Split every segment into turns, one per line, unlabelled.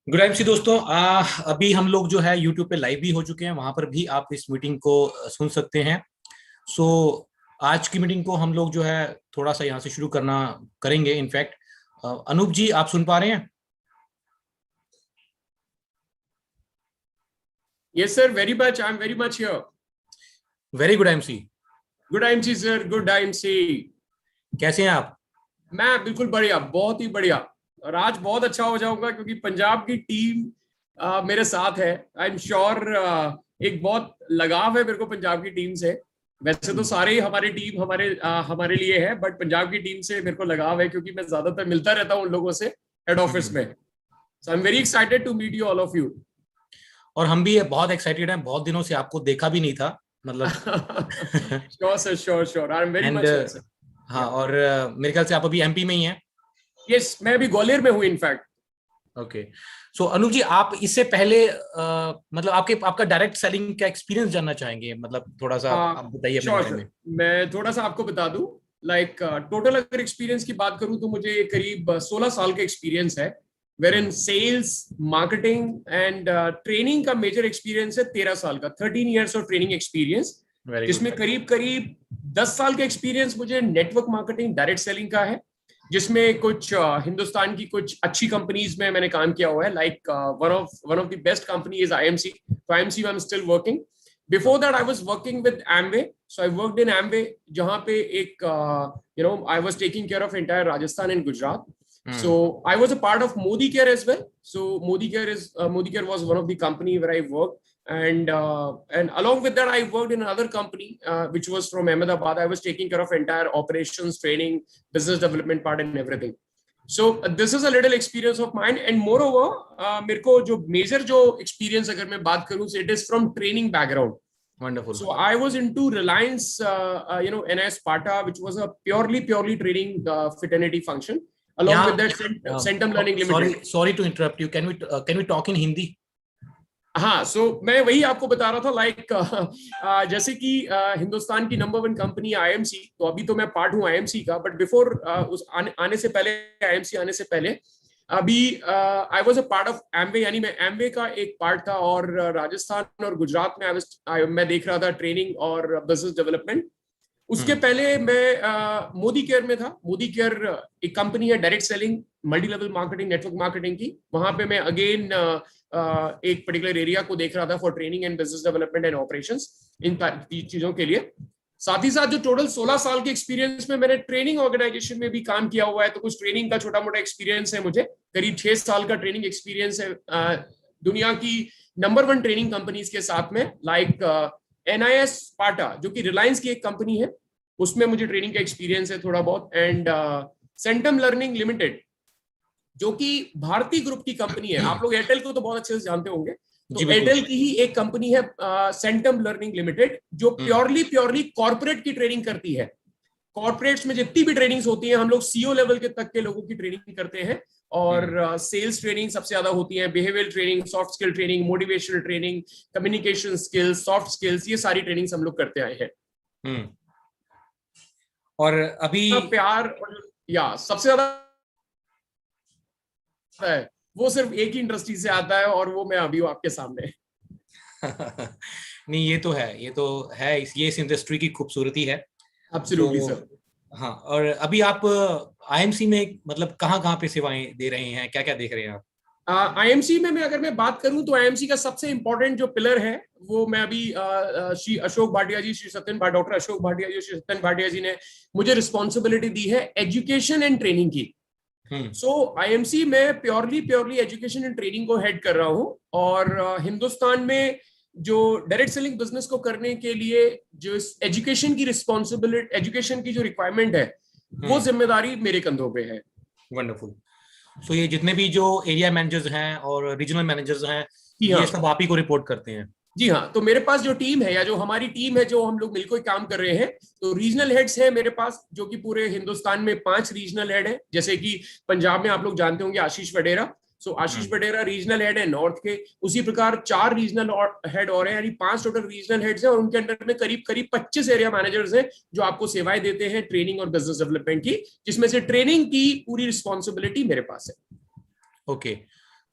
Good MC दोस्तों, अभी हम लोग जो है यूट्यूब पे लाइव भी हो चुके हैं। वहां पर भी आप इस मीटिंग को सुन सकते हैं। सो आज की मीटिंग को हम लोग जो है थोड़ा सा यहाँ से शुरू करना करेंगे। इनफैक्ट अनूप जी, आप सुन पा रहे हैं?
Yes, sir. Very much. I'm very much here.
Very good MC.
Good IMC, sir. Good IMC.
कैसे हैं आप?
मैं बिल्कुल बढ़िया, बहुत ही बढ़िया। और आज बहुत अच्छा हो जाऊंगा क्योंकि पंजाब की टीम मेरे साथ है। आई एम श्योर एक बहुत लगाव है मेरे को पंजाब की टीम से। वैसे तो सारे ही हमारी टीम हमारे लिए है, बट पंजाब की टीम से मेरे को लगाव है क्योंकि मैं ज्यादातर मिलता रहता हूँ उन लोगों से हेड ऑफिस में। So I am very excited to meet you all of you.
और हम भी बहुत एक्साइटेड हैं। बहुत दिनों से आपको देखा भी नहीं था, मतलब।
Sure sir, sure sure, I am very
and
much here sir.
हाँ, और मेरे ख्याल से आप अभी एमपी में ही हैं।
यस, मैं अभी ग्वालियर में हूँ इनफैक्ट।
ओके। सो अनूप जी, आप इससे पहले मतलब आपका डायरेक्ट सेलिंग का एक्सपीरियंस जानना चाहेंगे? मतलब थोड़ा सा आप बताइए अपने
श्योर
बारे
सर,
में।
मैं थोड़ा सा आपको बता दूं। टोटल अगर एक्सपीरियंस की बात करूं तो मुझे करीब 16 साल का एक्सपीरियंस है। Where in sales, marketing and training का मेजर एक्सपीरियंस है 13 साल का, 13 years of training experience.
Very good.
जिसमें करीब करीब 10 साल का एक्सपीरियंस मुझे नेटवर्क मार्केटिंग डायरेक्ट सेलिंग का है, जिसमें कुछ हिंदुस्तान की कुछ अच्छी कंपनीज में मैंने काम किया हुआ है। Like one of the best company is IMC. तो आईएमसी में I am still working. Before that, I was working with Amway. So I worked in Amway, जहाँ पे एक I was taking care of entire Rajasthan and Gujarat. So I was a part of Modi Care as well. So Modi Care was one of the company where I worked, and along with that, I worked in another company which was from Ahmedabad. I was taking care of entire operations, training, business development part, and everything. So this is a little experience of mine, and moreover, मेरे को जो major जो experience अगर मैं बात करूँ, so it is from training background.
Wonderful.
So I was into Reliance, NIS Sparta, which was a purely training fraternity function. Along with that, Centum Learning Limited.
Sorry to interrupt you. Can we talk in Hindi?
हाँ, सो मैं वही आपको बता रहा था। जैसे कि हिंदुस्तान की नंबर 1 कंपनी आईएमसी, तो अभी तो मैं पार्ट हूँ आईएमसी का, बट बिफोर उस आने से पहले, आईएमसी आने से पहले, अभी I was a part of Amway, यानी मैं एमवे का एक पार्ट था। और राजस्थान और गुजरात में मैं देख रहा था ट्रेनिंग और बिजनेस डेवलपमेंट। उसके पहले मैं मोदी केयर में था। मोदी केयर एक कंपनी है direct selling, multi level marketing, network marketing की। वहां पे मैं अगेन एक पर्टिकुलर एरिया को देख रहा था for training and business development and operations, इन चीजों के लिए। साथ ही साथ जो टोटल 16 साल के एक्सपीरियंस में मैंने ट्रेनिंग ऑर्गेनाइजेशन में भी काम किया हुआ है, तो कुछ ट्रेनिंग का छोटा मोटा एक्सपीरियंस है मुझे। करीब 6 साल का ट्रेनिंग एक्सपीरियंस है दुनिया की नंबर 1 ट्रेनिंग कंपनीज के साथ में। लाइक NIS Sparta, जो कि रिलायंस की एक कंपनी है, उसमें मुझे ट्रेनिंग का एक्सपीरियंस है थोड़ा बहुत। एंड सेंटम लर्निंग लिमिटेड, जो कि भारती ग्रुप की कंपनी है। आप लोग एयरटेल को तो बहुत अच्छे से जानते होंगे, तो एयरटेल की ही एक कंपनी है सेंटम लर्निंग लिमिटेड, जो प्योरली कॉर्पोरेट की ट्रेनिंग करती है। कॉर्पोरेट्स में जितनी भी ट्रेनिंग्स होती हैं, हम लोग सीओ लेवल के तक के लोगों की ट्रेनिंग करते हैं। और सेल्स ट्रेनिंग सबसे ज्यादा होती है, behaviour training, soft skill training, motivational training, communication skills, soft skills, ये सारी ट्रेनिंग्स हम लोग करते आए हैं।
और अभी
प्यार या सबसे ज्यादा है वो सिर्फ एक ही इंडस्ट्री से आता है, और वो मैं अभी हूं आपके सामने।
नहीं, ये तो है ये इस इंडस्ट्री की खूबसूरती है।
Absolutely sir.
हाँ, और अभी आप आईएमसी में मतलब कहाँ पे सेवाएं दे रहे हैं, क्या क्या देख रहे हैं आप?
आईएमसी में अगर मैं बात करूं तो आईएमसी का सबसे इंपॉर्टेंट जो पिलर है, वो मैं अभी श्री अशोक भाटिया जी, डॉक्टर अशोक भाटिया जी, श्री सत्यन भाटिया जी ने मुझे रिस्पॉन्सिबिलिटी दी है एजुकेशन एंड ट्रेनिंग की। सो आईएमसी में प्योरली एजुकेशन एंड ट्रेनिंग को हेड कर रहा हूं। और हिंदुस्तान में जो डायरेक्ट सेलिंग बिजनेस को करने के लिए जो एजुकेशन की रिस्पॉन्सिबिलिटी, एजुकेशन की जो रिक्वायरमेंट है, वो जिम्मेदारी मेरे कंधों पे है।
वंडरफुल। सो ये जितने भी जो एरिया मैनेजर्स हैं और रीजनल मैनेजर्स हैं, ये सब आप ही को रिपोर्ट करते हैं?
जी हाँ, तो मेरे पास जो टीम है, या जो हमारी टीम है, जो हम लोग मिलकर काम कर रहे हैं, तो रीजनल हेड्स हैं मेरे पास, जो कि पूरे हिंदुस्तान में 5 रीजनल हेड हैं। जैसे कि पंजाब में आप लोग जानते होंगे आशीष वडेरा। सो आशीष वडेरा रीजनल हेड है नॉर्थ के। उसी प्रकार 4 रीजनल हेड और हैं, यानी 5 टोटल रीजनल हेड्स हैं। और उनके अंडर में करीब 25 एरिया मैनेजर्स हैं, जो आपको सेवाएं देते हैं ट्रेनिंग और बिजनेस डेवलपमेंट की, जिसमें से ट्रेनिंग की पूरी रिस्पॉन्सिबिलिटी मेरे पास है।
ओके।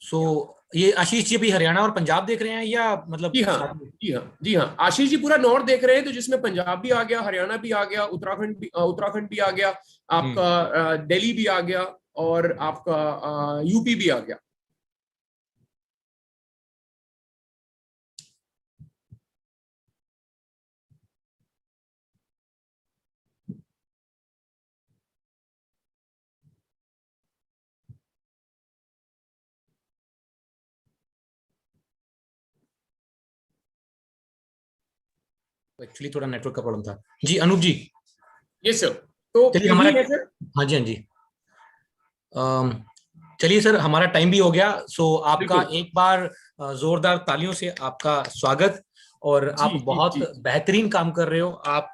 सो ये आशीष जी भी हरियाणा और पंजाब देख रहे हैं या मतलब?
जी हाँ, जी हाँ, जी हाँ, आशीष जी पूरा नॉर्थ देख रहे हैं, तो जिसमें पंजाब भी आ गया, हरियाणा भी आ गया, उत्तराखंड भी आ गया, आपका दिल्ली भी आ गया, और आपका यूपी भी आ गया।
एक्चुअली थोड़ा नेटवर्क का प्रॉब्लम था जी। अनूप जी,
ये सर, तो
चलिए
यही
हमारा,
है सर।
हाँ जी हाँ जी, चलिए सर हमारा टाइम भी हो गया। सो आपका
बिल्कुल।
एक बार जोरदार तालियों से आपका स्वागत। और
जी
आप
जी
बहुत
जी।
बेहतरीन काम कर रहे हो। आप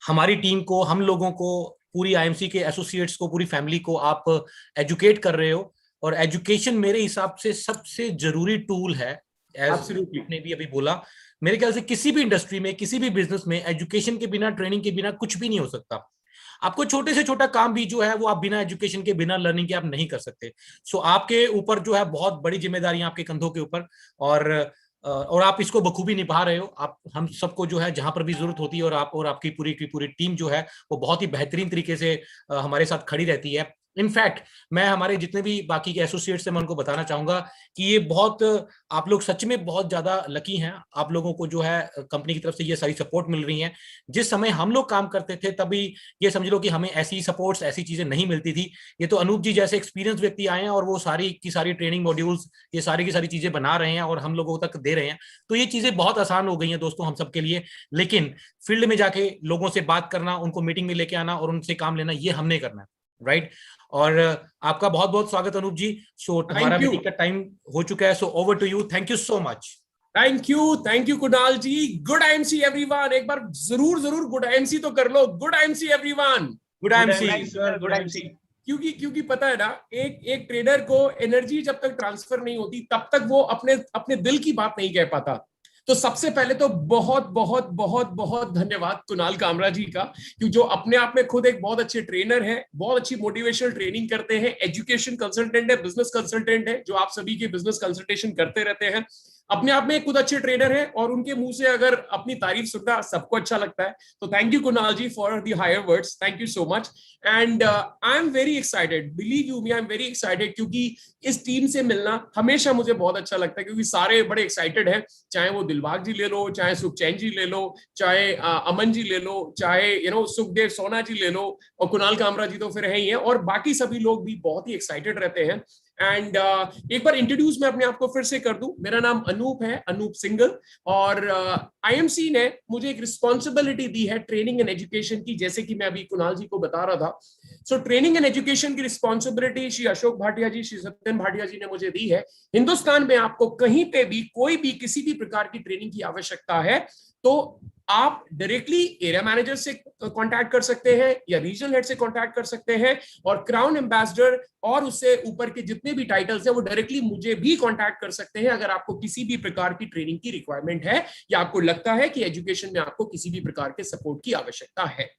हमारी टीम को, हम लोगों को, पूरी आईएमसी के एसोसिएट्स को, पूरी फैमिली को आप एजुकेट कर रहे हो। और एजुकेशन मेरे हिसाब से सबसे जरूरी टूल है। As
absolutely.
आपने भी अभी बोला, मेरे ख्याल से किसी भी इंडस्ट्री में, किसी भी बिजनेस में एजुकेशन के बिना, ट्रेनिंग के बिना कुछ भी नहीं हो सकता। आपको छोटे से छोटा काम भी जो है वो आप बिना एजुकेशन के, बिना लर्निंग के आप नहीं कर सकते। सो आपके ऊपर जो है बहुत बड़ी जिम्मेदारियां आपके कंधों के ऊपर। और आप इसको बखूबी निभा रहे हो। आप हम सबको जो है जहां पर भी जरूरत होती है, और आप और आपकी पूरी की पूरी टीम जो है वो बहुत ही बेहतरीन तरीके से हमारे साथ खड़ी रहती है। इनफैक्ट मैं हमारे जितने भी बाकी के एसोसिएट्स हैं, मैं उनको बताना चाहूंगा कि ये बहुत, आप लोग सच में बहुत ज्यादा लकी हैं। आप लोगों को जो है कंपनी की तरफ से ये सारी सपोर्ट मिल रही है। जिस समय हम लोग काम करते थे तभी ये समझ लो कि हमें ऐसी सपोर्ट्स, ऐसी चीजें नहीं मिलती थी। ये तो अनूप जी जैसे एक्सपीरियंस व्यक्ति आए हैं और वो सारी की सारी ट्रेनिंग मॉड्यूल्स, ये सारी की सारी चीजें बना रहे हैं और हम लोगों तक दे रहे हैं। तो ये चीजें बहुत आसान हो गई हैं दोस्तों हम सबके लिए। लेकिन फील्ड में जाके लोगों से बात करना, उनको मीटिंग में लेके आना और उनसे काम लेना, ये हमने करना है। राइट। और आपका बहुत बहुत स्वागत अनूप जी। सो हमारा
थैंक यू,
मीटिंग का टाइम हो चुका है। So over to you. Thank you so much.
Thank you Kunal ji. Good IMC everyone, एक बार जरूर जरूर गुड आईएमसी तो कर लो। Good IMC everyone.
Good
good
MC.
Time sir, good time see.
क्योंकि पता है ना, एक ट्रेडर को एनर्जी जब तक ट्रांसफर नहीं होती तब तक वो अपने अपने दिल की बात नहीं कह पाता। तो सबसे पहले तो बहुत बहुत बहुत बहुत धन्यवाद कुणाल कामरा जी का, क्योंकि जो अपने आप में खुद एक बहुत अच्छे ट्रेनर है, बहुत अच्छी मोटिवेशनल ट्रेनिंग करते हैं, एजुकेशन कंसल्टेंट है, बिजनेस कंसल्टेंट है, जो आप सभी के बिजनेस कंसल्टेशन करते रहते हैं, अपने आप में खुद अच्छे ट्रेनर है, और उनके मुंह से अगर अपनी तारीफ सुनना सबको अच्छा लगता है। तो thank you Kunal ji for the higher words, thank you so much. And I am very excited, believe you me, I am very excited, क्योंकि इस टीम से मिलना हमेशा मुझे बहुत अच्छा लगता है, क्योंकि सारे बड़े एक्साइटेड हैं। चाहे वो दिलबाग जी ले लो, चाहे सुखचैन जी ले लो, चाहे अमन जी ले लो, चाहे सुखदेव सोना जी ले लो, और कुणाल कामरा जी तो फिर है ही है, और बाकी सभी लोग भी बहुत ही एक्साइटेड रहते हैं। एंड एक बार इंट्रोड्यूस मैं अपने आप को फिर से कर दूं, मेरा नाम अनूप है, अनूप सिंगल। और आईएमसी ने मुझे एक रिस्पॉन्सिबिलिटी दी है ट्रेनिंग एंड एजुकेशन की, जैसे कि मैं अभी कुणाल जी को बता रहा था। सो ट्रेनिंग एंड एजुकेशन की रिस्पॉन्सिबिलिटी श्री अशोक भाटिया जी, श्री सत्यन भाटिया जी ने मुझे दी है। हिंदुस्तान में आपको कहीं पे भी, कोई भी, किसी भी प्रकार की ट्रेनिंग की आवश्यकता है तो आप डायरेक्टली एरिया मैनेजर से कांटेक्ट कर सकते हैं, या रीजनल हेड से कांटेक्ट कर सकते हैं, और क्राउन एम्बेसडर और उससे ऊपर के जितने भी टाइटल्स हैं वो डायरेक्टली मुझे भी कांटेक्ट कर सकते हैं, अगर आपको किसी भी प्रकार की ट्रेनिंग की रिक्वायरमेंट है, या आपको लगता है कि एजुकेशन में आपको किसी भी प्रकार के सपोर्ट की आवश्यकता है।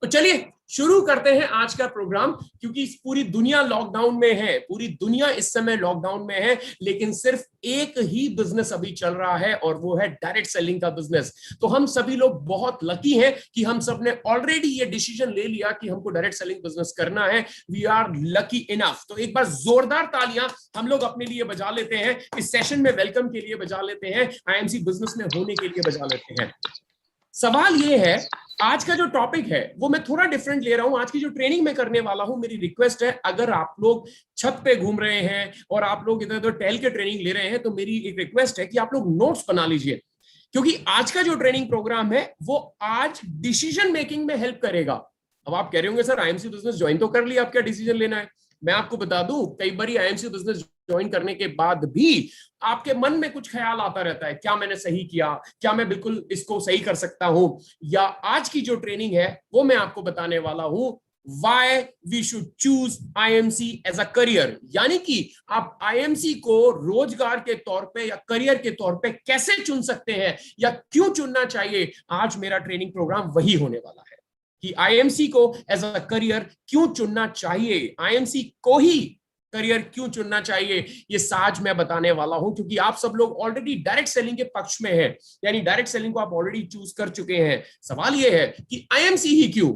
तो चलिए शुरू करते हैं आज का प्रोग्राम, क्योंकि पूरी दुनिया लॉकडाउन में है, पूरी दुनिया इस समय लॉकडाउन में है, लेकिन सिर्फ एक ही बिजनेस अभी चल रहा है, और वो है डायरेक्ट सेलिंग का बिजनेस। तो हम सभी लोग बहुत लकी हैं कि हम सब ने ऑलरेडी ये डिसीजन ले लिया कि हमको डायरेक्ट सेलिंग बिजनेस करना है। We are lucky enough. तो एक बार जोरदार तालियां हम लोग अपने लिए बजा लेते हैं, इस सेशन में वेलकम के लिए बजा लेते हैं, आईएमसी बिजनेस में होने के लिए बजा लेते हैं। सवाल ये है, आज का जो टॉपिक है वो मैं थोड़ा डिफरेंट ले रहा हूं। आज की जो ट्रेनिंग मैं करने वाला हूं, मेरी रिक्वेस्ट है, अगर आप लोग छत पे घूम रहे हैं और आप लोग इधर उधर टहल के ट्रेनिंग ले रहे हैं, तो मेरी एक रिक्वेस्ट है कि आप लोग नोट्स बना लीजिए, क्योंकि आज का जो ट्रेनिंग प्रोग्राम है वो आज डिसीजन मेकिंग में हेल्प करेगा। अब आप कह रहे होंगे सर आईएमसी बिजनेस ज्वाइन तो कर लिया, अब क्या डिसीजन लेना है? मैं आपको बता दूं, कई बार आईएमसी बिजनेस ज्वाइन करने के बाद भी आपके मन में कुछ ख्याल आता रहता है, क्या मैंने सही किया, क्या मैं बिल्कुल इसको सही कर सकता हूं। या आज की जो ट्रेनिंग है वो मैं आपको बताने वाला हूं, why we should choose IMC as a career, यानी कि आप आईएमसी को रोजगार के तौर पे या करियर के तौर पे कैसे चुन सकते हैं, या क्यों चुनना चाहिए। आज मेरा ट्रेनिंग प्रोग्राम वही होने वाला है कि आईएमसी को एज अ करियर क्यों चुनना चाहिए, आईएमसी को ही करियर क्यों चुनना चाहिए, ये आज मैं बताने वाला हूं, क्योंकि आप सब लोग ऑलरेडी डायरेक्ट सेलिंग के पक्ष में हैं, यानी डायरेक्ट सेलिंग को आप ऑलरेडी चूज कर चुके हैं। सवाल ये है कि आईएमसी ही क्यों,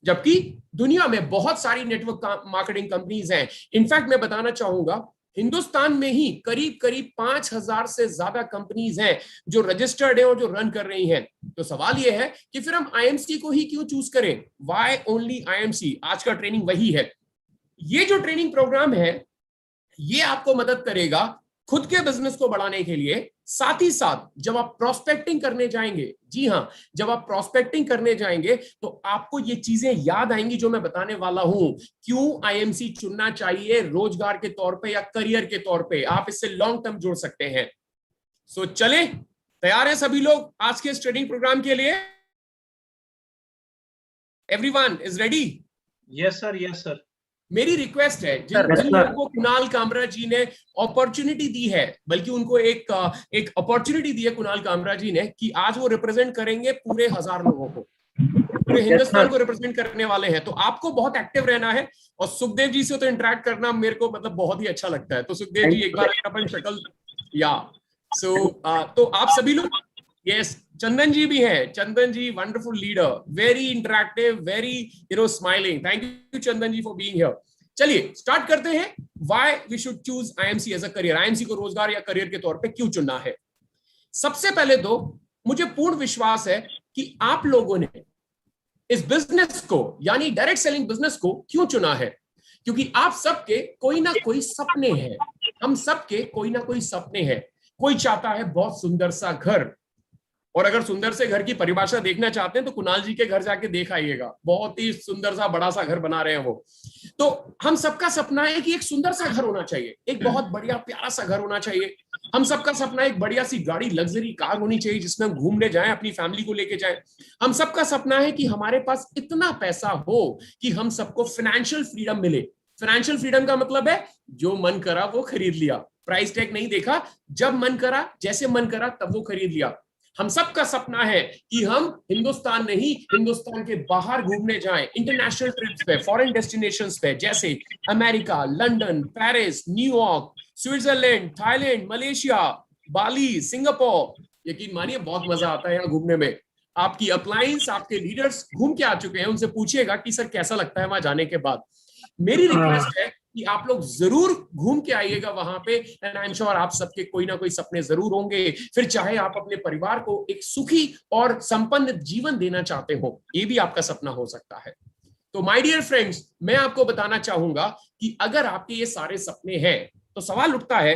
जबकि दुनिया में बहुत सारी नेटवर्क मार्केटिंग कंपनीज हैं। इनफैक्ट मैं बताना चाहूंगा हिंदुस्तान में ही करीब करीब 5,000 से ज्यादा कंपनीज हैं जो रजिस्टर्ड है और जो रन कर रही हैं। तो सवाल यह है कि फिर हम आईएमसी को ही क्यों चूज करें, व्हाई ओनली आईएमसी। आज का ट्रेनिंग वही है। ये जो ट्रेनिंग प्रोग्राम है ये आपको मदद करेगा खुद के बिजनेस को बढ़ाने के लिए। साथ ही साथ जब आप प्रोस्पेक्टिंग करने जाएंगे, जी हां, जब आप प्रोस्पेक्टिंग करने जाएंगे तो आपको ये चीजें याद आएंगी जो मैं बताने वाला हूं। क्यों आईएमसी चुनना चाहिए रोजगार के तौर पे या करियर के तौर पे, आप इससे लॉन्ग टर्म जोड़ सकते हैं। सो चले, तैयार है सभी लोग आज के इस ट्रेनिंग प्रोग्राम के लिए? Everyone is ready?
Yes sir, yes sir.
मेरी रिक्वेस्ट है जिन लोगों को कुणाल कामरा जी ने अपॉर्चुनिटी दी है, बल्कि उनको एक अपॉर्चुनिटी दी है कुणाल कामरा जी ने कि आज वो रिप्रेजेंट करेंगे पूरे 1000 लोगों को, पूरे हिंदुस्तान को रिप्रेजेंट करने वाले हैं। तो आपको बहुत एक्टिव रहना है और सुखदेव जी से तो इंटरेक्ट करना मेरे को मतलब बहुत ही अच्छा लगता है। तो सुखदेव जी एक बार अपन शक्ल या तो आप सभी लोग, यस, चंदन जी भी है। Chandan ji wonderful leader, very interactive, very smiling. Thank you Chandan ji for being here. चलिए स्टार्ट करते हैं। Why we should choose IMC as a career, IMC को रोजगार या करियर के तौर पे क्यों चुनना है। सबसे पहले तो मुझे पूर्ण विश्वास है कि आप लोगों ने इस बिजनेस को यानी डायरेक्ट सेलिंग बिजनेस को क्यों चुना है, क्योंकि आप सबके कोई ना कोई सपने हैं। हम सबके कोई ना कोई सपने हैं। कोई चाहता है बहुत सुंदर सा घर, और अगर सुंदर से घर की परिभाषा देखना चाहते हैं तो कुणाल जी के घर जाके देख आइएगा, बहुत ही सुंदर सा बड़ा सा घर बना रहे हैं वो। तो हम सबका सपना है कि एक सुंदर सा घर होना चाहिए, एक बहुत बढ़िया प्यारा सा घर होना चाहिए। हम सबका सपना है एक बढ़िया सी गाड़ी, लग्जरी कार होनी चाहिए जिसमें हम घूमने जाएं, अपनी फैमिली को लेके जाएं। हम सबका सपना है कि हमारे पास इतना पैसा हो कि हम सबको फाइनेंशियल फ्रीडम मिले। फाइनेंशियल फ्रीडम का मतलब है जो मन करा वो खरीद लिया, प्राइस टैग नहीं देखा, जब मन करा जैसे मन करा तब वो खरीद लिया। हम सबका सपना है कि हम हिंदुस्तान नहीं, हिंदुस्तान के बाहर घूमने जाएं, इंटरनेशनल ट्रिप्स पे, फॉरेन डेस्टिनेशंस पे, जैसे America, London, Paris, New York, Switzerland, Thailand, Malaysia, Bali, Singapore. यकीन मानिए बहुत मजा आता है यहाँ घूमने में। आपकी अपलायंस, आपके लीडर्स घूम के आ चुके हैं, उनसे पूछिएगा कि सर कैसा लगता है वहां जाने के बाद। मेरी रिक्वेस्ट है कि आप लोग जरूर घूम के आइएगा वहां पे, एंड आई एम श्योर आप सबके कोई ना कोई सपने जरूर होंगे। फिर चाहे आप अपने परिवार को एक सुखी और संपन्न जीवन देना चाहते हो, ये भी आपका सपना हो सकता है। तो माय डियर फ्रेंड्स, मैं आपको बताना चाहूंगा कि अगर आपके ये सारे सपने हैं तो सवाल उठता है,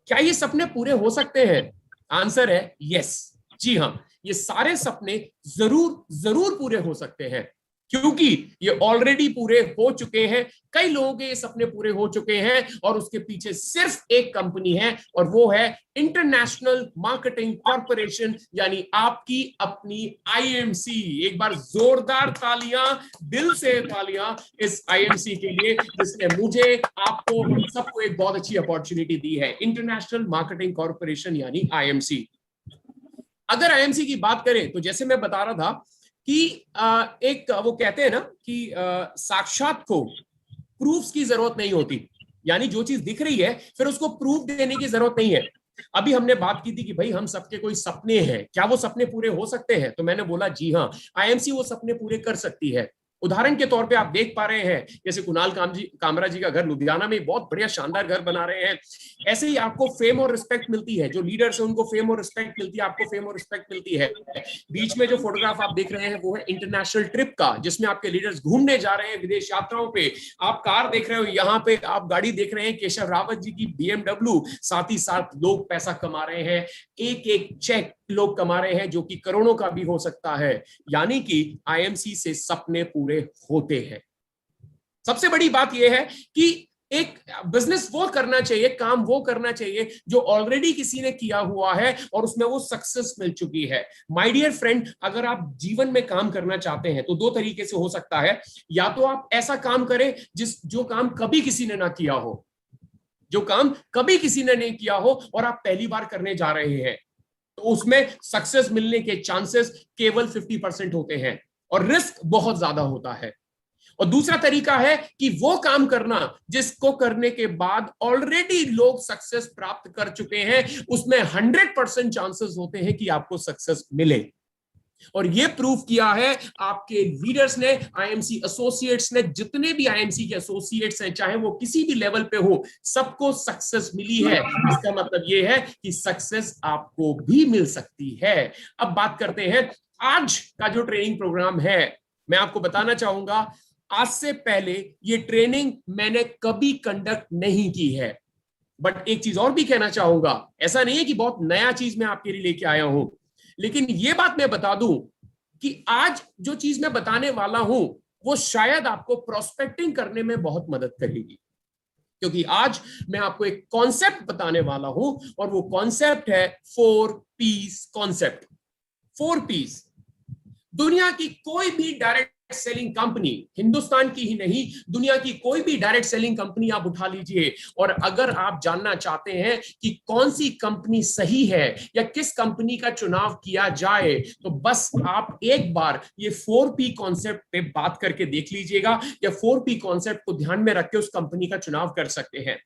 क्या ये सपने पूरे हो सकते हैं? आंसर है यस, जी हाँ, ये सारे सपने जरूर जरूर पूरे हो सकते हैं, क्योंकि ये ऑलरेडी पूरे हो चुके हैं। कई लोगों के ये सपने पूरे हो चुके हैं और उसके पीछे सिर्फ एक कंपनी है और वो है इंटरनेशनल मार्केटिंग कॉर्पोरेशन, यानी आपकी अपनी आईएमसी। एक बार जोरदार तालियां, दिल से तालियां इस आईएमसी के लिए जिसने मुझे, आपको, सबको एक बहुत अच्छी अपॉर्चुनिटी दी है। इंटरनेशनल मार्केटिंग कॉर्पोरेशन यानी आईएमसी। अगर आईएमसी की बात करें तो जैसे मैं बता रहा था कि एक वो कहते हैं ना कि साक्षात को प्रूफ्स की जरूरत नहीं होती, यानी जो चीज दिख रही है फिर उसको प्रूफ देने की जरूरत नहीं है। अभी हमने बात की थी कि भाई हम सबके कोई सपने हैं, क्या वो सपने पूरे हो सकते हैं? तो मैंने बोला जी हाँ, आईएमसी वो सपने पूरे कर सकती है। उदाहरण के तौर पे आप देख पा रहे हैं जैसे कुणाल कामरा जी का घर लुधियाना में बहुत बढ़िया शानदार घर बना रहे हैं। ऐसे ही आपको फेम और रिस्पेक्ट मिलती है, जो लीडर्स है उनको फेम और रिस्पेक्ट मिलती है, आपको फेम और रिस्पेक्ट मिलती है। बीच में जो फोटोग्राफ आप देख रहे हैं वो है इंटरनेशनल ट्रिप का, जिसमें आपके लीडर्स घूमने जा रहे हैं विदेश यात्राओं पे। आप कार देख रहे हो, यहाँ पे आप गाड़ी देख रहे हैं केशव रावत जी की BMW। साथ ही साथ लोग पैसा कमा रहे हैं, एक एक चेक लोग कमा रहे हैं जो कि करोड़ों का भी हो सकता है। यानी कि आईएमसी से सपने पूरे होते हैं। सबसे बड़ी बात यह है कि एक बिजनेस वो करना चाहिए, काम वो करना चाहिए जो ऑलरेडी किसी ने किया हुआ है और उसमें वो सक्सेस मिल चुकी है। माय डियर फ्रेंड, अगर आप जीवन में काम करना चाहते हैं तो दो तरीके से हो सकता है। या तो आप ऐसा काम करें जो काम कभी किसी ने ना किया हो, जो काम कभी किसी ने नहीं किया हो और आप पहली बार करने जा रहे हैं, तो उसमें सक्सेस मिलने के चांसेस केवल 50% होते हैं और रिस्क बहुत ज्यादा होता है। और दूसरा तरीका है कि वो काम करना जिसको करने के बाद ऑलरेडी लोग सक्सेस प्राप्त कर चुके हैं, उसमें 100% चांसेस होते हैं कि आपको सक्सेस मिले। और ये प्रूफ किया है आपके लीडर्स ने, आईएमसी एसोसिएट्स ने, जितने भी आईएमसी के एसोसिएट्स हैं, चाहे वो किसी भी लेवल पे हो, सबको सक्सेस मिली है। इसका मतलब ये है कि सक्सेस आपको भी मिल सकती है। अब बात करते हैं आज का जो ट्रेनिंग प्रोग्राम है। मैं आपको बताना चाहूंगा, आज से पहले ये ट्रेनिंग मैंने कभी कंडक्ट नहीं की है। बट एक चीज और भी कहना चाहूंगा, ऐसा नहीं है कि बहुत नया चीज मैं आपके लिए लेके आया हूं, लेकिन ये बात मैं बता दूं कि आज जो चीज मैं बताने वाला हूं वो शायद आपको प्रोस्पेक्टिंग करने में बहुत मदद करेगी, क्योंकि आज मैं आपको एक कॉन्सेप्ट बताने वाला हूं और वो कॉन्सेप्ट है 4Ps कॉन्सेप्ट। 4Ps। दुनिया की कोई भी डायरेक्ट सेलिंग कंपनी, हिंदुस्तान की ही नहीं, दुनिया की कोई भी डायरेक्ट सेलिंग कंपनी आप उठा लीजिए, और अगर आप जानना चाहते हैं कि कौन सी कंपनी सही है या किस कंपनी का चुनाव किया जाए, तो बस आप एक बार ये 4P कॉन्सेप्ट पे बात करके देख लीजिएगा, या 4P कॉन्सेप्ट को ध्यान में रख के उस कंपनी का चुनाव कर सकते हैं।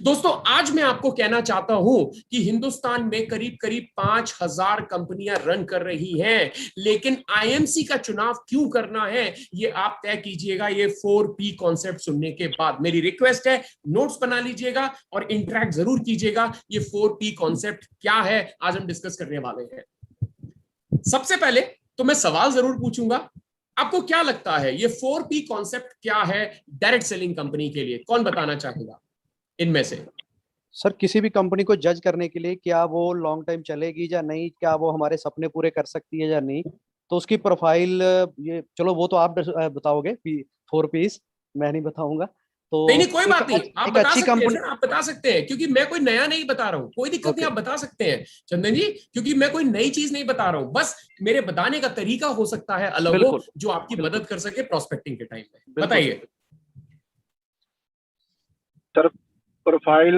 दोस्तों, आज मैं आपको कहना चाहता हूं कि हिंदुस्तान में करीब करीब 5000 कंपनियां रन कर रही हैं, लेकिन आईएमसी का चुनाव क्यों करना है ये आप तय कीजिएगा ये 4P कॉन्सेप्ट सुनने के बाद। मेरी रिक्वेस्ट है, नोट्स बना लीजिएगा और इंटरैक्ट जरूर कीजिएगा। ये 4P कॉन्सेप्ट क्या है आज हम डिस्कस करने वाले हैं। सबसे पहले तो मैं सवाल जरूर पूछूंगा, आपको क्या लगता है ये 4P कॉन्सेप्ट क्या है डायरेक्ट सेलिंग कंपनी के लिए? कौन बताना चाहेगा इनमें से?
सर, किसी भी कंपनी को जज करने के लिए, क्या वो लॉन्ग टाइम चलेगी या नहीं, क्या वो हमारे सपने पूरे कर सकती है या नहीं, तो उसकी प्रोफाइल, ये चलो वो तो आप बताओगे। 4Ps मैं नहीं बताऊंगा। तो
नहीं, कोई बात नहीं, आप बता
अच्छी
सकते हैं
कंपनी,
सर, आप बता सकते हैं, क्योंकि मैं कोई नया नहीं बता रहा हूँ। कोई दिक्कत नहीं, आप बता सकते हैं चंदन जी, क्योंकि मैं कोई नई चीज नहीं बता रहा हूँ, बस मेरे बताने का तरीका हो सकता है अलग हो, जो आपकी मदद कर सके प्रोस्पेक्टिंग के टाइम में। बताइए
सर। प्रोफाइल,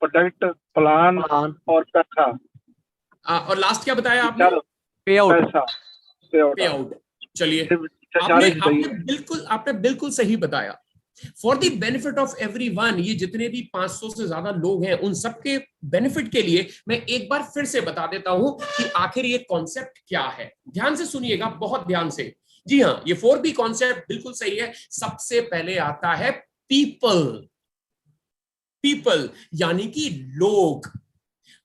प्रोडक्ट, प्लान और पैसा।
और लास्ट क्या बताया आपने?
पे आउट।
पैसा,
पे आउट। चलिए, आपने बिल्कुल सही बताया। For the benefit of everyone, ये जितने भी 500 से ज्यादा लोग हैं, उन सबके बेनिफिट के लिए मैं एक बार फिर से बता देता हूं कि आखिर ये कॉन्सेप्ट क्या है। ध्यान से सुनिएगा, बहुत ध्यान से। जी हाँ, ये 4P कॉन्सेप्ट बिल्कुल सही है। सबसे पहले आता है पीपल। पीपल यानी कि लोग।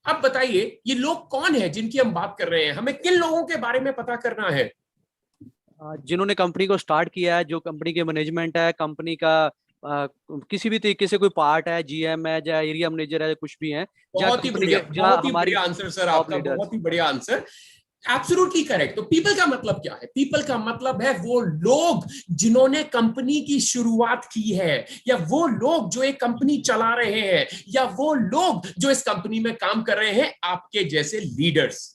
अब बताइए, ये लोग कौन है जिनकी हम बात कर रहे हैं? हमें किन लोगों के बारे में पता करना है?
जिन्होंने कंपनी को स्टार्ट किया है, जो कंपनी के मैनेजमेंट है, कंपनी का किसी भी तरीके से कोई पार्ट है, जीएम है या एरिया मैनेजर है, कुछ भी है।
बहुत ही बढ़िया आंसर सर आपका, बहुत ही बढ़िया आंसर, एब्सोल्युटली करेक्ट। तो पीपल का मतलब क्या है? पीपल का मतलब है वो लोग जिन्होंने कंपनी की शुरुआत की है, या वो लोग जो एक कंपनी चला रहे हैं, या वो लोग जो इस कंपनी में काम कर रहे हैं, आपके जैसे लीडर्स।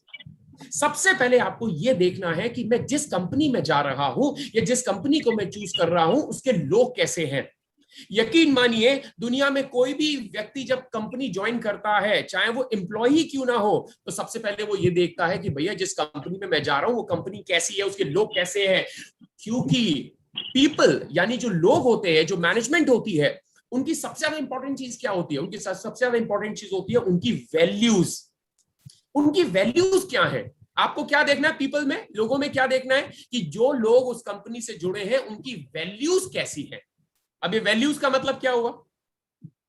सबसे पहले आपको यह देखना है कि मैं जिस कंपनी में जा रहा हूं या जिस कंपनी को मैं चूज कर रहा हूं, उसके लोग कैसे हैं। यकीन मानिए, दुनिया में कोई भी व्यक्ति जब कंपनी ज्वाइन करता है, चाहे वो एम्प्लॉय क्यों ना हो, तो सबसे पहले वो ये देखता है कि भैया जिस कंपनी में मैं जा रहा हूं वो कंपनी कैसी है, उसके लोग कैसे हैं। क्योंकि पीपल यानी जो लोग होते हैं, जो मैनेजमेंट होती है, उनकी सबसे ज्यादा इंपॉर्टेंट चीज क्या होती है? उनकी सबसे ज्यादा इंपॉर्टेंट चीज होती है उनकी वैल्यूज। उनकी वैल्यूज क्या है? आपको क्या देखना है पीपल में, लोगों में क्या देखना है कि जो लोग उस कंपनी से जुड़े हैं उनकी वैल्यूज कैसी है। अब ये वैल्यूज का मतलब क्या हुआ?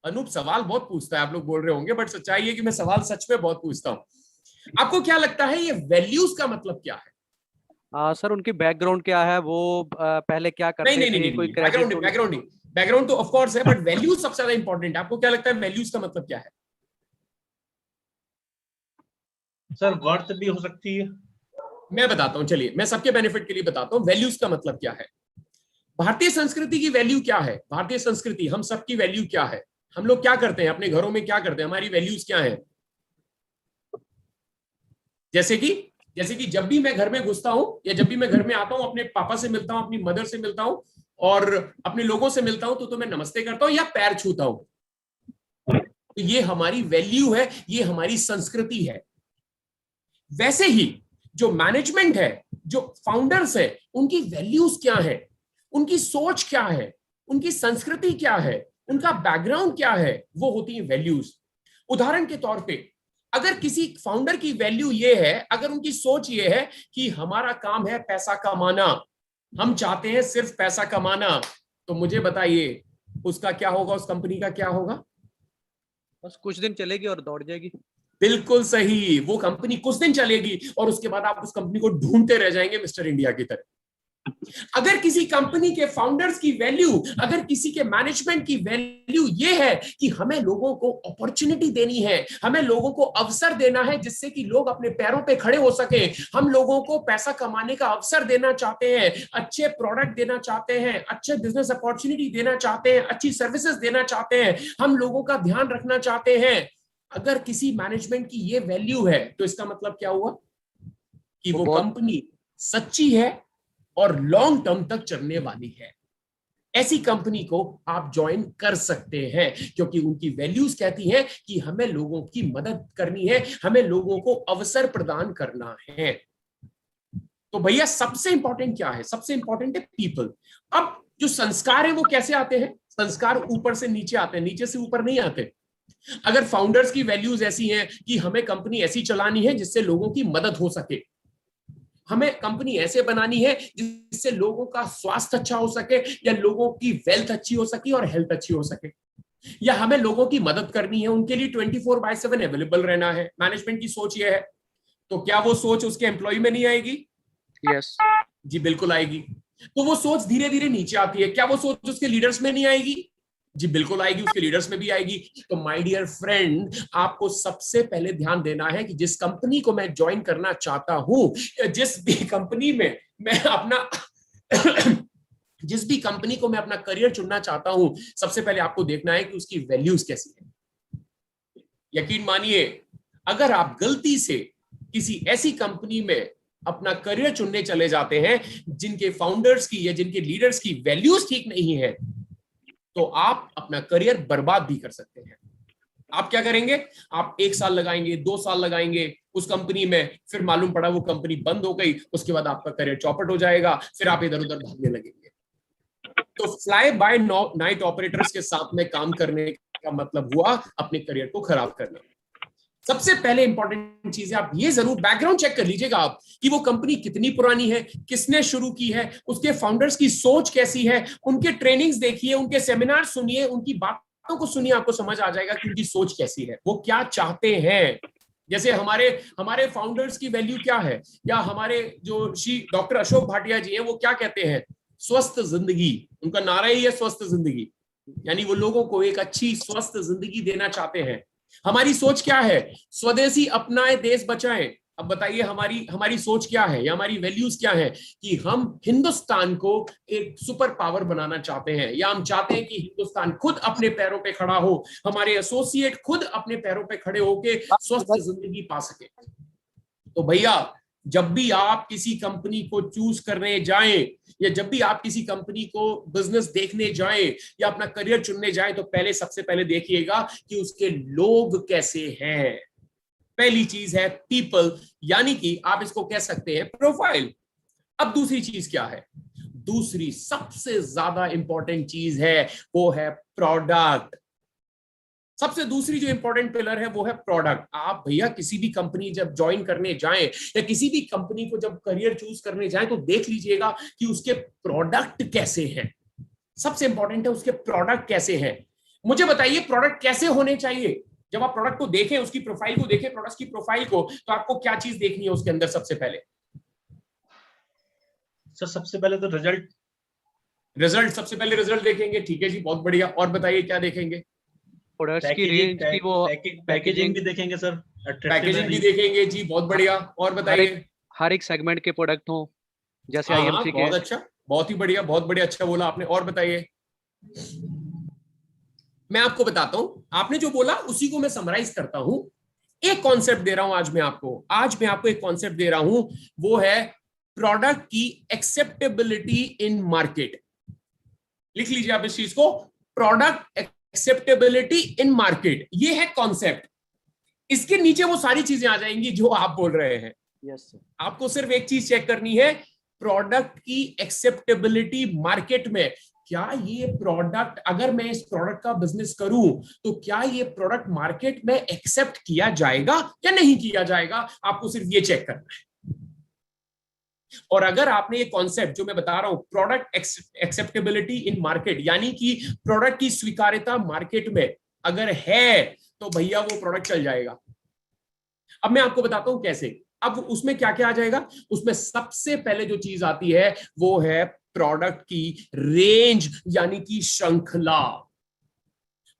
अनूप सवाल बहुत पूछता है, आप लोग बोल रहे होंगे, बट सच्चाई है कि मैं सवाल सच में बहुत पूछता हूं। आपको क्या लगता है ये वैल्यूज का मतलब क्या है?
सर, उनकी बैकग्राउंड क्या है, वो पहले क्या करते थे, कोई
बैकग्राउंड तो ऑफ कोर्स है, बट वैल्यूज सबसे ज्यादा इंपॉर्टेंट है। आपको क्या लगता है वैल्यूज का मतलब क्या है?
सर वर्थ भी हो सकती है।
मैं बताता हूं, चलिए मैं सबके बेनिफिट के लिए बताता हूं वैल्यूज का मतलब क्या है। भारतीय संस्कृति की वैल्यू क्या है? भारतीय संस्कृति, हम सबकी वैल्यू क्या है? हम लोग क्या करते हैं अपने घरों में, क्या करते हैं, हमारी वैल्यूज क्या है? जैसे कि जब भी मैं घर में घुसता हूं या जब भी मैं घर में आता हूं, अपने पापा से मिलता हूं, अपनी मदर से मिलता हूं और अपने लोगों से मिलता हूं, तो मैं नमस्ते करता हूं या पैर छूता हूं। तो ये हमारी वैल्यू है, ये हमारी संस्कृति है। वैसे ही जो मैनेजमेंट है, जो फाउंडर्स है, उनकी वैल्यूज क्या है? उनकी सोच क्या है, उनकी संस्कृति क्या है, उनका बैकग्राउंड क्या है, वो होती है वैल्यूज। उदाहरण के तौर पे अगर किसी फाउंडर की वैल्यू ये है, अगर उनकी सोच ये है कि हमारा काम है पैसा कमाना, हम चाहते हैं सिर्फ पैसा कमाना, तो मुझे बताइए उसका क्या होगा, उस कंपनी का क्या होगा?
बस कुछ दिन चलेगी और दौड़ जाएगी।
बिल्कुल सही, वो कंपनी कुछ दिन चलेगी और उसके बाद आप उस कंपनी को ढूंढते रह जाएंगे मिस्टर इंडिया की तरह। अगर किसी कंपनी के फाउंडर्स की वैल्यू, अगर किसी के मैनेजमेंट की वैल्यू ये है कि हमें लोगों को अपॉर्चुनिटी देनी है, हमें लोगों को अवसर देना है जिससे कि लोग अपने पैरों पे खड़े हो सके, हम लोगों को पैसा कमाने का अवसर देना चाहते हैं, अच्छे प्रोडक्ट देना चाहते हैं, अच्छे बिजनेस अपॉर्चुनिटी देना चाहते हैं, अच्छी सर्विसेज देना चाहते हैं, हम लोगों का ध्यान रखना चाहते हैं, अगर किसी मैनेजमेंट की ये वैल्यू है, तो इसका मतलब क्या हुआ कि वो कंपनी सच्ची है और लॉन्ग टर्म तक चलने वाली है। ऐसी कंपनी को आप ज्वाइन कर सकते हैं क्योंकि उनकी वैल्यूज कहती हैं कि हमें लोगों की मदद करनी है, हमें लोगों को अवसर प्रदान करना है। तो भैया सबसे इंपॉर्टेंट क्या है? सबसे इंपॉर्टेंट है पीपल। अब जो संस्कार है वो कैसे आते हैं? संस्कार ऊपर से नीचे आते हैं, नीचे से ऊपर नहीं आते। अगर फाउंडर्स की वैल्यूज ऐसी हैं कि हमें कंपनी ऐसी चलानी है जिससे लोगों की मदद हो सके, हमें कंपनी ऐसे बनानी है जिससे लोगों का स्वास्थ्य अच्छा हो सके, या लोगों की वेल्थ अच्छी हो सके और हेल्थ अच्छी हो सके, या हमें लोगों की मदद करनी है, उनके लिए 24/7 अवेलेबल रहना है, मैनेजमेंट की सोच ये है, तो क्या वो सोच उसके एम्प्लॉय में नहीं आएगी?
यस
जी बिल्कुल आएगी। तो वो सोच धीरे धीरे नीचे आती है, क्या वो सोच उसके लीडर्स में नहीं आएगी? जी बिल्कुल आएगी, उसके लीडर्स में भी आएगी। तो माय डियर फ्रेंड, आपको सबसे पहले ध्यान देना है कि जिस कंपनी को मैं ज्वाइन करना चाहता हूं, जिस भी कंपनी में मैं अपना जिस भी कंपनी को मैं अपना करियर चुनना चाहता हूं, सबसे पहले आपको देखना है कि उसकी वैल्यूज कैसी है। यकीन मानिए, अगर आप गलती से किसी ऐसी कंपनी में अपना करियर चुनने चले जाते हैं जिनके फाउंडर्स की या जिनके लीडर्स की वैल्यूज ठीक नहीं है, तो आप अपना करियर बर्बाद भी कर सकते हैं। आप क्या करेंगे? आप 1 साल लगाएंगे, 2 साल लगाएंगे उस कंपनी में, फिर मालूम पड़ा वो कंपनी बंद हो गई, उसके बाद आपका करियर चौपट हो जाएगा, फिर आप इधर उधर भागने लगेंगे। तो फ्लाई बाय नाइट ऑपरेटर्स के साथ में काम करने का मतलब हुआ अपने करियर को खराब करना। सबसे पहले इंपॉर्टेंट चीज है, आप ये जरूर बैकग्राउंड चेक कर लीजिएगा आप कि वो कंपनी कितनी पुरानी है, किसने शुरू की है, उसके फाउंडर्स की सोच कैसी है, उनके ट्रेनिंग्स देखिए, उनके सेमिनार सुनिए, उनकी बातों को सुनिए, आपको समझ आ जाएगा कि उनकी सोच कैसी है, वो क्या चाहते हैं। जैसे हमारे फाउंडर्स की वैल्यू क्या है, या हमारे जो श्री डॉक्टर अशोक भाटिया जी हैं, वो क्या कहते हैं? स्वस्थ जिंदगी, उनका नारा ही है स्वस्थ जिंदगी, यानी वो लोगों को एक अच्छी स्वस्थ जिंदगी देना चाहते हैं। हमारी सोच क्या है? स्वदेशी अपनाए देश बचाएं। अब बताइए हमारी सोच क्या है या हमारी वैल्यूज क्या है? कि हम हिंदुस्तान को एक सुपर पावर बनाना चाहते हैं, या हम चाहते हैं कि हिंदुस्तान खुद अपने पैरों पे खड़ा हो, हमारे एसोसिएट खुद अपने पैरों पे खड़े होके स्वस्थ जिंदगी पा सके। तो भैया, जब भी आप किसी कंपनी को चूज करने जाएं, या जब भी आप किसी कंपनी को बिजनेस देखने जाएं या अपना करियर चुनने जाएं, तो सबसे पहले देखिएगा कि उसके लोग कैसे हैं। पहली चीज है पीपल, यानी कि आप इसको कह सकते हैं प्रोफाइल। अब दूसरी चीज क्या है? दूसरी सबसे ज्यादा इंपॉर्टेंट चीज है, वो है प्रोडक्ट। सबसे दूसरी जो इंपॉर्टेंट पिलर है वो है प्रोडक्ट। आप भैया किसी भी कंपनी जब ज्वाइन करने जाएं या किसी भी कंपनी को जब करियर चूज करने जाएं, तो देख लीजिएगा कि उसके प्रोडक्ट कैसे हैं। सबसे इंपॉर्टेंट है उसके प्रोडक्ट कैसे हैं। मुझे बताइए प्रोडक्ट कैसे होने चाहिए? जब आप प्रोडक्ट को देखें, उसकी प्रोफाइल को देखें, प्रोडक्ट की प्रोफाइल को, तो आपको क्या चीज देखनी है उसके अंदर? सबसे पहले
सर सबसे पहले तो
रिजल्ट सबसे पहले रिजल्ट देखेंगे। ठीक है जी, बहुत बढ़िया। और बताइए क्या देखेंगे?
प्रोडक्ट्स की रेंज की वो
पैकेजिंग भी देखेंगे सर,
पैकेजिंग भी देखेंगे जी, बहुत बढ़िया। और बताइए?
हर एक सेगमेंट के प्रोडक्ट हो, जैसे
हाँ,
आईएमसी के।
बहुत अच्छा, बहुत ही बढ़िया, बहुत बढ़िया, अच्छा बोला आपने। और बताइए? मैं आपको बताता हूं, आपने जो बोला उसी को मैं समराइज करता हूं। एक कॉन्सेप्ट दे रहा हूं आज मैं आपको एक कॉन्सेप्ट दे रहा हूं, वो है प्रोडक्ट की एक्सेप्टेबिलिटी इन मार्केट। लिख लीजिए आप इस चीज को, प्रोडक्ट एक्सेप्टेबिलिटी इन मार्केट, ये है कॉन्सेप्ट। इसके नीचे वो सारी चीजें आ जाएंगी जो आप बोल रहे हैं।
Yes sir.
आपको सिर्फ एक चीज चेक करनी है प्रोडक्ट की एक्सेप्टेबिलिटी मार्केट में। क्या ये प्रोडक्ट, अगर मैं इस प्रोडक्ट का बिजनेस करूं तो क्या ये प्रोडक्ट मार्केट में एक्सेप्ट किया जाएगा या नहीं किया जाएगा, आपको सिर्फ ये चेक करना है। और अगर आपने ये कॉन्सेप्ट जो मैं बता रहा हूं, प्रोडक्ट एक्सेप्टेबिलिटी इन मार्केट, यानी कि प्रोडक्ट की स्वीकार्यता मार्केट में अगर है तो भैया वो प्रोडक्ट चल जाएगा। अब मैं आपको बताता हूं कैसे। अब उसमें क्या क्या आ जाएगा, उसमें सबसे पहले जो चीज आती है वो है प्रोडक्ट की रेंज, यानी कि श्रृंखला।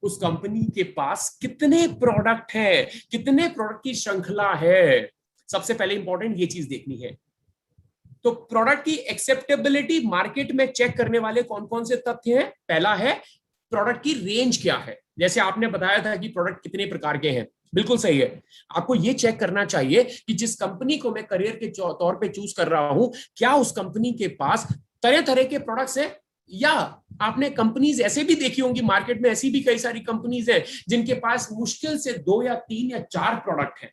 उस कंपनी के पास कितने प्रोडक्ट हैं, कितने प्रोडक्ट की श्रृंखला है, सबसे पहले इंपॉर्टेंट ये चीज देखनी है। तो प्रोडक्ट की एक्सेप्टेबिलिटी मार्केट में चेक करने वाले कौन कौन से तथ्य हैं। पहला है प्रोडक्ट की रेंज क्या है। जैसे आपने बताया था कि प्रोडक्ट कितने प्रकार के हैं, बिल्कुल सही है। आपको ये चेक करना चाहिए कि जिस कंपनी को मैं करियर के तौर पे चूज कर रहा हूं, क्या उस कंपनी के पास तरह तरह के प्रोडक्ट्स हैं, या आपने कंपनीज ऐसे भी देखी होंगी मार्केट में, ऐसी भी कई सारी कंपनीज हैं जिनके पास मुश्किल से 2 या 3 या 4 प्रोडक्ट हैं।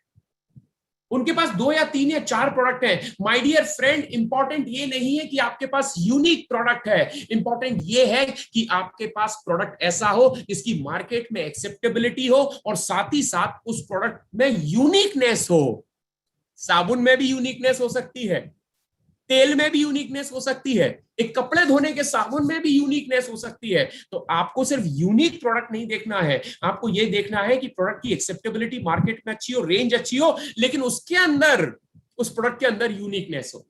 उनके पास 2 या 3 या 4 प्रोडक्ट है। माय डियर फ्रेंड, इंपॉर्टेंट ये नहीं है कि आपके पास यूनिक प्रोडक्ट है, इंपॉर्टेंट ये है कि आपके पास प्रोडक्ट ऐसा हो जिसकी मार्केट में एक्सेप्टेबिलिटी हो और साथ ही साथ उस प्रोडक्ट में यूनिकनेस हो। साबुन में भी यूनिकनेस हो सकती है, तेल में भी यूनिकनेस हो सकती है, एक कपड़े धोने के साबुन में भी यूनिकनेस हो सकती है। तो आपको सिर्फ यूनिक प्रोडक्ट नहीं देखना है, आपको यह देखना है कि प्रोडक्ट की एक्सेप्टेबिलिटी मार्केट में अच्छी हो, रेंज अच्छी हो, लेकिन उसके अंदर, उस प्रोडक्ट के अंदर यूनिकनेस हो।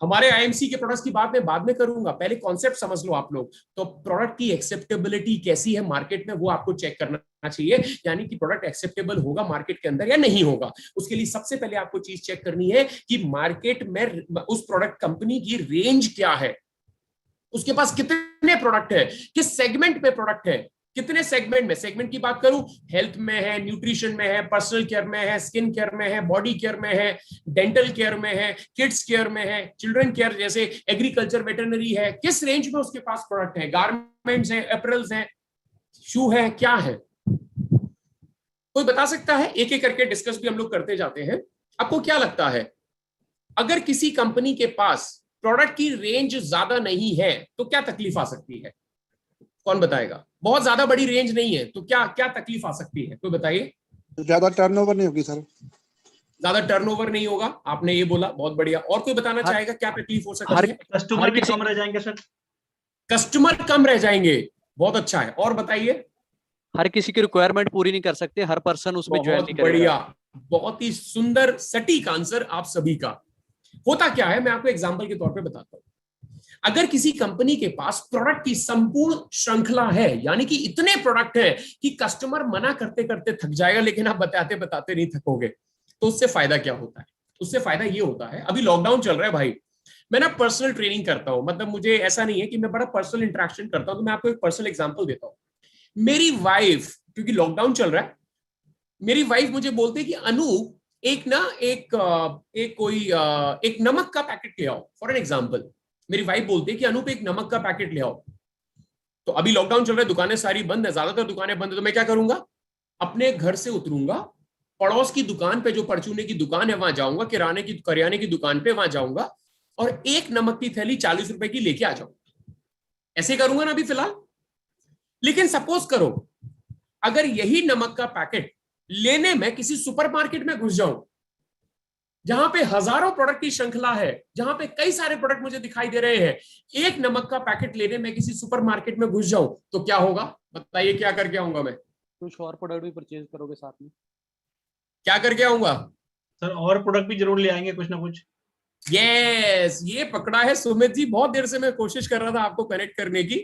हमारे आईएमसी के प्रोडक्ट्स की बात मैं बाद में करूंगा, पहले कॉन्सेप्ट समझ लो आप लोग। तो प्रोडक्ट की एक्सेप्टेबिलिटी कैसी है मार्केट में, वो आपको चेक करना चाहिए, यानी कि प्रोडक्ट एक्सेप्टेबल होगा मार्केट के अंदर या नहीं होगा। उसके लिए सबसे पहले आपको चीज चेक करनी है कि मार्केट में उस प्रोडक्ट कंपनी की रेंज क्या है, उसके पास कितने प्रोडक्ट है, किस सेगमेंट पे प्रोडक्ट है, कितने सेगमेंट में। सेगमेंट की बात करूं, हेल्थ में है, न्यूट्रिशन में है, पर्सनल केयर में है, स्किन केयर में है, बॉडी केयर में है, डेंटल केयर में है, किड्स केयर में है, चिल्ड्रन केयर जैसे एग्रीकल्चर, वेटरनरी है। किस रेंज में उसके पास प्रोडक्ट है, गारमेंट्स है, अपरेल्स है, शू है, क्या है, कोई बता सकता है? एक एक करके डिस्कस भी हम लोग करते जाते हैं। आपको क्या लगता है, अगर किसी कंपनी के पास प्रोडक्ट की रेंज ज्यादा नहीं है तो क्या तकलीफ आ सकती है? कौन बताएगा? बहुत ज्यादा बड़ी रेंज नहीं है तो क्या क्या तकलीफ आ सकती है, कोई बताइए।
ज्यादा टर्नओवर नहीं होगी सर।
ज्यादा टर्नओवर नहीं होगा, आपने ये बोला, बहुत बढ़िया। और कोई बताना चाहेगा क्या तकलीफ हो सकती है?
कस्टमर भी कम रह जाएंगे सर।
कस्टमर कम रह जाएंगे, बहुत अच्छा है। और बताइए।
हर किसी की रिक्वायरमेंट पूरी नहीं कर सकते, हर पर्सन उसमें ज्वाइन नहीं करेगा।
बढ़िया, बहुत ही सुंदर सटीक आंसर आप सभी का। होता क्या है, मैं आपको एग्जांपल के तौर पे बताता हूं। अगर किसी कंपनी के पास प्रोडक्ट की संपूर्ण श्रृंखला है, यानी कि इतने प्रोडक्ट हैं कि कस्टमर मना करते करते थक जाएगा, लेकिन आप बताते बताते नहीं थकोगे, तो उससे फायदा क्या होता है? उससे फायदा ये होता है, अभी लॉकडाउन चल रहा है भाई, मैं ना पर्सनल ट्रेनिंग करता हूं, मतलब मुझे ऐसा नहीं है कि मैं बड़ा पर्सनल इंटरेक्शन करता हूं, तो मैं आपको एक पर्सनल एग्जांपल देता हूं। मेरी वाइफ, क्योंकि लॉकडाउन चल रहा है, मेरी वाइफ मुझे बोलती है कि अनु एक नमक का पैकेट ले आओ, फॉर एन एग्जांपल। मेरी वाइफ बोलती है कि अनूप एक नमक का पैकेट ले आओ। तो अभी लॉकडाउन चल रहा है, दुकानें सारी बंद है, ज्यादातर दुकानें बंद है, तो मैं क्या करूंगा, अपने घर से उतरूंगा, पड़ोस की दुकान पे, जो परचूने की दुकान है वहां जाऊंगा, करियाने की दुकान पे वहां जाऊंगा और एक नमक की थैली 40 रुपए की लेके आ जाऊंगा। ऐसे करूंगा ना अभी फिलहाल। लेकिन सपोज करो अगर यही नमक का पैकेट लेने में किसी सुपरमार्केट में घुस जाऊं, जहां पे हजारों प्रोडक्ट की श्रृंखला है, जहां पे कई सारे प्रोडक्ट मुझे दिखाई दे रहे हैं, एक नमक का पैकेट लेने में किसी सुपरमार्केट में घुस जाऊं तो क्या होगा? बताइए, क्या करके आऊंगा मैं?
कुछ और प्रोडक्ट भी परचेज करोगे साथ में।
क्या करके आऊंगा
सर? और प्रोडक्ट भी जरूर ले आएंगे कुछ ना कुछ।
यस, ये पकड़ा है सुमित जी। बहुत देर से मैं कोशिश कर रहा था आपको कनेक्ट करने की।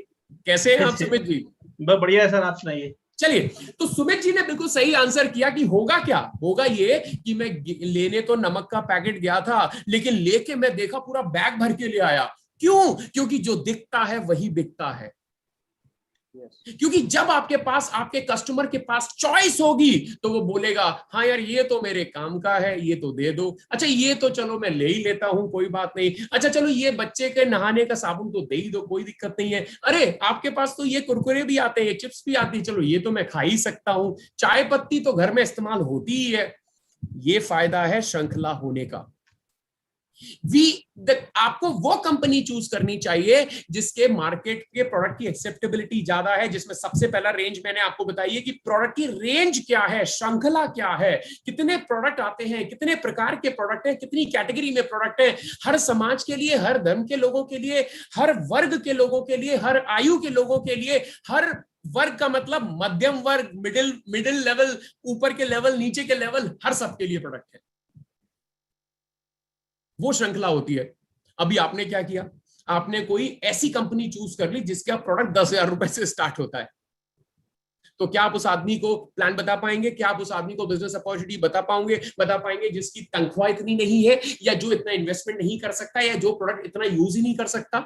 कैसे हैं आप सुमित जी?
बहुत बढ़िया है सर, आप सुनाइए।
चलिए, तो सुमित जी ने बिल्कुल सही आंसर किया कि होगा क्या, होगा ये कि मैं लेने तो नमक का पैकेट गया था, लेकिन लेके मैं देखा पूरा बैग भर के ले आया। क्यों? क्योंकि जो दिखता है वही बिकता है। क्योंकि जब आपके पास, आपके कस्टमर के पास चॉइस होगी तो वो बोलेगा हाँ यार ये तो मेरे काम का है, ये तो दे दो, अच्छा ये तो चलो मैं ले ही लेता हूं, कोई बात नहीं, अच्छा चलो ये बच्चे के नहाने का साबुन तो दे ही दो, कोई दिक्कत नहीं है, अरे आपके पास तो ये कुरकुरे भी आते हैं, चिप्स भी आती है, चलो ये तो मैं खा ही सकता हूं, चाय पत्ती तो घर में इस्तेमाल होती ही है। ये फायदा है श्रृंखला होने का। आपको वो कंपनी चूज करनी चाहिए जिसके मार्केट के प्रोडक्ट की एक्सेप्टेबिलिटी ज्यादा है, जिसमें सबसे पहला रेंज मैंने आपको बताई है कि प्रोडक्ट की रेंज क्या है, श्रृंखला क्या है, कितने प्रोडक्ट आते हैं, कितने प्रकार के प्रोडक्ट हैं, कितनी कैटेगरी में प्रोडक्ट है, हर समाज के लिए, हर धर्म के लोगों के लिए, हर वर्ग के लोगों के लिए, हर आयु के लोगों के लिए, हर वर्ग का मतलब मध्यम वर्ग, मिडिल लेवल, ऊपर के लेवल, नीचे के लेवल, हर सबके लिए प्रोडक्ट है। वो श्रृंखला होती है। अभी आपने क्या किया, आपने कोई ऐसी कंपनी चूज कर ली जिसका प्रोडक्ट 10,000 रुपए से स्टार्ट होता है। तो क्या आप उस आदमी को प्लान बता पाएंगे? क्या आप उस आदमी को बिजनेस अपॉर्चुनिटी बता पाएंगे जिसकी तनख्वाह इतनी नहीं है, या जो इतना इन्वेस्टमेंट नहीं कर सकता, या जो प्रोडक्ट इतना यूज ही नहीं कर सकता?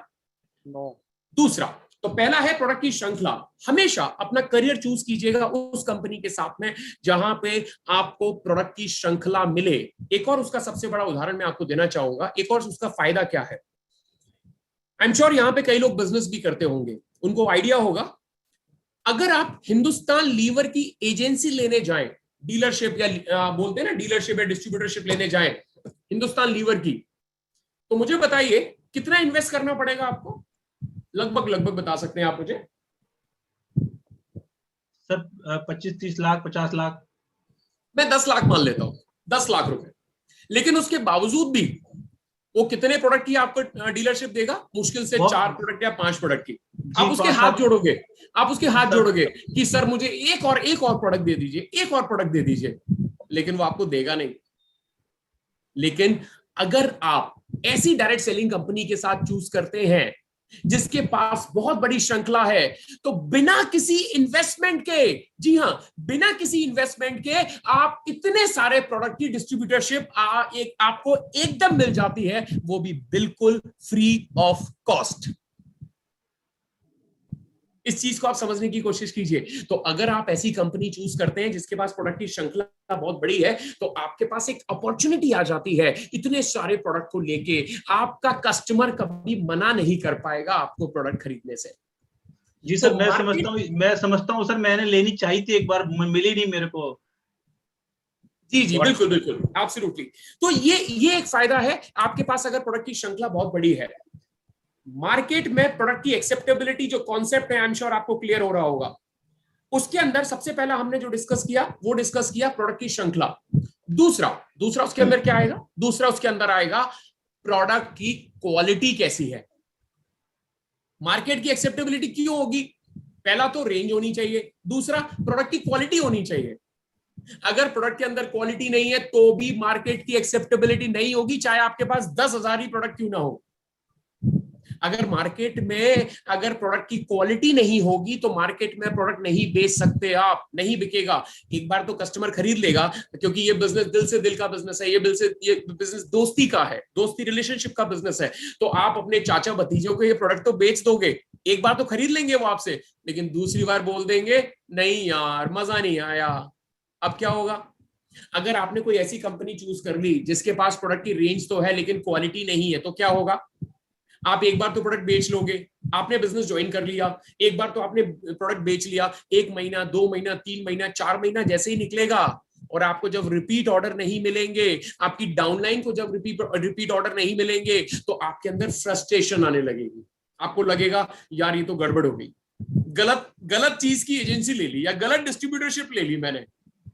नो।
दूसरा, तो पहला है प्रोडक्ट की श्रृंखला। हमेशा अपना करियर चूज कीजिएगा उस कंपनी के साथ में जहां पे आपको प्रोडक्ट की श्रृंखला मिले। एक और उसका सबसे बड़ा उदाहरण मैं आपको देना चाहूंगा, एक और उसका फायदा क्या है। आई एम श्योर यहां पे कई लोग बिजनेस भी करते होंगे, उनको आइडिया होगा। अगर आप हिंदुस्तान लीवर की एजेंसी लेने जाएं, डीलरशिप या बोलते हैं ना डीलरशिप या डिस्ट्रीब्यूटरशिप लेने जाएं हिंदुस्तान लीवर की, तो मुझे बताइए कितना इन्वेस्ट करना पड़ेगा आपको? लगभग बता सकते हैं आप मुझे?
सर 25-30 लाख, 50 लाख।
मैं 10 लाख मान लेता हूं, 10 लाख रुपए। लेकिन उसके बावजूद भी वो कितने प्रोडक्ट की आपको डीलरशिप देगा? मुश्किल से 4 प्रोडक्ट या 5 प्रोडक्ट की। आप उसके हाथ जोड़ोगे, आप उसके हाथ जोड़ोगे कि सर मुझे एक और प्रोडक्ट दे दीजिए, एक और प्रोडक्ट दे दीजिए, लेकिन वो आपको देगा नहीं। लेकिन अगर आप ऐसी डायरेक्ट सेलिंग कंपनी के साथ चूज करते हैं जिसके पास बहुत बड़ी श्रृंखला है, तो बिना किसी इन्वेस्टमेंट के, जी हां, बिना किसी इन्वेस्टमेंट के आप इतने सारे प्रोडक्ट की डिस्ट्रीब्यूटरशिप आपको एकदम मिल जाती है, वो भी बिल्कुल फ्री ऑफ कॉस्ट। इस चीज को आप समझने की कोशिश कीजिए। तो अगर आप ऐसी कंपनी चूज करते हैं जिसके पास प्रोडक्ट की श्रृंखला बहुत बड़ी है, तो आपके पास एक अपॉर्चुनिटी आ जाती है इतने सारे प्रोडक्ट को लेके। आपका कस्टमर कभी मना नहीं कर पाएगा आपको प्रोडक्ट खरीदने से।
जी सर,
तो
मैं समझता हूँ सर, मैंने लेनी चाहिए थी एक बार, मिली नहीं मेरे को।
जी बिल्कुल एब्सोल्युटली। तो ये एक फायदा है आपके पास अगर प्रोडक्ट की श्रृंखला बहुत बड़ी है। मार्केट में प्रोडक्ट की एक्सेप्टेबिलिटी जो कॉन्सेप्ट है, आई एम श्योर आपको क्लियर हो रहा होगा। उसके अंदर सबसे पहला हमने जो डिस्कस किया प्रोडक्ट की श्रृंखला। दूसरा उसके अंदर क्या आएगा? दूसरा उसके अंदर आएगा प्रोडक्ट की क्वालिटी कैसी है। मार्केट की एक्सेप्टेबिलिटी क्यों होगी? पहला तो रेंज होनी चाहिए, दूसरा प्रोडक्ट की क्वालिटी होनी चाहिए। अगर प्रोडक्ट के अंदर क्वालिटी नहीं है तो भी मार्केट की एक्सेप्टेबिलिटी नहीं होगी, चाहे आपके पास 10,000 ही प्रोडक्ट क्यों ना हो। अगर मार्केट में अगर प्रोडक्ट की क्वालिटी नहीं होगी तो मार्केट में प्रोडक्ट नहीं बेच सकते आप, नहीं बिकेगा। एक बार तो कस्टमर खरीद लेगा, क्योंकि ये बिजनेस दिल से दिल का बिजनेस है, ये बिजनेस दोस्ती का है, दोस्ती रिलेशनशिप का बिजनेस है। तो आप अपने चाचा भतीजों को ये प्रोडक्ट तो बेच दोगे, एक बार तो खरीद लेंगे वो आपसे, लेकिन दूसरी बार बोल देंगे नहीं यार मजा नहीं आया। अब क्या होगा? अगर आपने कोई ऐसी कंपनी चूज कर ली जिसके पास प्रोडक्ट की रेंज तो है लेकिन क्वालिटी नहीं है, तो क्या होगा? आप एक बार तो प्रोडक्ट बेच लोगे, आपने बिजनेस ज्वाइन कर लिया, एक बार तो आपने प्रोडक्ट बेच लिया, 1 महीना 2 महीना 3 महीना 4 महीना जैसे ही निकलेगा और आपको जब रिपीट ऑर्डर नहीं मिलेंगे, आपकी डाउनलाइन को जब रिपीट ऑर्डर नहीं मिलेंगे, तो आपके अंदर फ्रस्ट्रेशन आने लगेगी। आपको लगेगा यार ये तो गड़बड़ हो गई, गलत चीज की एजेंसी ले ली या गलत डिस्ट्रीब्यूटरशिप ले ली मैंने।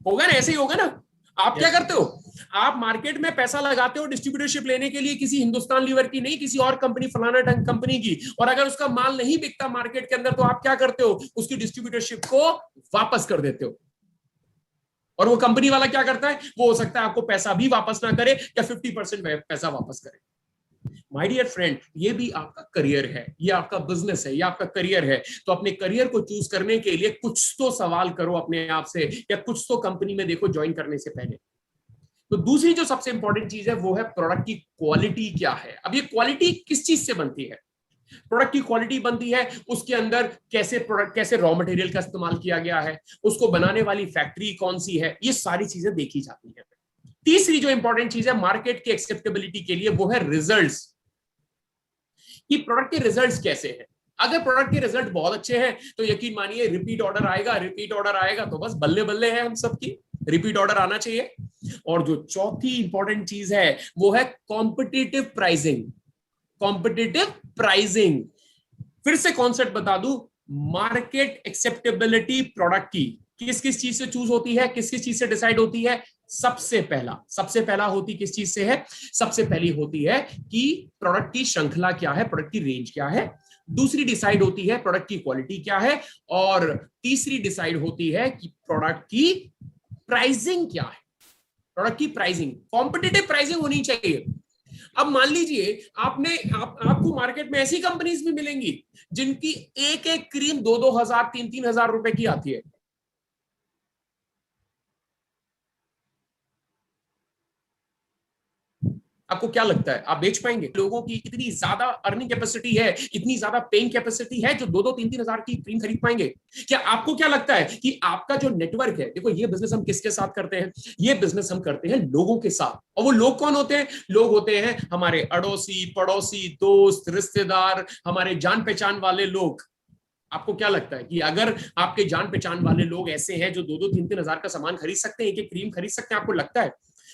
होगा ना, ऐसे ही होगा ना। आप क्या करते हो? आप मार्केट में पैसा लगाते हो डिस्ट्रीब्यूटरशिप लेने के लिए, किसी हिंदुस्तान लीवर की नहीं, किसी और कंपनी, फलाना ढंग कंपनी की, और अगर उसका माल नहीं बिकता मार्केट के अंदर, तो आप क्या करते हो? उसकी डिस्ट्रीब्यूटरशिप को वापस कर देते हो। और वो कंपनी वाला क्या करता है? वो हो सकता है आपको पैसा भी वापस ना करे या 50% पैसा वापस करे। माय डियर फ्रेंड, ये भी आपका करियर है, ये आपका बिजनेस है, ये आपका करियर है। तो अपने करियर को चूज करने के लिए कुछ तो सवाल करो अपने आप से, या कुछ तो कंपनी में देखो ज्वाइन करने से पहले। तो दूसरी जो सबसे इंपॉर्टेंट चीज है वो है प्रोडक्ट की क्वालिटी क्या है। अब ये क्वालिटी किस चीज से बनती है? प्रोडक्ट की क्वालिटी बनती है उसके अंदर कैसे रॉ मटेरियल का इस्तेमाल किया गया है, उसको बनाने वाली फैक्ट्री कौन सी है, ये सारी चीजें देखी जाती है। तीसरी जो इंपॉर्टेंट चीज है मार्केट की एक्सेप्टेबिलिटी के लिए, वो है रिजल्ट्स, कि प्रोडक्ट के रिजल्ट्स कैसे हैं। अगर प्रोडक्ट के रिजल्ट बहुत अच्छे हैं तो यकीन मानिए रिपीट ऑर्डर आएगा तो बस बल्ले बल्ले है हम सबकी, रिपीट ऑर्डर आना चाहिए। और जो चौथी इंपॉर्टेंट चीज है वो है कॉम्पिटिटिव प्राइसिंग। कॉम्पिटिटिव प्राइसिंग, फिर से कॉन्सेप्ट बता दूं, मार्केट एक्सेप्टेबिलिटी प्रोडक्ट की किस किस चीज से चूज होती है, किस किस चीज से डिसाइड होती है। सबसे पहला होती किस चीज से है, सबसे पहली होती है कि प्रोडक्ट की श्रृंखला क्या है, प्रोडक्ट की रेंज क्या है। दूसरी डिसाइड होती है प्रोडक्ट की क्वालिटी क्या है, और तीसरी डिसाइड होती है कि प्रोडक्ट की प्राइसिंग क्या है। प्रोडक्ट की प्राइसिंग, कॉम्पिटिटिव प्राइसिंग होनी चाहिए। अब मान लीजिए आपको मार्केट में ऐसी कंपनीज भी मिलेंगी जिनकी एक एक क्रीम 2-2 हजार 3-3 हजार रुपए की आती है। आपको क्या लगता है आप बेच पाएंगे? लोगों की इतनी ज्यादा अर्निंग कैपेसिटी है, इतनी ज्यादा पेइंग कैपेसिटी है जो 2-2 3-3 हजार की क्रीम खरीद पाएंगे क्या? आपको क्या लगता है कि आपका जो नेटवर्क है, देखो ये बिजनेस हम किसके साथ करते हैं, ये बिजनेस हम करते हैं लोगों के साथ। और वो लोग कौन होते हैं? लोग होते हैं हमारे अड़ोसी पड़ोसी, दोस्त, रिश्तेदार, हमारे जान पहचान वाले लोग। आपको क्या लगता है कि अगर आपके जान पहचान वाले लोग ऐसे हैं जो 2-2 3-3 हजार का सामान खरीद सकते हैं, एक एक क्रीम खरीद सकते हैं, आपको लगता है?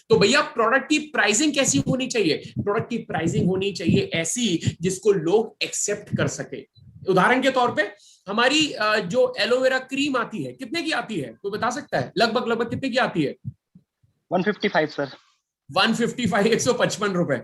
तो भैया प्रोडक्ट की प्राइसिंग कैसी होनी चाहिए? प्रोडक्ट की प्राइसिंग होनी चाहिए ऐसी जिसको लोग एक्सेप्ट कर सके। उदाहरण के तौर पे हमारी जो एलोवेरा क्रीम आती है, कितने की आती है कोई बता सकता है? लगभग कितने की आती है?
155 सर।
155, 155 रुपए।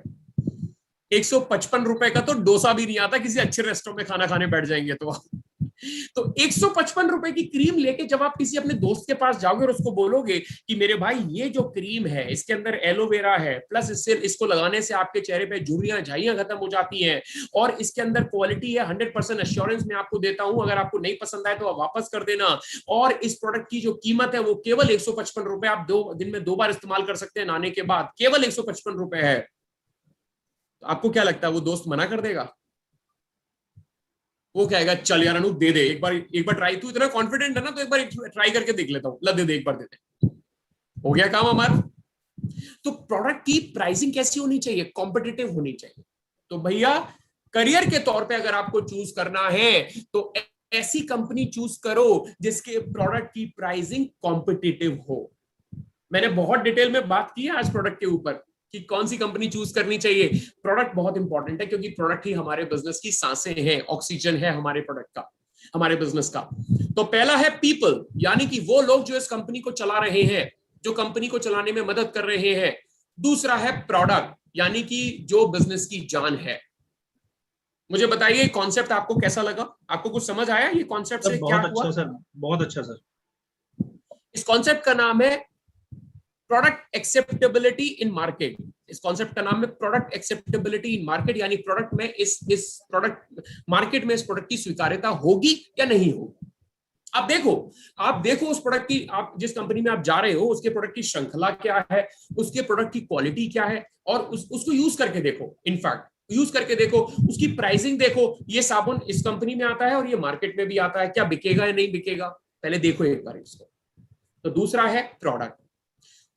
155 रुपए का तो डोसा भी नहीं आता, किसी अच्छे रेस्टोरेंट में खाना खाने बैठ जाएंगे तो 155 रुपए की क्रीम लेके जब आप किसी अपने दोस्त के पास जाओगे और उसको बोलोगे कि मेरे भाई ये जो क्रीम है इसके अंदर एलोवेरा है, प्लस इसको लगाने से आपके चेहरे पे झुर्रियां झाइयां खत्म हो जाती हैं, और इसके अंदर क्वालिटी है 100% एश्योरेंस मैं आपको देता हूं, अगर आपको नहीं पसंद आए तो आप वापस कर देना, और इस प्रोडक्ट की जो कीमत है वो केवल 155 रुपए, आप दिन में 2 बार इस्तेमाल कर सकते हैं नहाने के बाद, केवल 155 रुपए है। तो आपको क्या लगता है वो दोस्त मना कर देगा? वो कहेगा चल यार अनूप दे दे, एक बार ट्राई, तू इतना कॉन्फिडेंट है ना तो एक बार ट्राई करके देख लेता हूं, ला दे दे, एक बार दे दे, हो गया काम हमारा। तो प्रोडक्ट की प्राइसिंग कैसी होनी चाहिए? कॉम्पिटिटिव होनी चाहिए। तो भैया करियर के तौर पे अगर आपको चूज करना है तो ऐसी कंपनी चूज करो जिसके प्रोडक्ट की प्राइसिंग कॉम्पिटिटिव हो। मैंने बहुत डिटेल में बात की है आज प्रोडक्ट के ऊपर कि कौन सी कंपनी चूज करनी चाहिए। प्रोडक्ट बहुत इंपॉर्टेंट है क्योंकि प्रोडक्ट ही हमारे बिजनेस की सांसें हैं, ऑक्सीजन है हमारे प्रोडक्ट का, हमारे बिजनेस का। तो पहला है पीपल, यानी कि वो लोग जो इस कंपनी को चला रहे हैं, जो कंपनी को चलाने में मदद कर रहे हैं। दूसरा है प्रोडक्ट, यानी कि जो बिजनेस की जान है। मुझे बताइए कॉन्सेप्ट आपको कैसा लगा? आपको कुछ समझ आया ये कॉन्सेप्ट से क्या हुआ?
बहुत अच्छा सर, बहुत अच्छा सर।
इस कॉन्सेप्ट का नाम है प्रोडक्ट एक्सेप्टेबिलिटी इन मार्केट। इस कॉन्सेप्ट का नाम है प्रोडक्ट एक्सेप्टेबिलिटी इन मार्केट, यानी प्रोडक्ट में इस प्रोडक्ट मार्केट में इस प्रोडक्ट की स्वीकार्यता होगी या नहीं होगी। आप देखो उस प्रोडक्ट की, आप जिस कंपनी में आप जा रहे हो उसके प्रोडक्ट की श्रृंखला क्या है, उसके प्रोडक्ट की क्वालिटी क्या है, और उसको यूज करके देखो। इनफैक्ट यूज करके देखो, उसकी प्राइसिंग देखो, ये साबुन इस कंपनी में आता है और ये मार्केट में भी आता है, क्या बिकेगा या नहीं बिकेगा, पहले देखो एक बार इसको। तो दूसरा है प्रोडक्ट।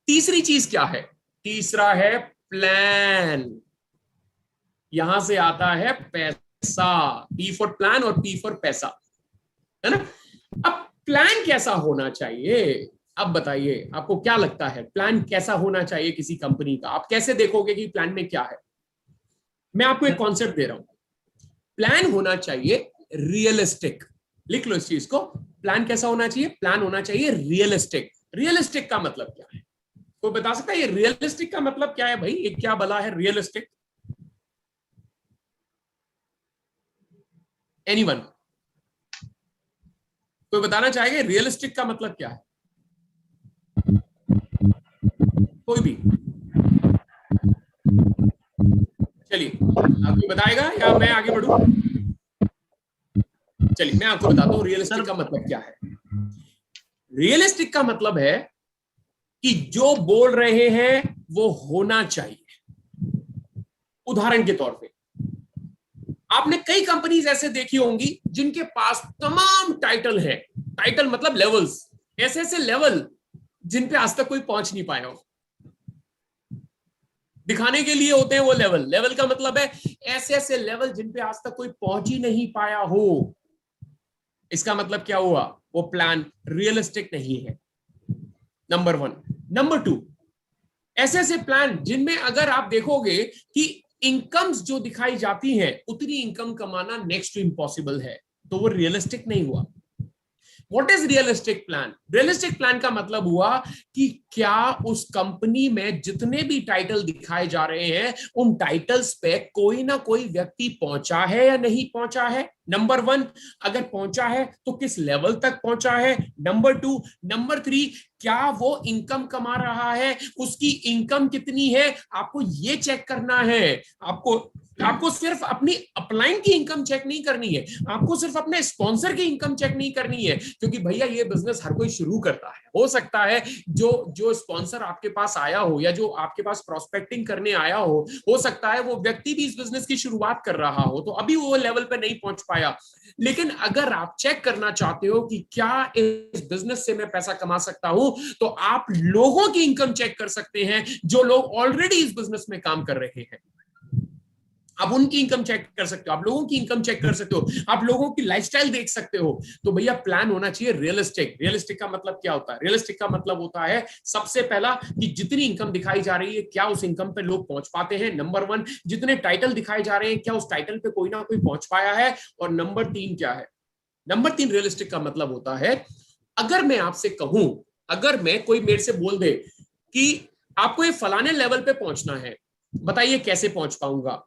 तीसरी चीज क्या है? तीसरा है प्लान। यहां से आता है पैसा, पी फॉर प्लान और पी फॉर पैसा, है ना। अब प्लान कैसा होना चाहिए? अब बताइए आपको क्या लगता है प्लान कैसा होना चाहिए किसी कंपनी का? आप कैसे देखोगे कि प्लान में क्या है? मैं आपको एक कॉन्सेप्ट दे रहा हूं, प्लान होना चाहिए रियलिस्टिक। लिख लो इस चीज को, प्लान कैसा होना चाहिए? प्लान होना चाहिए रियलिस्टिक। रियलिस्टिक का मतलब क्या है? कोई बता सकता है ये रियलिस्टिक का मतलब क्या है? भाई ये क्या भला है रियलिस्टिक? एनीवन कोई बताना चाहेगा रियलिस्टिक का मतलब क्या है? कोई भी? चलिए आप कोई बताएगा या मैं आगे बढ़ूं? चलिए मैं आपको बताता हूं रियलिस्टिक का मतलब क्या है। रियलिस्टिक का मतलब है कि जो बोल रहे हैं वो होना चाहिए। उदाहरण के तौर पे आपने कई कंपनीज ऐसे देखी होंगी जिनके पास तमाम टाइटल है, टाइटल मतलब लेवल्स, ऐसे ऐसे लेवल जिन पे आज तक कोई पहुंच नहीं पाया हो, दिखाने के लिए होते हैं वो लेवल। लेवल का मतलब है ऐसे ऐसे लेवल जिन पे आज तक कोई पहुंच ही नहीं पाया हो। इसका मतलब क्या हुआ? वो प्लान रियलिस्टिक नहीं है, नंबर 1। नंबर 2, ऐसे ऐसे प्लान जिनमें अगर आप देखोगे कि इनकम्स जो दिखाई जाती हैं उतनी इनकम कमाना नेक्स्ट टू इम्पॉसिबल है, तो वो रियलिस्टिक नहीं हुआ। What is realistic plan? Realistic plan का मतलब हुआ कि क्या उस कंपनी में जितने भी टाइटल दिखाए जा रहे हैं उन टाइटल्स पे कोई ना कोई व्यक्ति पहुंचा है या नहीं पहुंचा है। नंबर 1, अगर पहुंचा है तो किस लेवल तक पहुंचा है। नंबर 2, नंबर 3, क्या वो इनकम कमा रहा है, उसकी इनकम कितनी है, आपको ये चेक करना है। आपको सिर्फ अपनी अपलाइन की इनकम चेक नहीं करनी है, आपको सिर्फ अपने स्पॉन्सर की इनकम चेक नहीं करनी है, क्योंकि भैया ये बिजनेस हर कोई शुरू करता है। हो सकता है जो स्पॉन्सर आपके पास आया हो या जो आपके पास प्रोस्पेक्टिंग करने आया हो सकता है वो व्यक्ति भी इस बिजनेस की शुरुआत कर रहा हो, तो अभी वो लेवल पे नहीं पहुंच पाया। लेकिन अगर आप चेक करना चाहते हो कि क्या इस बिजनेस से मैं पैसा कमा सकता हूं, तो आप लोगों की इनकम चेक कर सकते हैं जो लोग ऑलरेडी इस बिजनेस में काम कर रहे हैं। आप उनकी इनकम चेक कर सकते हो, आप लोगों की इनकम चेक कर सकते हो, आप लोगों की लाइफस्टाइल देख सकते हो। तो भैया प्लान होना चाहिए रियलिस्टिक। रियलिस्टिक का मतलब क्या होता है? रियलिस्टिक का मतलब होता है सबसे पहला कि जितनी इनकम दिखाई जा रही है क्या उस इनकम पे लोग पहुंच पाते हैं। नंबर 1, जितने टाइटल दिखाए जा रहे हैं क्या उस टाइटल पे कोई ना कोई पहुंच पाया है। और नंबर 3 क्या है? नंबर 3 रियलिस्टिक का मतलब होता है, अगर मैं आपसे कहूं, अगर मैं कोई मेरे से बोल दे कि आपको ये फलाने लेवल पे पहुंचना है, बताइए कैसे पहुंच पाऊंगा,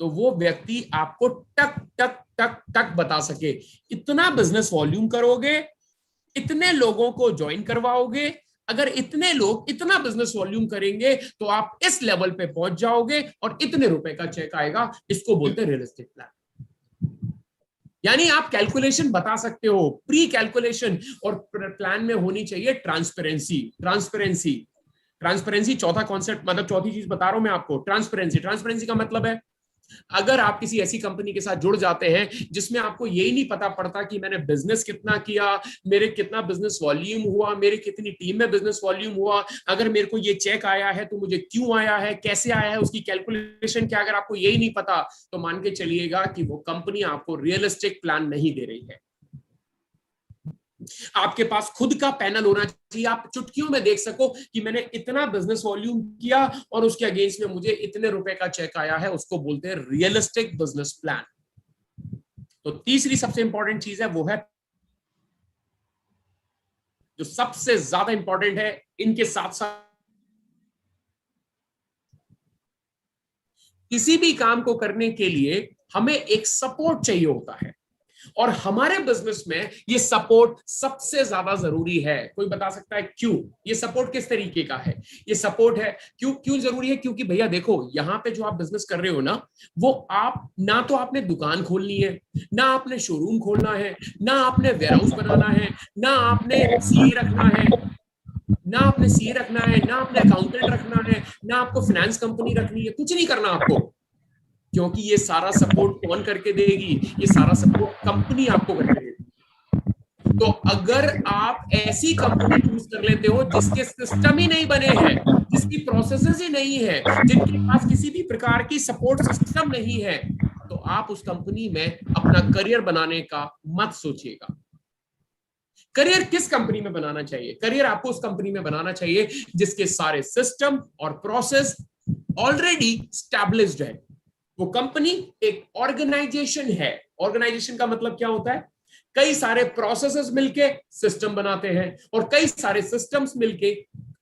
तो वो व्यक्ति आपको टक टक टक टक बता सके। इतना बिजनेस वॉल्यूम करोगे, इतने लोगों को ज्वाइन करवाओगे, अगर इतने लोग इतना बिजनेस वॉल्यूम करेंगे तो आप इस लेवल पे पहुंच जाओगे और इतने रुपए का चेक आएगा। इसको बोलते हैं रियलिस्टिक प्लान। यानी आप कैलकुलेशन बता सकते हो, प्री कैलकुलेशन। और प्लान में होनी चाहिए ट्रांसपेरेंसी। ट्रांसपेरेंसी चौथा कॉन्सेप्ट, मतलब चौथी चीज बता रहा हूं मैं आपको। ट्रांसपेरेंसी का मतलब है, अगर आप किसी ऐसी कंपनी के साथ जुड़ जाते हैं जिसमें आपको यही नहीं पता पड़ता कि मैंने बिजनेस कितना किया, मेरे कितना बिजनेस वॉल्यूम हुआ, मेरे कितनी टीम में बिजनेस वॉल्यूम हुआ, अगर मेरे को ये चेक आया है तो मुझे क्यों आया है, कैसे आया है, उसकी कैलकुलेशन क्या, अगर आपको यही नहीं पता तो मान के चलिएगा कि वो कंपनी आपको रियलिस्टिक प्लान नहीं दे रही है। आपके पास खुद का पैनल होना चाहिए, आप चुटकियों में देख सको कि मैंने इतना बिजनेस वॉल्यूम किया और उसके अगेंस्ट में मुझे इतने रुपए का चेक आया है। उसको बोलते हैं रियलिस्टिक बिजनेस प्लान। तो तीसरी सबसे इंपॉर्टेंट चीज है, वो है जो सबसे ज्यादा इंपॉर्टेंट है, इनके साथ साथ किसी भी काम को करने के लिए हमें एक सपोर्ट चाहिए होता है, और हमारे बिजनेस में ये सपोर्ट सबसे ज्यादा जरूरी है। कोई बता सकता है क्यों? ये सपोर्ट किस तरीके का है? ये सपोर्ट है क्यों जरूरी है? क्योंकि भैया देखो, यहां पे जो आप बिजनेस कर रहे हो ना, वो आप ना तो आपने दुकान खोलनी है, ना आपने शोरूम खोलना है, ना आपने वेयरहाउस बनाना है, ना आपने सीए रखना है, ना आपने अकाउंटेंट रखना है, ना आपको फाइनेंस कंपनी रखनी है, कुछ नहीं करना आपको, क्योंकि ये सारा सपोर्ट कौन करके देगी? ये सारा सपोर्ट कंपनी आपको करके देगी। तो अगर आप ऐसी कंपनी चूज कर लेते हो जिसके सिस्टम ही नहीं बने हैं, जिसकी प्रोसेसेस ही नहीं है, जिनके पास किसी भी प्रकार की सपोर्ट सिस्टम नहीं है, तो आप उस कंपनी में अपना करियर बनाने का मत सोचिएगा। करियर किस कंपनी में बनाना चाहिए? करियर आपको उस कंपनी में बनाना चाहिए जिसके सारे सिस्टम और प्रोसेस ऑलरेडी स्टैब्लिश्ड है। वो कंपनी एक ऑर्गेनाइजेशन है। ऑर्गेनाइजेशन का मतलब क्या होता है? कई सारे प्रोसेसेस मिलके सिस्टम बनाते हैं और कई सारे सिस्टम्स मिलके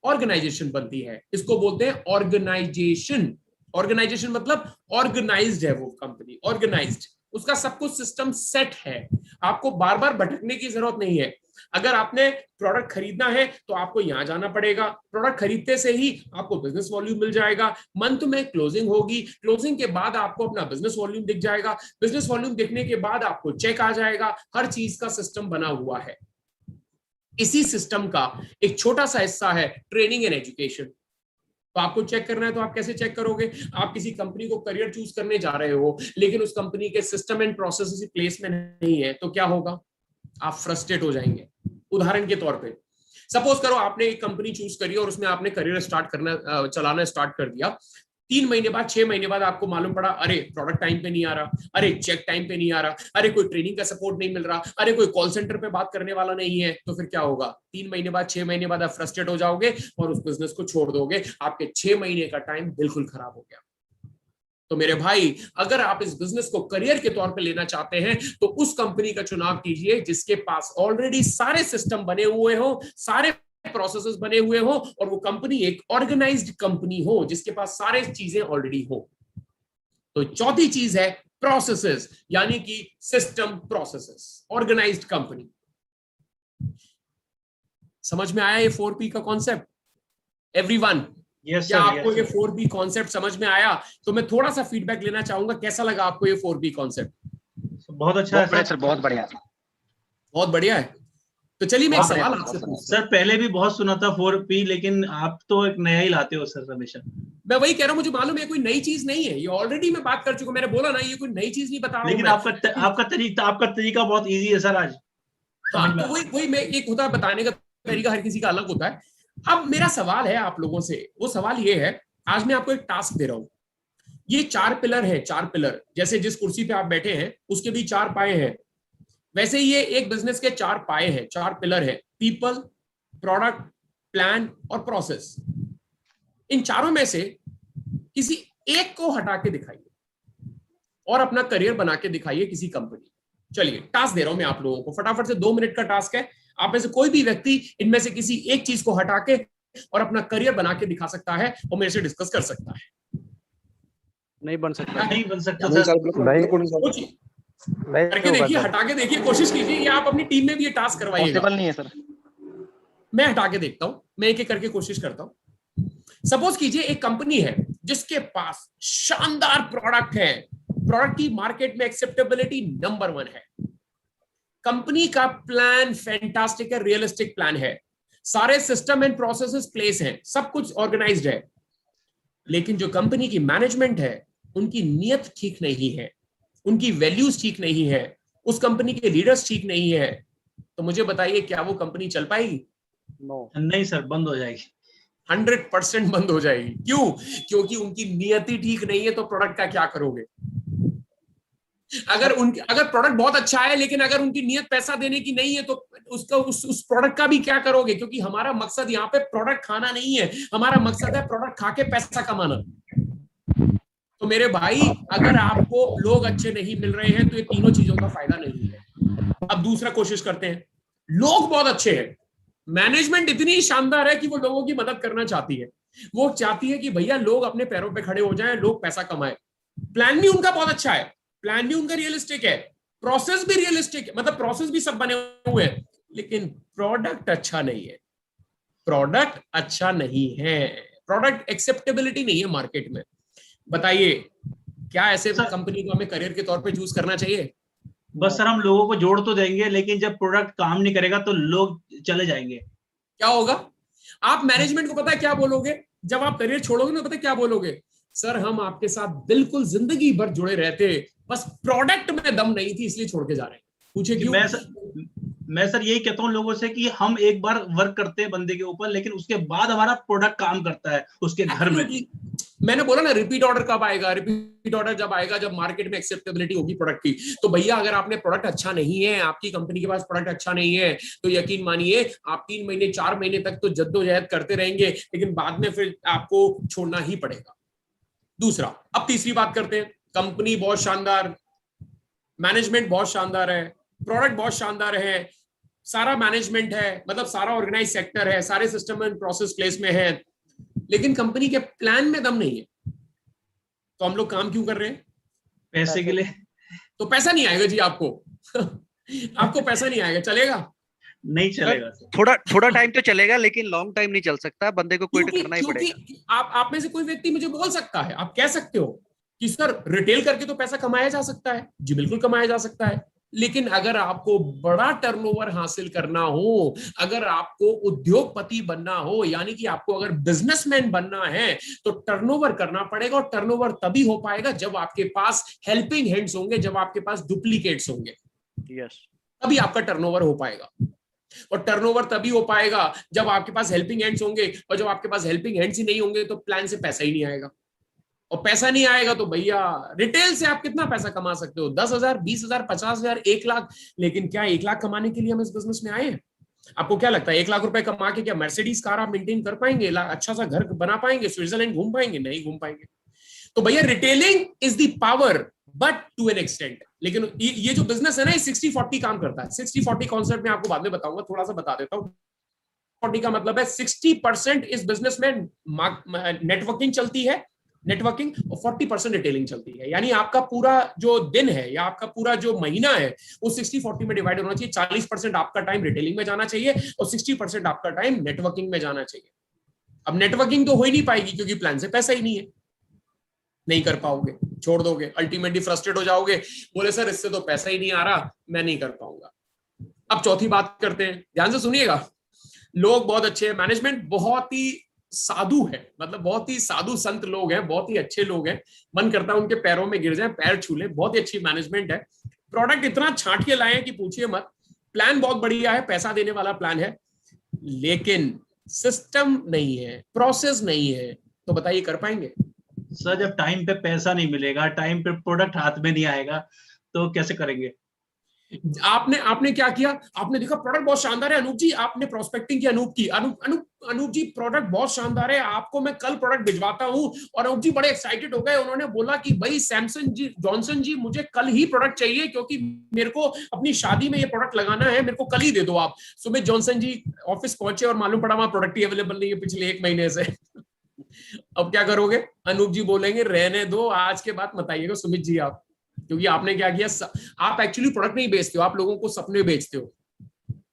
ऑर्गेनाइजेशन बनती है। इसको बोलते हैं ऑर्गेनाइजेशन। ऑर्गेनाइजेशन मतलब ऑर्गेनाइज्ड है वो कंपनी, ऑर्गेनाइज्ड, उसका सब कुछ सिस्टम सेट है। आपको बार बार भटकने की जरूरत नहीं है। अगर आपने प्रोडक्ट खरीदना है तो आपको यहां जाना पड़ेगा, प्रोडक्ट खरीदते से ही आपको बिजनेस वॉल्यूम मिल जाएगा, मंथ में क्लोजिंग होगी, क्लोजिंग के बाद आपको अपना बिजनेस वॉल्यूम दिख जाएगा, बिजनेस वॉल्यूम दिखने के बाद आपको चेक आ जाएगा। हर चीज का सिस्टम बना हुआ है। इसी सिस्टम का एक छोटा सा हिस्सा है ट्रेनिंग एंड एजुकेशन। तो आपको चेक करना है तो आप कैसे चेक करोगे? आप किसी कंपनी को करियर चूज करने जा रहे हो लेकिन उस कंपनी के सिस्टम एंड प्रोसेस प्लेस में नहीं है, तो क्या होगा? आप फ्रस्ट्रेट हो जाएंगे। उदाहरण के तौर पे सपोज करो आपने एक कंपनी चूज करी और उसमें आपने करियर चलाना स्टार्ट कर दिया। 3 महीने बाद, 6 महीने बाद आपको मालूम पड़ा, अरे प्रोडक्ट टाइम पे नहीं आ रहा, अरे चेक टाइम पे नहीं आ रहा, अरे कोई ट्रेनिंग का सपोर्ट नहीं मिल रहा, अरे कोई कॉल सेंटर पे बात करने वाला नहीं है, तो फिर क्या होगा? 3 महीने बाद, 6 महीने बाद आप फ्रस्ट्रेट हो जाओगे और उस बिजनेस को छोड़ दोगे। आपके 6 महीने का टाइम बिल्कुल खराब हो गया। तो मेरे भाई, अगर आप इस बिजनेस को करियर के तौर पे लेना चाहते हैं तो उस कंपनी का चुनाव कीजिए जिसके पास ऑलरेडी सारे सिस्टम बने हुए हो, सारे प्रोसेसेस बने हुए हो, और वो कंपनी एक ऑर्गेनाइज्ड कंपनी हो जिसके पास सारे चीजें ऑलरेडी हो। तो चौथी चीज है प्रोसेसेस, यानी कि सिस्टम प्रोसेसेस, ऑर्गेनाइज्ड कंपनी। समझ में आया ये 4P का कॉन्सेप्ट एवरीवन?
यस
क्या
सर,
आपको ये 4P कॉन्सेप्ट समझ में आया? तो मैं थोड़ा सा फीडबैक लेना चाहूंगा, कैसा लगा आपको ये 4P कॉन्सेप्ट?
बहुत अच्छा है सर।
बहुत बढ़िया।
बहुत बढ़िया है। तो चलिए मैं एक सवाल आपसे पूछता
सर पहले भी बहुत सुना था 4P, लेकिन आप तो एक नया ही लाते हो सर हमेशा।
मैं वही कह रहा हूं, मुझे मालूम है कोई नई चीज नहीं है, ये ऑलरेडी मैं बात कर चुका हूं। मैंने बोला ना, ये कोई नई चीज नहीं बता रहा हूं।
लेकिन आपका तरीका बहुत इजी है सर आज।
हाँ, तो वही मैं, एक होता है बताने का तरीका, हर किसी का अलग होता है। अब मेरा सवाल है आप लोगों से, वो सवाल ये है, आज मैं आपको एक टास्क दे रहा हूं। ये 4 पिलर है, 4 पिलर, जैसे जिस कुर्सी पे आप बैठे हैं उसके भी 4 पाए हैं, वैसे ये एक बिजनेस के 4 पाए हैं, 4 पिलर है, पीपल, प्रोडक्ट, प्लान और प्रोसेस। इन चारों में से किसी एक को हटा के दिखाइए और अपना करियर बना के दिखाइए किसी कंपनी। चलिए टास्क दे रहा हूं मैं आप लोगों को, फटाफट से 2 मिनट का टास्क है। आप में से कोई भी व्यक्ति इनमें से किसी एक चीज को हटा के और अपना करियर बना के दिखा सकता है और मेरे से डिस्कस कर सकता है।
नहीं बन सकता।
नहीं बन सकता
नहीं
सर।
सर,
करके देखिए, हटा के देखिए, कोशिश कीजिए। या आप अपनी टीम में भी ये टास्क करवाइएगा।
पॉसिबल नहीं है सर।
मैं हटा के देखता हूं, मैं एक एक करके कोशिश करता हूं। सपोज कीजिए एक कंपनी है जिसके पास शानदार प्रोडक्ट है, प्रोडक्ट की मार्केट में एक्सेप्टेबिलिटी नंबर 1 है, कंपनी का प्लान फैंटास्टिक है, रियलिस्टिक प्लान है, सारे सिस्टम एंड प्रोसेसेस प्लेस हैं, सब कुछ ऑर्गेनाइज्ड है, लेकिन जो कंपनी की मैनेजमेंट है उनकी नीयत ठीक नहीं है, उनकी वैल्यूज ठीक नहीं है, उस कंपनी के लीडर्स ठीक नहीं है, तो मुझे बताइए क्या वो कंपनी चल पाएगी?
नहीं सर, बंद हो जाएगी।
100% बंद हो जाएगी। क्यों? क्योंकि उनकी नियति ठीक नहीं है। तो प्रोडक्ट का क्या करोगे? अगर प्रोडक्ट बहुत अच्छा है लेकिन अगर उनकी नियत पैसा देने की नहीं है तो उसका उस प्रोडक्ट का भी क्या करोगे? क्योंकि हमारा मकसद यहाँ पे प्रोडक्ट खाना नहीं है, हमारा मकसद है प्रोडक्ट खा के पैसा कमाना। तो मेरे भाई, अगर आपको लोग अच्छे नहीं मिल रहे हैं तो ये तीनों चीजों का फायदा नहीं है। अब दूसरा कोशिश करते हैं। लोग बहुत अच्छे हैं, मैनेजमेंट इतनी शानदार है कि वो लोगों की मदद करना चाहती है, वो चाहती है कि भैया लोग अपने पैरों पे खड़े हो जाएं, लोग पैसा कमाएं। प्लान भी उनका बहुत अच्छा है, प्लान भी उनका रियलिस्टिक है, प्रोसेस भी रियलिस्टिक है, मतलब प्रोसेस भी सब बने हुए हैं, लेकिन प्रोडक्ट अच्छा नहीं है। प्रोडक्ट अच्छा नहीं है, प्रोडक्ट एक्सेप्टेबिलिटी नहीं है मार्केट में। बताइए क्या ऐसे कंपनी को हमें करियर के तौर पे चूज करना चाहिए?
बस सर हम लोगों को जोड़ तो देंगे, लेकिन जब प्रोडक्ट काम नहीं करेगा तो लोग चले जाएंगे।
क्या होगा? आप मैनेजमेंट को पता है क्या बोलोगे जब आप करियर छोड़ोगे ना? पता है क्या बोलोगे? सर हम आपके साथ बिल्कुल जिंदगी भर जुड़े रहते, बस प्रोडक्ट में दम नहीं थी इसलिए छोड़ के जा रहे हैं। पूछे क्यों?
मैं सर यही कहता हूँ लोगों से कि हम एक बार वर्क करते हैं बंदे के ऊपर, लेकिन उसके बाद हमारा प्रोडक्ट काम करता है उसके घर में।
मैंने बोला ना, रिपीट ऑर्डर कब आएगा? रिपीट ऑर्डर जब आएगा जब मार्केट में एक्सेप्टेबिलिटी होगी प्रोडक्ट की। तो भैया अगर आपने प्रोडक्ट अच्छा नहीं है, आपकी कंपनी के पास प्रोडक्ट अच्छा नहीं है, तो यकीन मानिए आप 3 महीने 4 महीने तक तो जद्दोजहद करते रहेंगे, लेकिन बाद में फिर आपको छोड़ना ही पड़ेगा। दूसरा, अब तीसरी बात करते हैं। कंपनी बहुत शानदार, मैनेजमेंट बहुत शानदार है, प्रोडक्ट बहुत शानदार है, सारा मैनेजमेंट है, मतलब सारा ऑर्गेनाइज सेक्टर है, सारे सिस्टम एंड प्रोसेस प्लेस में है, लेकिन कंपनी के प्लान में दम नहीं है। तो हम लोग काम क्यों कर रहे हैं?
पैसे के लिए।
तो पैसा नहीं आएगा जी आपको। आपको पैसा नहीं आएगा, चलेगा?
नहीं चलेगा।
थोड़ा टाइम तो चलेगा, लेकिन लॉन्ग टाइम नहीं चल सकता, बंदे को क्विट करना ही पड़ेगा।
आप में से कोई व्यक्ति मुझे बोल सकता है, आप कह सकते हो कि सर रिटेल करके तो पैसा कमाया जा सकता है। जी बिल्कुल कमाया जा सकता है, लेकिन अगर आपको बड़ा टर्नओवर हासिल करना हो, अगर आपको उद्योगपति बनना हो, यानी कि आपको अगर बिजनेसमैन बनना है, तो टर्नओवर करना पड़ेगा। और टर्नओवर तभी हो पाएगा जब आपके पास हेल्पिंग हैंड्स होंगे, जब आपके पास डुप्लीकेट्स होंगे, तभी आपका टर्नओवर हो पाएगा। और टर्नओवर तभी हो पाएगा जब आपके पास हेल्पिंग हैंड्स होंगे, और जब आपके पास हेल्पिंग हैंड्स ही नहीं होंगे तो प्लान से पैसा ही नहीं आएगा। और पैसा नहीं आएगा तो भैया रिटेल से आप कितना पैसा कमा सकते हो? 10,000, 20,000, 50,000, 1,00,000। लेकिन क्या 1,00,000 कमाने के लिए हम इस बिजनेस में आए हैं? आपको क्या लगता है 1,00,000 रुपए कमा के क्या मर्सिडीज कार आप मेंटेन कर पाएंगे? अच्छा सा घर बना पाएंगे? स्विट्जरलैंड घूम पाएंगे? नहीं घूम पाएंगे। तो भैया retailing is the power but to an extent. लेकिन ये जो बिजनेस है ना, 60-40 काम करता है। 60-40 कॉन्सेप्ट में आपको बाद में बताऊंगा, थोड़ा सा बता देता हूँ। 40 का मतलब है 60% इस बिजनेस में नेटवर्किंग चलती है, नेटवर्किंग, और 40% रिटेलिंग चलती है। यानी आपका पूरा जो दिन है या आपका पूरा जो महीना है वो 60-40 में डिवाइड होना चाहिए। 40% आपका टाइम रिटेलिंग में जाना चाहिए और 60% आपका टाइम नेटवर्किंग में जाना चाहिए। अब नेटवर्किंग तो हो ही नहीं पाएगी क्योंकि प्लान से पैसा ही नहीं है, नहीं कर पाओगे, छोड़ दोगे, अल्टीमेटली फ्रस्ट्रेट हो जाओगे, बोले सर इससे तो पैसा ही नहीं आ रहा, मैं नहीं कर पाऊंगा। अब चौथी बात करते हैं, ध्यान से सुनिएगा। लोग बहुत अच्छे हैं, मैनेजमेंट बहुत ही साधु है, मतलब बहुत ही साधु संत लोग हैं, बहुत ही अच्छे लोग हैं, मन करता है उनके पैरों में गिर जाए, पैर छू ले, बहुत ही अच्छी मैनेजमेंट है। प्रोडक्ट इतना छांट के लाए हैं कि पूछिए मत। प्लान बहुत बढ़िया है, पैसा देने वाला प्लान है, लेकिन सिस्टम नहीं है, प्रोसेस नहीं है। तो बताइए कर पाएंगे?
सर जब टाइम पे पैसा नहीं मिलेगा, टाइम पे प्रोडक्ट हाथ में नहीं आएगा, तो कैसे करेंगे?
आपने क्या किया? आपने देखा प्रोडक्ट बहुत शानदार है, अनूप जी, आपने प्रोस्पेक्टिंग की, अनूप की, अनूप जी प्रोडक्ट बहुत शानदार है, आपको मैं कल प्रोडक्ट भिजवाता हूं। और अनूप जी बड़े एक्साइटेड हो गए, उन्होंने बोला कि भाई सैमसन जी, जॉनसन जी, मुझे कल ही प्रोडक्ट चाहिए क्योंकि मेरे को अपनी शादी में ये प्रोडक्ट लगाना है, मेरे को कल ही दे दो आप। सुमित जॉनसन जी ऑफिस पहुंचे और मालूम पड़ा वहां प्रोडक्ट ही अवेलेबल नहीं है पिछले 1 महीने से। अब क्या करोगे? अनूप जी बोलेंगे रहने दो, आज के बाद मत आइएगा सुमित जी आप, क्योंकि आपने क्या किया, आप एक्चुअली प्रोडक्ट नहीं बेचते हो, आप लोगों को सपने बेचते हो,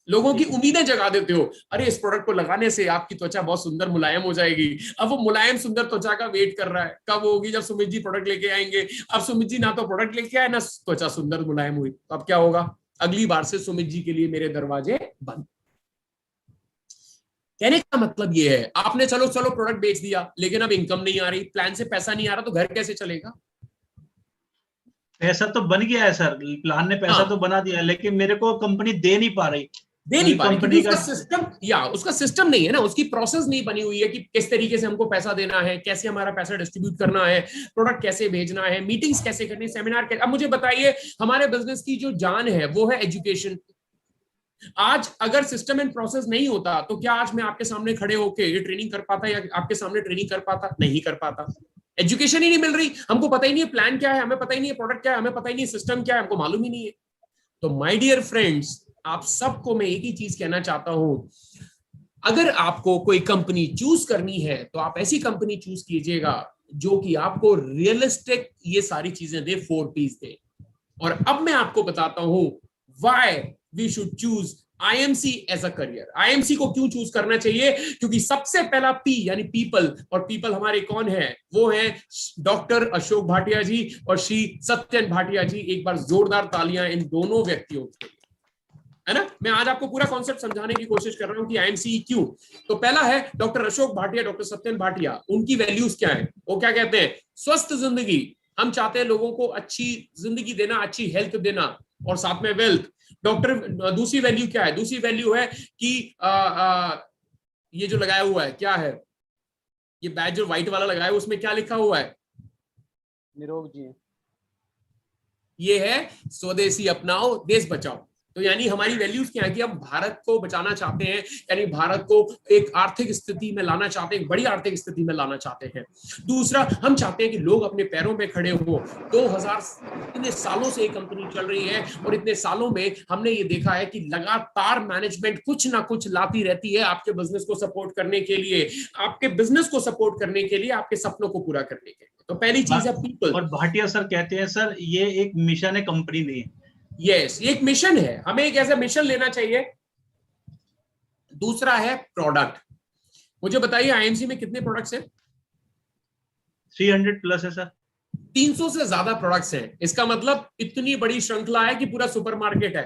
लोगों की उम्मीदें जगा देते हो। अरे इस प्रोडक्ट को लगाने से आपकी त्वचा बहुत सुंदर मुलायम हो जाएगी। अब वो मुलायम सुंदर त्वचा का वेट कर रहा है, कब होगी? जब सुमित जी प्रोडक्ट लेके आएंगे। अब सुमित जी ना तो प्रोडक्ट लेके आए, ना त्वचा सुंदर मुलायम हुई, तो अब क्या होगा? अगली बार से सुमित जी के लिए मेरे दरवाजे बंद। कहने का मतलब ये है, आपने चलो प्रोडक्ट बेच दिया, लेकिन अब इनकम नहीं आ रही, प्लान से पैसा नहीं आ रहा, तो घर कैसे चलेगा?
पैसा तो बन गया है सर, प्लान ने पैसा तो बना दिया, लेकिन मेरे को कंपनी दे नहीं पा रही,
क्योंकि उसका सिस्टम, या उसका सिस्टम नहीं है ना, उसकी प्रोसेस नहीं बनी हुई है कि किस तरीके से हमको पैसा देना है, कैसे हमारा पैसा डिस्ट्रीब्यूट करना है, प्रोडक्ट कैसे भेजना है, मीटिंग्स कैसे करनी, सेमिनार कैसे। अब मुझे बताइए, हमारे बिजनेस की जो जान है वो है एजुकेशन। आज अगर सिस्टम एंड प्रोसेस नहीं होता तो क्या आज मैं आपके सामने खड़े होके ये ट्रेनिंग कर पाता, या आपके सामने ट्रेनिंग कर पाता? नहीं कर पाता। एजुकेशन ही नहीं मिल रही, हमको पता ही नहीं है प्लान क्या है, हमें पता ही नहीं है प्रोडक्ट क्या है, हमें पता ही नहीं है सिस्टम क्या है, हमको मालूम ही नहीं है। तो माय डियर फ्रेंड्स, आप सबको मैं एक ही चीज कहना चाहता हूं, अगर आपको कोई कंपनी चूज करनी है तो आप ऐसी कंपनी चूज कीजिएगा जो कि आपको रियलिस्टिक ये सारी चीजें दे, 4 Ps दे। और अब मैं आपको बताता हूं why we should choose IMC as a career. IMC को क्यों चूज करना चाहिए? क्योंकि सबसे पहला P यानी पीपल, और पीपल हमारे कौन है? वो है डॉक्टर अशोक भाटिया जी और श्री सत्यन भाटिया जी। एक बार जोरदार तालियां इन दोनों व्यक्तियों के लिए, है ना। मैं आज आपको पूरा कॉन्सेप्ट समझाने की कोशिश कर रहा हूं कि IMC क्यों। तो पहला है डॉक्टर अशोक भाटिया, डॉक्टर सत्यन भाटिया, उनकी वैल्यूज क्या है? वो क्या कहते हैं? स्वस्थ जिंदगी। हम चाहते हैं लोगों को अच्छी जिंदगी देना, अच्छी हेल्थ देना, और साथ में वेल्थ। डॉक्टर, दूसरी वैल्यू क्या है? दूसरी वैल्यू है कि ये जो लगाया हुआ है क्या है, ये बैज जो व्हाइट वाला लगाया है उसमें क्या लिखा हुआ है?
निरोग जी।
ये है स्वदेशी अपनाओ देश बचाओ। तो यानी हमारी वैल्यूज क्या है कि हम भारत को बचाना चाहते हैं, यानी भारत को एक आर्थिक स्थिति में लाना चाहते हैं, एक बड़ी आर्थिक स्थिति में लाना चाहते हैं। दूसरा, हम चाहते हैं कि लोग अपने पैरों पे खड़े हो। 2000 इतने सालों से ये कंपनी चल रही है और इतने सालों में हमने ये देखा है कि लगातार मैनेजमेंट कुछ ना कुछ लाती रहती है आपके बिजनेस को सपोर्ट करने के लिए, आपके बिजनेस को सपोर्ट करने के लिए, आपके सपनों को पूरा करने के लिए। तो पहली चीज है पीपल।
और भाटिया सर कहते हैं सर ये एक मिशन है, कंपनी नहीं है।
यस, ये एक मिशन है, हमें एक ऐसा मिशन लेना चाहिए। दूसरा है प्रोडक्ट। मुझे बताइए IMC में कितने प्रोडक्ट्स हैं?
300 प्लस है सर।
300 से ज्यादा प्रोडक्ट्स हैं। इसका मतलब इतनी बड़ी श्रृंखला है कि पूरा सुपरमार्केट है।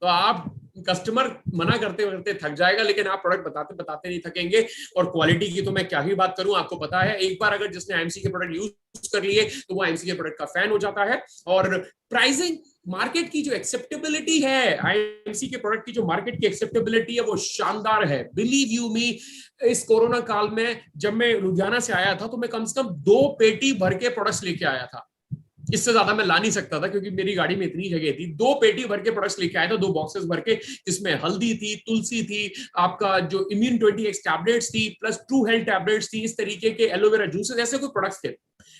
तो आप कस्टमर मना करते करते थक जाएगा, लेकिन आप प्रोडक्ट बताते बताते नहीं थकेंगे। और क्वालिटी की तो मैं क्या ही बात करूं, आपको पता है, एक बार अगर जिसने IMC के प्रोडक्ट यूज कर लिए तो वो IMC के प्रोडक्ट का फैन हो जाता है। और प्राइसिंग मार्केट की जो एक्सेप्टेबिलिटी है, आईएमसी के प्रोडक्ट की जो मार्केट की एक्सेप्टेबिलिटी है वो शानदार है। बिलीव यू मी, इस कोरोना काल में जब मैं लुधियाना से आया था तो मैं कम से कम 2 पेटी भर के प्रोडक्ट्स लेके आया था। इससे ज्यादा मैं ला नहीं सकता था क्योंकि मेरी गाड़ी में इतनी जगह थी। 2 पेटी भर के प्रोडक्ट्स लेके आया था, 2 बॉक्सेस भर के, जिसमें हल्दी थी, तुलसी थी, आपका जो इम्यून 20x टैबलेट्स थी, प्लस ट्रू हेल्थ टैबलेट्स थी, इस तरीके के एलोवेरा जूसेस, ऐसे कोई प्रोडक्ट्स थे।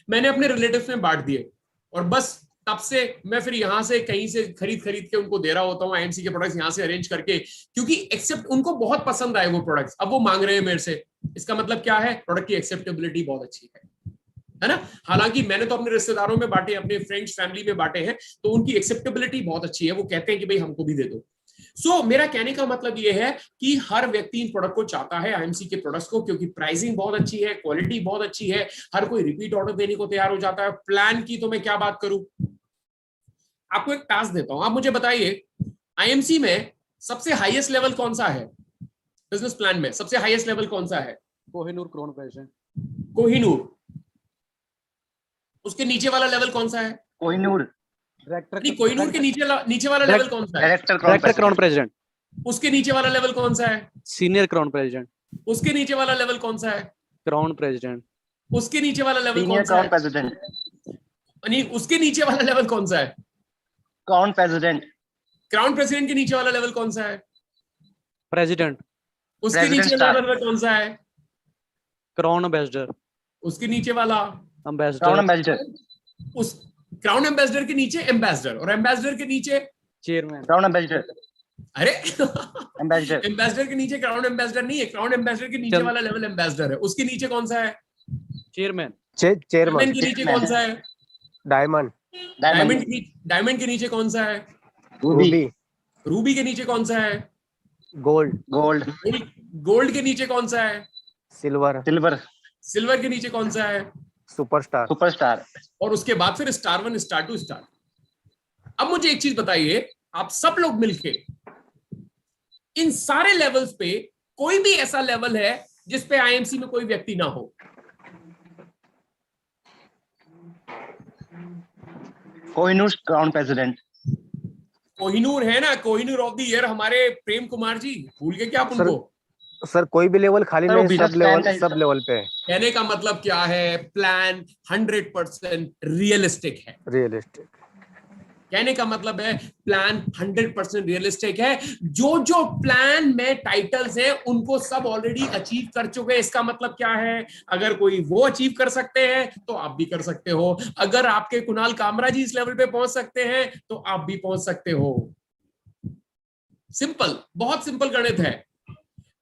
मैंने अपने रिलेटिव्स में बांट दिए और बस तब से मैं फिर यहां से कहीं से खरीद के उनको दे रहा होता हूँ आईएमसी के प्रोडक्ट्स यहां से अरेंज करके, क्योंकि एक्सेप्ट उनको बहुत पसंद आए वो प्रोडक्ट्स। अब वो मांग रहे हैं मेरे से, इसका मतलब क्या है, प्रोडक्ट की एक्सेप्टेबिलिटी बहुत अच्छी है ना। हालांकि मैंने तो अपने रिश्तेदारों में बांटे, अपने फ्रेंड्स फैमिली में बांटे हैं, तो उनकी एक्सेप्टेबिलिटी बहुत अच्छी है, वो कहते हैं कि भाई हमको भी दे दो। सो मेरा कहने का मतलब ये है कि हर व्यक्ति इन प्रोडक्ट को चाहता है, आईएमसी के प्रोडक्ट्स को, क्योंकि प्राइसिंग बहुत अच्छी है, क्वालिटी बहुत अच्छी है, हर कोई रिपीट ऑर्डर देने को तैयार हो जाता है। प्लान की तो मैं क्या बात करूं, आपको एक टास्क देता हूं, आप मुझे बताइए आईएमसी में सबसे हाईएस्ट लेवल कौन सा है, बिजनेस प्लान में सबसे हाईएस्ट लेवल कौन सा है?
Kohinoor crown present.
कोहिनूर। उसके नीचे वाला लेवल कौन सा है?
कोहिनूर।
कोहिनूर के नीचे वाला लेवल कौन सा है?
Director
crown present.
उसके नीचे वाला लेवल कौन सा है?
Senior crown present.
उसके नीचे वाला लेवल कौन सा है?
Crown present.
उसके नीचे वाला लेवल
सीनियर
कौन सा
क्राउन
है?
प्रेसिडेंट।
नहीं, उसके नीचे वाला लेवल कौन सा है?
Crown president.
क्राउन प्रेसिडेंट के नीचे वाला लेवल कौन सा है?
प्रेसिडेंट।
उसके नीचे वाला लेवल कौन सा है?
Crown ambassador.
उसके नीचे वाला
एम्बेसडर।
Crown ambassador.
उस क्राउन एम्बेसडर के नीचे एम्बेसडर, और एम्बेसडर के नीचे
चेयरमैन।
Crown ambassador.
अरे
एम्बेसडर।
एम्बेसडर के नीचे क्राउन एम्बेसडर नहीं है, क्राउन एम्बेसडर के नीचे वाला लेवल एम्बेसडर है। उसके नीचे कौन सा है?
चेयरमैन।
चेयरमैन के नीचे कौन सा है?
डायमंड।
डायमंड के नीचे कौन सा है?
रूबी।
रूबी के नीचे कौन सा है?
गोल्ड।
गोल्ड।
गोल्ड के नीचे कौन सा है?
सिल्वर।
सिल्वर।
सिल्वर के नीचे कौन सा है?
सुपरस्टार।
सुपरस्टार।
और उसके बाद फिर स्टार 1, स्टार 2, स्टार। अब मुझे एक चीज बताइए, आप सब लोग मिलके इन सारे लेवल्स पे कोई भी ऐसा लेवल है जिस पे आईएमसी में कोई व्यक्ति ना हो?
Kohinoor crown president.
कोहिनूर है ना, कोहिनूर ऑफ द ईयर हमारे प्रेम कुमार जी, भूल गए क्या आप उनको?
सर कोई भी लेवल खाली
सर, वो
नहीं, सब लेवल पे है।
कहने का मतलब क्या है, प्लान 100% रियलिस्टिक है।
रियलिस्टिक
कहने का मतलब है प्लान 100% रियलिस्टिक है। जो जो प्लान में टाइटल्स हैं उनको सब ऑलरेडी अचीव कर चुके हैं। इसका मतलब क्या है, अगर कोई वो अचीव कर सकते हैं तो आप भी कर सकते हो। अगर आपके कुणाल कामरा जी इस लेवल पे पहुंच सकते हैं तो आप भी पहुंच सकते हो। सिंपल, बहुत सिंपल गणित है।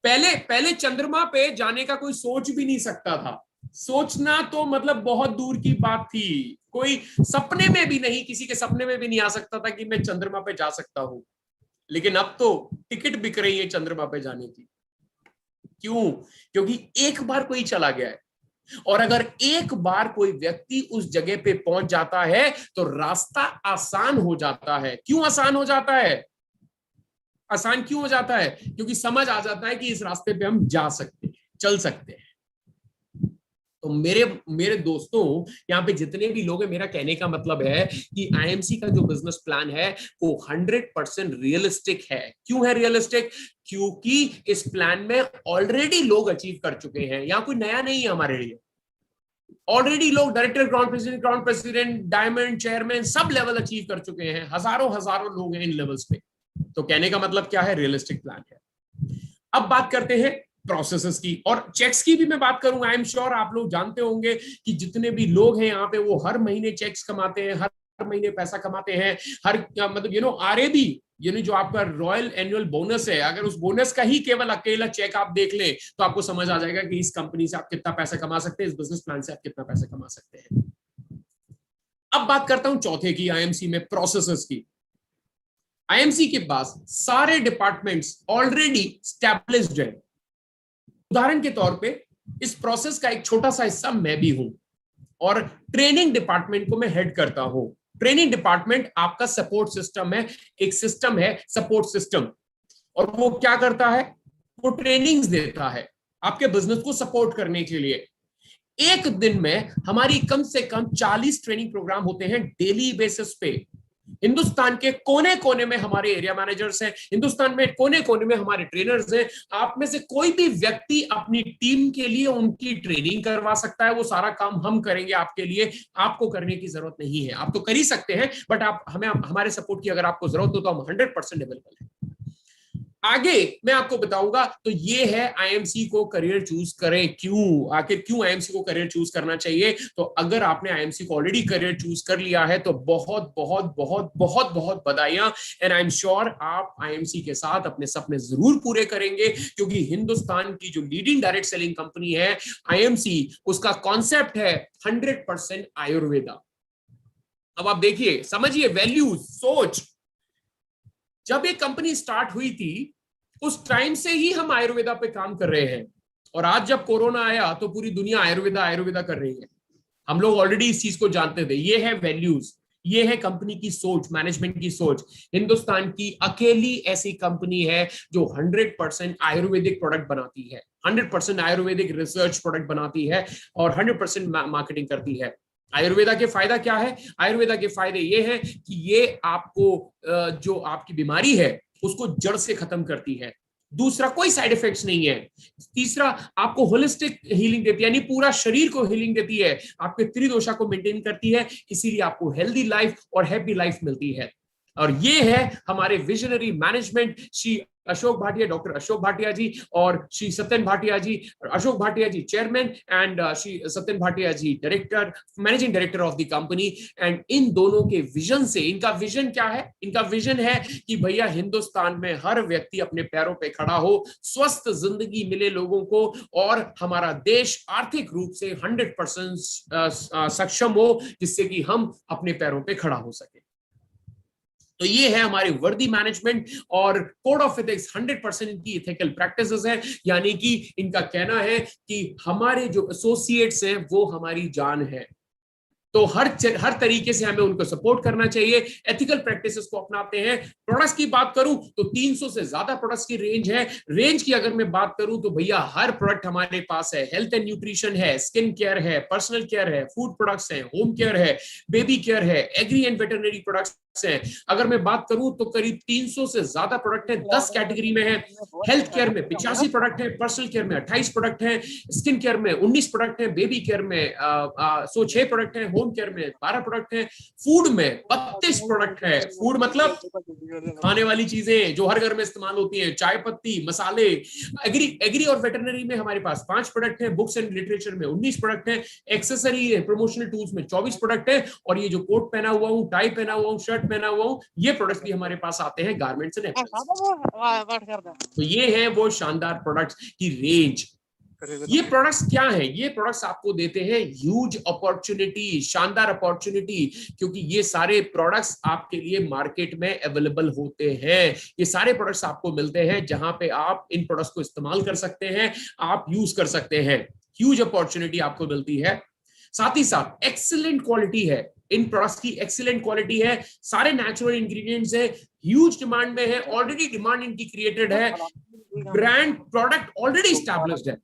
पहले चंद्रमा पे जाने का कोई सोच भी नहीं सकता था। सोचना तो मतलब बहुत दूर की बात थी, कोई सपने में भी नहीं, किसी के सपने में भी नहीं आ सकता था कि मैं चंद्रमा पे जा सकता हूं। लेकिन अब तो टिकट बिक रही है चंद्रमा पे जाने की। क्यों? क्योंकि एक बार कोई चला गया है, और अगर एक बार कोई व्यक्ति उस जगह पे पहुंच जाता है तो रास्ता आसान हो जाता है। क्यों आसान हो जाता है? आसान क्यों हो जाता है? क्योंकि समझ आ जाता है कि इस रास्ते पे हम जा सकते हैं, चल सकते हैं। तो मेरे दोस्तों, यहाँ पे जितने भी लोग हैं, मेरा कहने का मतलब है कि आईएमसी का जो बिजनेस प्लान है वो 100% रियलिस्टिक है। क्यों है रियलिस्टिक? क्योंकि इस प्लान में ऑलरेडी लोग अचीव कर चुके हैं। यहाँ कोई नया नहीं है हमारे लिए। ऑलरेडी लोग director, crown president, diamond, chairman, sub level achieve कर चुके हैं। हजारों लोग हैं इन लेवल्स पे। तो कहने का मतलब क्या है, रियलिस्टिक प्लान है। अब बात करते हैं प्रोसेसेस की और चेक्स की भी मैं बात करूं। आई एम श्योर आप लोग जानते होंगे कि जितने भी लोग हैं यहाँ पे वो हर महीने चेक्स कमाते हैं, हर महीने पैसा कमाते हैं। हर मतलब आरएबी जो आपका रॉयल एनुअल बोनस है, अगर उस बोनस का ही केवल अकेला चेक आप देख लें तो आपको समझ आ जाएगा कि इस कंपनी से आप कितना पैसा कमा सकते हैं, इस बिजनेस प्लान से आप कितना पैसा कमा सकते हैं। अब बात करता हूं चौथे की, आईएमसी में प्रोसेसेस की। आईएमसी के पास सारे डिपार्टमेंट्स ऑलरेडी स्टैब्लिश्ड है। उदाहरण के तौर पे इस प्रोसेस का एक छोटा सा हिस्सा मैं भी हूं और ट्रेनिंग डिपार्टमेंट को मैं हेड करता हूं। ट्रेनिंग डिपार्टमेंट आपका सपोर्ट सिस्टम है, एक सिस्टम है सपोर्ट सिस्टम, और वो क्या करता है, वो ट्रेनिंग्स देता है आपके बिजनेस को सपोर्ट करने के लिए। एक दिन में हमारी कम से कम 40 ट्रेनिंग प्रोग्राम होते हैं डेली बेसिस पे। हिंदुस्तान के कोने कोने में हमारे एरिया मैनेजर्स हैं, हिंदुस्तान में कोने कोने में हमारे ट्रेनर्स हैं। आप में से कोई भी व्यक्ति अपनी टीम के लिए उनकी ट्रेनिंग करवा सकता है, वो सारा काम हम करेंगे आपके लिए, आपको करने की जरूरत नहीं है। आप तो कर ही सकते हैं, बट आप हमें हमारे सपोर्ट की अगर आपको जरूरत हो तो हम 100% अवेलेबल हैं। आगे मैं आपको बताऊंगा, तो ये है आईएमसी को करियर चूज करें क्यों, आखिर क्यों आईएमसी को करियर चूज करना चाहिए। तो अगर आपने आईएमसी को ऑलरेडी करियर चूज कर लिया है तो बहुत बहुत बहुत बहुत बहुत बधाइयां, एंड आई एम श्योर आप आईएमसी के साथ अपने सपने जरूर पूरे करेंगे, क्योंकि हिंदुस्तान की जो लीडिंग डायरेक्ट सेलिंग कंपनी है आईएमसी, उसका कॉन्सेप्ट है 100% आयुर्वेदा। अब आप देखिए, समझिए वैल्यूज, सोच। जब एक कंपनी स्टार्ट हुई थी उस टाइम से ही हम आयुर्वेदा पे काम कर रहे हैं, और आज जब कोरोना आया तो पूरी दुनिया आयुर्वेदा आयुर्वेदा कर रही है। हम लोग ऑलरेडी इस चीज को जानते थे। ये है वैल्यूज, ये है कंपनी की सोच, मैनेजमेंट की सोच। हिंदुस्तान की अकेली ऐसी कंपनी है जो 100% आयुर्वेदिक प्रोडक्ट बनाती है, 100% आयुर्वेदिक रिसर्च प्रोडक्ट बनाती है और 100% मार्केटिंग करती है। आयुर्वेदा के फायदा क्या है? आयुर्वेदा के फायदे ये हैं कि ये आपको जो आपकी बीमारी है उसको जड़ से खत्म करती है। दूसरा, कोई साइड इफेक्ट्स नहीं है। तीसरा, आपको होलिस्टिक हीलिंग देती है, यानी पूरा शरीर को हीलिंग देती है, आपके त्रिदोषा को मेंटेन करती है, इसीलिए आपको हेल्दी लाइफ और हैप्पी लाइफ मिलती है। और ये है हमारे visionary management, Shri Ashok Bhatia, doctor Ashok Bhatia ji और Shri Satyan Bhatia ji. Ashok Bhatia ji chairman and Shri Satyan Bhatia ji director, managing director of the company. And इन दोनों के विजन से, इनका विजन क्या है? इनका विजन है कि भैया हिंदुस्तान में हर व्यक्ति अपने पैरों पे खड़ा हो, स्वस्थ जिंदगी मिले लोगों को, और हमारा देश आर्थिक रूप से 100% सक्षम हो, जिससे कि हम अपने पैरों पे खड़ा हो सके। तो ये है हमारी वर्दी मैनेजमेंट और कोड ऑफ एथिक्स। 100% इनकी इथिकल प्रैक्टिसेस है, यानी कि इनका कहना है कि हमारे जो एसोसिएट्स हैं वो हमारी जान है, तो हर तरीके से हमें उनको सपोर्ट करना चाहिए। एथिकल प्रैक्टिसेस को अपनाते हैं। प्रोडक्ट्स की बात करूं तो 300 से ज्यादा प्रोडक्ट्स की रेंज है। रेंज की अगर मैं बात करूं तो भैया हर प्रोडक्ट हमारे पास है। हेल्थ एंड न्यूट्रिशन है, स्किन केयर है, पर्सनल केयर है, फूड प्रोडक्ट्स है, होम केयर है, बेबी केयर है, एग्री एंड वेटरनरी प्रोडक्ट्स है। अगर मैं बात करूं तो करीब 300 से ज्यादा प्रोडक्ट है, 10 कैटेगरी में है। हेल्थ केयर में 85 प्रोडक्ट है, पर्सनल केयर में 28 प्रोडक्ट है, स्किन केयर में 19 प्रोडक्ट है, बेबी केयर में 106 प्रोडक्ट है, होम केयर में 12 प्रोडक्ट है, फूड में 32 प्रोडक्ट है। फूड मतलब खाने वाली चीजें जो हर घर में इस्तेमाल होती है, चाय पत्ती, मसाले। एग्री और वेटरनरी में हमारे पास 5 प्रोडक्ट है, बुक्स एंड लिटरेचर में 19 प्रोडक्ट है, एक्सेसरी प्रमोशनल टूल्स में 24 प्रोडक्ट है, और ये जो कोट पहना हुआ हूँ, टाई पहना हुआ हूँ, शर्ट पहना हुआ हूँ, ये प्रोडक्ट्स भी हमारे पास आते हैं गारमेंट्स एंड एप्पल्स। तो ये है वो शानदार प्रोडक्ट्स की रेंज। ये प्रोडक्ट्स क्या हैं? ये प्रोडक्ट्स आपको देते हैं ह्यूज अपॉर्चुनिटी, शानदार अपॉर्चुनिटी, क्योंकि ये सारे प्रोडक्ट्स आपके लिए मार्केट में अवेलेबल होते हैं। ये सारे प्रोडक्ट्स आपको मिलते हैं जहां पे आप इन प्रोडक्ट्स को इस्तेमाल कर सकते हैं, आप यूज कर सकते हैं। ह्यूज अपॉर्चुनिटी आपको मिलती है। साथ ही साथ एक्सीलेंट क्वालिटी है, इन प्रोडक्ट्स की एक्सीलेंट क्वालिटी है, सारे नेचुरल इंग्रेडिएंट्स है, ह्यूज डिमांड में है, ऑलरेडी डिमांड इनकी क्रिएटेड है, ब्रांड प्रोडक्ट ऑलरेडी एस्टैब्लिश्ड है।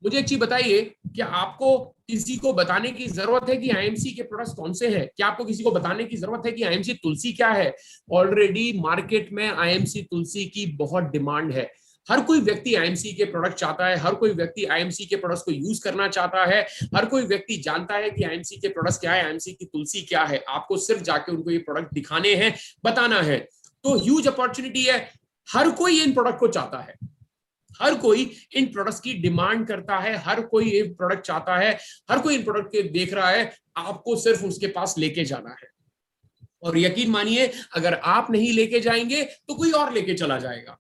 मुझे एक चीज बताइए, क्या आपको किसी को बताने की जरूरत है कि आईएमसी के प्रोडक्ट्स कौन से हैं? क्या आपको किसी को बताने की जरूरत है कि आईएमसी तुलसी क्या है? ऑलरेडी मार्केट में आईएमसी तुलसी की बहुत डिमांड है। हर कोई व्यक्ति आईएमसी के प्रोडक्ट चाहता है, हर कोई व्यक्ति आईएमसी के प्रोडक्ट्स को यूज करना चाहता है, हर कोई व्यक्ति जानता है कि आईएमसी के प्रोडक्ट्स क्या है, आईएमसी की तुलसी क्या है। आपको सिर्फ जाके उनको ये प्रोडक्ट दिखाने हैं, बताना है। तो ह्यूज अपॉर्चुनिटी है। हर कोई इन प्रोडक्ट को चाहता है, हर कोई इन प्रोडक्ट्स की डिमांड करता है, हर कोई ये प्रोडक्ट चाहता है, हर कोई इन प्रोडक्ट के देख रहा है। आपको सिर्फ उसके पास लेके जाना है, और यकीन मानिए अगर आप नहीं लेके जाएंगे तो कोई और लेके चला जाएगा,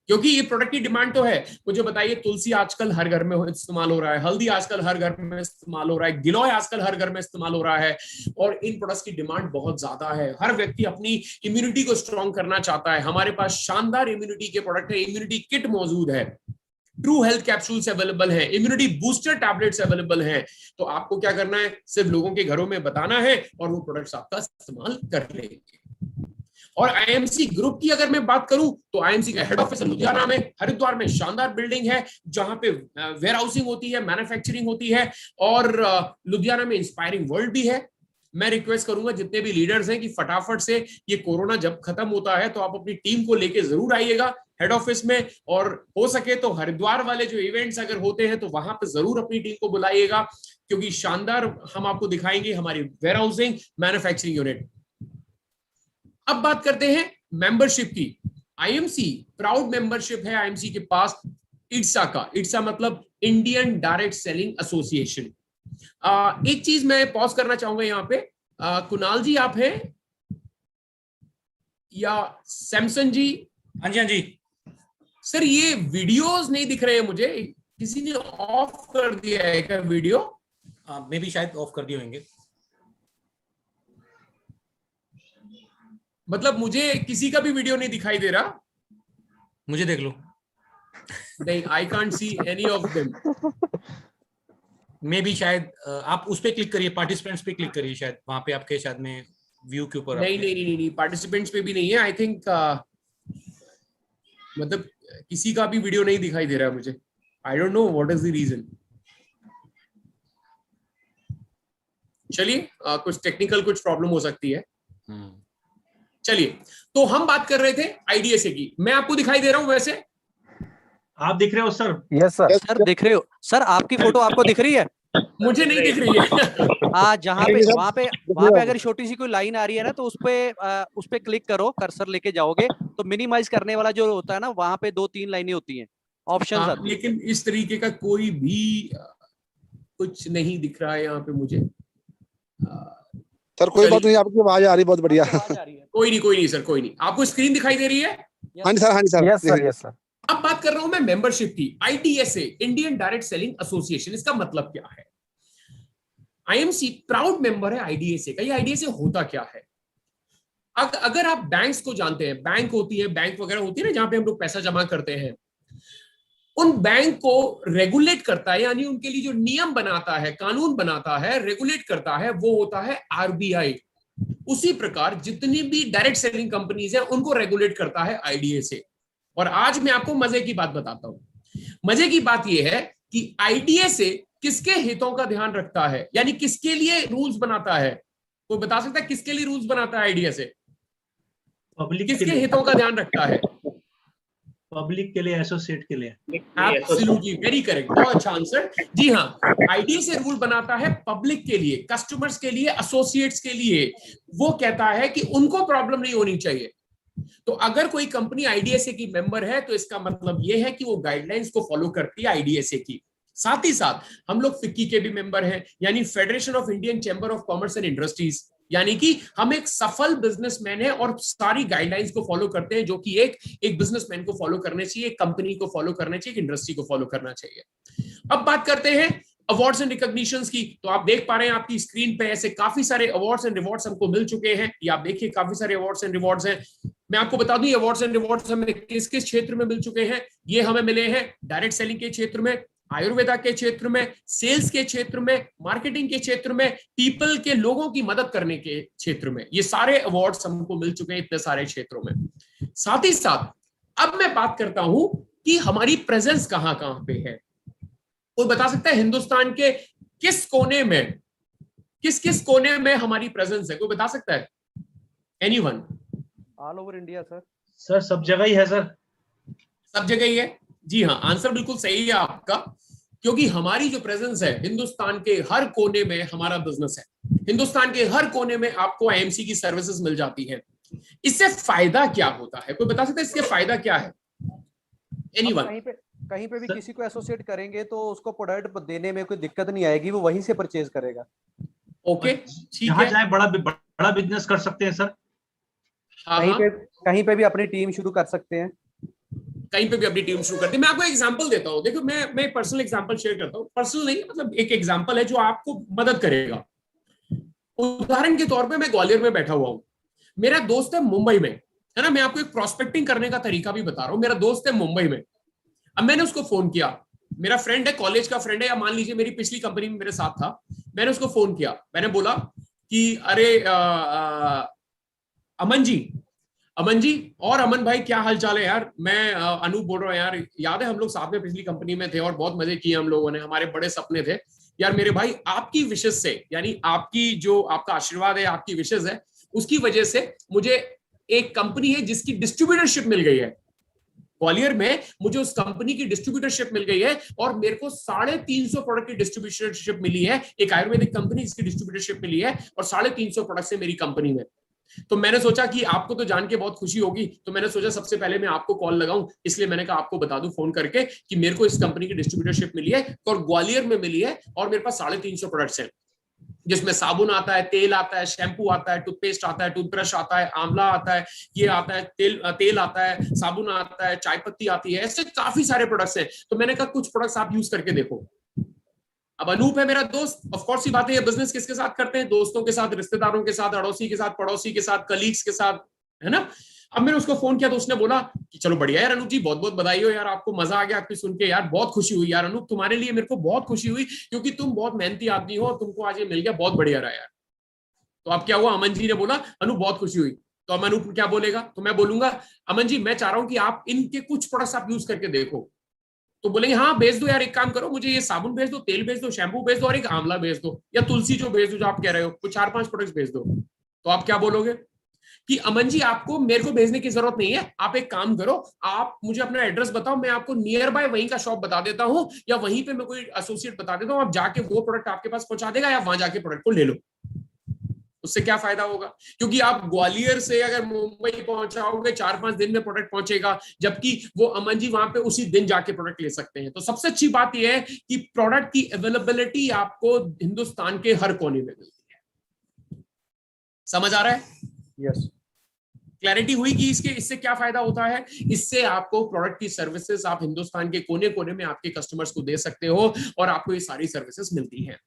क्योंकि ये प्रोडक्ट की डिमांड तो है। मुझे बताइए, तुलसी आजकल हर घर में इस्तेमाल हो रहा है, हल्दी आजकल हर घर में इस्तेमाल हो रहा है, गिलोय आजकल हर घर में इस्तेमाल हो रहा है, और इन प्रोडक्ट्स की डिमांड बहुत ज्यादा है। हर व्यक्ति अपनी इम्यूनिटी को स्ट्रॉन्ग करना चाहता है। हमारे पास शानदार इम्यूनिटी के प्रोडक्ट है, इम्यूनिटी किट मौजूद है, ट्रू हेल्थ कैप्सूल्स अवेलेबल है, इम्यूनिटी बूस्टर टैबलेट्स अवेलेबल हैं। तो आपको क्या करना है? सिर्फ लोगों के घरों में बताना है और वो प्रोडक्ट्स आपका इस्तेमाल कर लेंगे। और आईएमसी ग्रुप की अगर मैं बात करूं तो आईएमसी का हेड ऑफिस लुधियाना में, हरिद्वार में शानदार बिल्डिंग है जहां पे वेयर हाउसिंग होती है, मैन्युफैक्चरिंग होती है, और लुधियाना में इंस्पायरिंग वर्ल्ड भी है। मैं रिक्वेस्ट करूंगा जितने भी लीडर्स हैं कि फटाफट से ये कोरोना जब खत्म होता है तो आप अपनी टीम को लेके जरूर आइएगा हेड ऑफिस में, और हो सके तो हरिद्वार वाले जो इवेंट्स अगर होते हैं तो वहां पे जरूर अपनी टीम को बुलाइएगा, क्योंकि शानदार हम आपको दिखाएंगे हमारी वेयरहाउसिंग मैन्युफैक्चरिंग यूनिट। अब बात करते हैं मेंबरशिप की। आईएमसी प्राउड मेंबरशिप है आईएमसी के पास इट्सा का। इट्सा मतलब इंडियन डायरेक्ट सेलिंग एसोसिएशन। एक चीज मैं पॉज करना चाहूंगा यहाँ पे। कुणाल जी आप हैं या सैमसन जी?
हाँ जी, हाँ जी
सर, ये वीडियोस नहीं दिख रहे हैं मुझे, किसी ने ऑफ कर दिया है क्या वीडियो?
मैं भी शायद ऑफ कर दिए होंगे।
मतलब मुझे किसी का भी वीडियो नहीं दिखाई दे रहा।
मुझे देख लो।
नहीं, I can't see any of them.
मे भी शायद आप उस पे क्लिक करिए, पार्टिसिपेंट्स पे क्लिक करिए, शायद वहां पे आपके शायद में व्यू के ऊपर।
नहीं, पार्टिसिपेंट्स पे भी नहीं है आई थिंक। मतलब किसी का भी वीडियो नहीं दिखाई दे रहा है मुझे। I don't know what is the reason. चलिए, कुछ टेक्निकल कुछ प्रॉब्लम हो सकती है। चलिए, तो हम बात कर रहे थे आईडीएसए की। मैं आपको दिखाई दे रहा हूं वैसे?
आप दिख रहे हो सर?
Yes sir.
सर दिख रहे हो सर, आपकी फोटो आपको दिख रही है?
मुझे नहीं दिख रही है।
हाँ, जहाँ पे वहाँ पे अगर छोटी सी कोई लाइन आ रही है ना तो उस पे क्लिक करो, कर्सर लेके जाओगे तो मिनिमाइज करने वाला जो होता है ना, वहाँ पे 2-3 लाइनें होती हैं, ऑप्शंस आती हैं।
लेकिन इस तरीके का कोई भी कुछ नहीं दिख रहा है यहाँ पे मुझे।
सर कोई बात नहीं, आपकी आवाज आ रही, बहुत बढ़िया।
कोई नहीं सर, कोई नहीं। आपको स्क्रीन दिखाई दे रही है?
हाँ जी सर, हाँ जी sir.
Yes sir, yes sir.
अब बात कर रहा हूं मैं मेंबरशिप की। IDSA, Indian direct selling association, इसका मतलब क्या है? आईएमसी प्राउड मेंबर है आईडीएसए का। ये आईडीएसए होता क्या है? अगर आप बैंक्स को जानते हैं, बैंक होती है, बैंक वगैरह होती है ना जहां पे हम लोग पैसा जमा करते हैं, उन बैंक को रेगुलेट करता है, यानी उनके लिए जो नियम बनाता है, कानून बनाता है, रेगुलेट करता है, वो होता है आरबीआई। उसी प्रकार जितनी भी डायरेक्ट सेलिंग कंपनीज हैं उनको रेगुलेट करता है आईडीएसए। और आज मैं आपको मजे की बात बताता हूं। मजे की बात यह है कि आईडीएसए किसके हितों का ध्यान रखता है, यानी किसके लिए रूल्स बनाता है? कोई बता सकता है किसके लिए रूल्स बनाता है आईडीएसए?
पब्लिक
किसके हितों का ध्यान रखता है?
पब्लिक के लिए, एसोसिएट के लिए।
एब्सोल्युटली, वेरी करेक्ट, बहुत अच्छा आंसर। जी हाँ, आईडीएसए रूल बनाता है पब्लिक के लिए, कस्टमर्स के लिए, एसोसिएट्स के लिए। वो कहता है कि उनको प्रॉब्लम नहीं होनी चाहिए। तो अगर कोई कंपनी आईडीएसए की मेंबर है तो इसका मतलब यह है कि वो गाइडलाइंस को फॉलो करती है आईडीएसए की। साथ ही साथ हम लोग फिक्की के भी मेंबर हैं, यानी federation of Indian chamber of commerce and industries, यानी कि हम एक सफल बिजनेसमैन है और सारी गाइडलाइंस को फॉलो करते हैं जो कि एक बिजनेसमैन को फॉलो करने चाहिए, एक कंपनी को फॉलो करना चाहिए, एक इंडस्ट्री को फॉलो करना चाहिए। अब बात करते हैं अवार्ड्स एंड रिकॉग्निशंस की। तो आप देख पा रहे हैं आपकी स्क्रीन पे ऐसे काफी सारे अवार्ड्स एंड रिवॉर्ड्स हमको मिल चुके हैं। ये आप देखिए, काफी सारे अवार्ड्स एंड रिवॉर्ड्स हैं। मैं आपको बता दूं अवार्ड्स एंड रिवॉर्ड्स हमें किस किस क्षेत्र में मिल चुके हैं। ये हमें मिले हैं डायरेक्ट सेलिंग के क्षेत्र में, आयुर्वेदा के क्षेत्र में, सेल्स के क्षेत्र में, मार्केटिंग के क्षेत्र में, पीपल के लोगों की मदद करने के क्षेत्र में। ये सारे अवार्ड्स हमको मिल चुके हैं इतने सारे क्षेत्रों में। साथ ही साथ अब मैं बात करता हूं कि हमारी प्रेजेंस कहां कहां पे है। कोई बता सकता है हिंदुस्तान के किस कोने में, किस किस कोने में हमारी प्रेजेंस है? कोई बता सकता है? Anyone?
All over India sir.
Sir सब जगह ही है सर।
सब जगह ही है? जी हाँ, आंसर बिल्कुल सही है आपका, क्योंकि हमारी जो प्रेजेंस है हिंदुस्तान के हर कोने में हमारा बिजनेस है। हिंदुस्तान के हर कोने में आपको आईएमसी की सर्विसेज मिल जाती हैं। इससे फायदा क्या होता है? कोई बता सकता है इसके फायदा क्या है? एनीवन?
कहीं पे भी किसी को एसोसिएट करेंगे तो उसको प्रोडक्ट देने में कोई दिक्कत नहीं आएगी, वो वहीं से परचेज करेगा।
ओके, ठीक
जहां
है।
चाहे बड़ा बिजनेस कर सकते हैं सर।
कहीं पे भी अपनी टीम शुरू कर सकते हैं।
कहीं पे भी अपनी टीम शुरू करते हैं। मैं आपको एग्जांपल देता हूं। देखो, मैं पर्सनल एग्जांपल शेयर करता हूं। पर्सनल नहीं, मतलब एक एग्जांपल है जो आपको मदद करेगा। उदाहरण के तौर पे मैं ग्वालियर में बैठा हुआ हूं, मेरा दोस्त है मुंबई में, है ना। मैं आपको एक प्रोस्पेक्टिंग करने का तरीका भी बता रहा हूं। मेरा दोस्त है मुंबई में। अब मैंने उसको फोन किया, मेरा फ्रेंड है, कॉलेज का फ्रेंड है, या मान लीजिए मेरी पिछली कंपनी में मेरे साथ था। मैंने उसको फोन किया, मैंने बोला कि अरे अमन जी और अमन भाई, क्या हाल चाल है यार? मैं अनूप बोल रहा हूँ यार, याद है हम लोग साथ में पिछली कंपनी में थे और बहुत मजे किए हम लोगों ने, हमारे बड़े सपने थे यार मेरे भाई आपकी विशेष से, यानी आपकी जो आपका आशीर्वाद है, आपकी विशेष है, उसकी वजह से मुझे एक कंपनी है जिसकी डिस्ट्रीब्यूटरशिप मिल गई है ग्वालियर में, मुझे उस कंपनी की डिस्ट्रीब्यूटरशिप मिल गई है और मेरे को 350 प्रोडक्ट की डिस्ट्रीब्यूटरशिप मिली है। एक आयुर्वेदिक कंपनी जिसकी डिस्ट्रीब्यूटरशिप मिली है और 350 प्रोडक्ट है मेरी कंपनी में। तो मैंने सोचा कि आपको तो जान के बहुत खुशी होगी, तो मैंने सोचा सबसे पहले मैं आपको कॉल लगाऊं, इसलिए मैंने कहा आपको बता दूं फोन करके कि मेरे को इस कंपनी की डिस्ट्रीब्यूटरशिप मिली है और ग्वालियर में मिली है और मेरे पास 350 प्रोडक्ट्स हैं, जिसमें साबुन आता है, तेल आता है, शैम्पू आता है, टूथपेस्ट आता है, टूथब्रश आता है, आंवला आता है, ये आता है, तेल आता है, साबुन आता है, चाय पत्ती आती है, ऐसे काफी सारे प्रोडक्ट्स हैं। तो मैंने कहा कुछ प्रोडक्ट्स आप यूज करके देखो। अब अनूप है मेरा दोस्त, ऑफ कोर्स ही बात है, ये बिजनेस किसके साथ करते हैं? दोस्तों के साथ, रिश्तेदारों के साथ, अड़ोसी के साथ, पड़ोसी के साथ, कलीग्स के साथ, है ना। अब मैंने उसको फोन किया तो उसने बोला कि चलो बढ़िया यार अनूप जी, बहुत बहुत बधाई हो यार, आपको मजा आ गया आपकी सुन के, यार बहुत खुशी हुई यार अनूप, तुम्हारे लिए मेरे को बहुत खुशी हुई क्योंकि तुम बहुत मेहनती आदमी हो और तुमको आज ये मिल गया, बहुत बढ़िया रहा यार। तो अब क्या हुआ, अमन जी ने बोला अनूप बहुत खुशी हुई, तो अब अनूप क्या बोलेगा? तो मैं बोलूंगा अमन जी मैं चाह रहा हूं कि आप इनके कुछ प्रोडक्ट्स आप यूज करके देखो। तो बोलेंगे हाँ भेज दो यार, एक काम करो मुझे ये साबुन भेज दो, तेल भेज दो, शैम्पू भेज दो और एक आंवला भेज दो, या तुलसी जो भेज दो जो आप कह रहे हो, कुछ 4-5 प्रोडक्ट्स भेज दो। तो आप क्या बोलोगे कि अमन जी आपको मेरे को भेजने की जरूरत नहीं है, आप एक काम करो, आप मुझे अपना एड्रेस बताओ, मैं आपको नियर बाय वहीं का शॉप बता देता हूं या वहीं पे मैं कोई एसोसिएट बता देता हूं, आप जाके वो प्रोडक्ट आपके पास पहुंचा देगा या वहां जाके प्रोडक्ट को ले लो। उससे क्या फायदा होगा? क्योंकि आप ग्वालियर से अगर मुंबई पहुंचाओगे 4-5 दिन में प्रोडक्ट पहुंचेगा, जबकि वो अमन जी वहां पे उसी दिन जाके प्रोडक्ट ले सकते हैं। तो सबसे अच्छी बात यह है कि प्रोडक्ट की अवेलेबिलिटी आपको हिंदुस्तान के हर कोने में मिलती है। समझ आ रहा है?
यस।
क्लैरिटी हुई कि इससे क्या फायदा होता है? इससे आपको प्रोडक्ट की सर्विसेज आप हिंदुस्तान के कोने कोने में आपके कस्टमर्स को दे सकते हो और आपको ये सारी सर्विसेज मिलती हैं।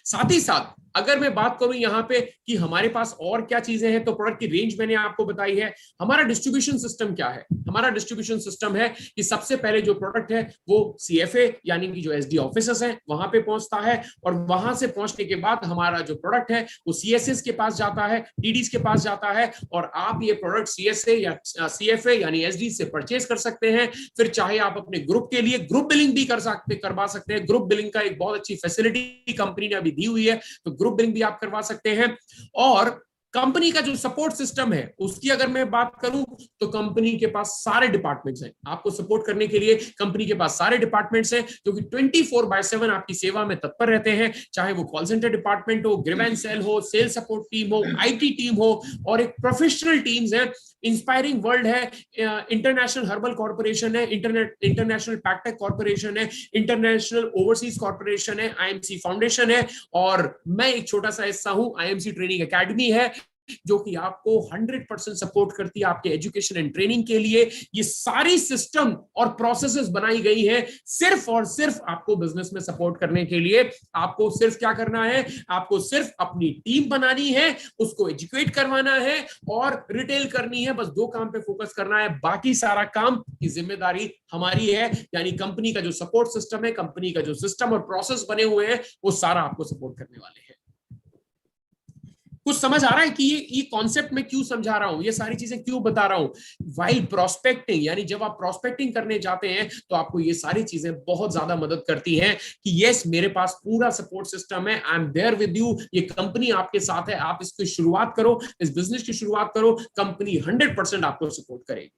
साथ ही साथ अगर मैं बात करूं यहाँ पे कि हमारे पास और क्या चीजें हैं, तो प्रोडक्ट की रेंज मैंने आपको बताई है। हमारा डिस्ट्रीब्यूशन सिस्टम क्या है? हमारा डिस्ट्रीब्यूशन सिस्टम है कि सबसे पहले जो प्रोडक्ट है वो CFA यानी कि जो SD ऑफिसर्स हैं वहां पे पहुंचता है और वहां से पहुंचने के बाद हमारा जो प्रोडक्ट है वो CSS के पास जाता है, DDs के पास जाता है और आप ये प्रोडक्ट CSA या CFA यानी SD से परचेज कर सकते हैं। फिर चाहे आप अपने ग्रुप के लिए ग्रुप बिलिंग भी करवा सकते हैं। ग्रुप बिलिंग का एक बहुत अच्छी फैसिलिटी कंपनी ने अभी दी हुई है, तो ग्रुप बिलिंग भी आप करवा सकते हैं। और कंपनी का जो सपोर्ट सिस्टम है उसकी अगर मैं बात करूं तो कंपनी के पास सारे डिपार्टमेंट्स हैं आपको सपोर्ट करने के लिए। कंपनी के पास सारे डिपार्टमेंट्स हैं जो कि 24/7 आपकी सेवा में तत्पर रहते हैं, चाहे वो कॉल सेंटर डिपार्टमेंट हो, ग्रीवेंस सेल हो, सेल्स सपोर्ट टीम हो, IT टीम हो और एक प्रोफेशनल टीम्स है। इंस्पायरिंग वर्ल्ड है, इंटरनेशनल हर्बल कॉर्पोरेशन है, इंटरनेशनल पैक्टेक कॉर्पोरेशन है, इंटरनेशनल ओवरसीज कॉर्पोरेशन है, IMC फाउंडेशन है और मैं एक छोटा सा हिस्सा हूं, IMC ट्रेनिंग एकेडमी है जो कि आपको 100% सपोर्ट करती है आपके एजुकेशन एंड ट्रेनिंग के लिए। ये सारी सिस्टम और प्रोसेसेस बनाई गई है सिर्फ और सिर्फ आपको बिजनेस में सपोर्ट करने के लिए। आपको सिर्फ क्या करना है? आपको सिर्फ अपनी टीम बनानी है, उसको एजुकेट करवाना है और रिटेल करनी है। बस 2 काम पे फोकस करना है, बाकी सारा काम की जिम्मेदारी हमारी है। यानी कंपनी का जो सपोर्ट सिस्टम है, कंपनी का जो सिस्टम और प्रोसेस बने हुए हैं वो सारा आपको सपोर्ट करने वाले हैं। कुछ समझ आ रहा है कि ये कॉन्सेप्ट में क्यों समझा रहा हूं, ये सारी चीजें क्यों बता रहा हूं? वाइल प्रोस्पेक्टिंग, यानी जब आप प्रोस्पेक्टिंग करने जाते हैं तो आपको ये सारी चीजें बहुत ज्यादा मदद करती हैं कि यस मेरे पास पूरा सपोर्ट सिस्टम है, I am there with you, ये कंपनी आपके साथ है, आप इसकी शुरुआत करो, इस बिजनेस की शुरुआत करो, कंपनी 100% आपको सपोर्ट करेगी।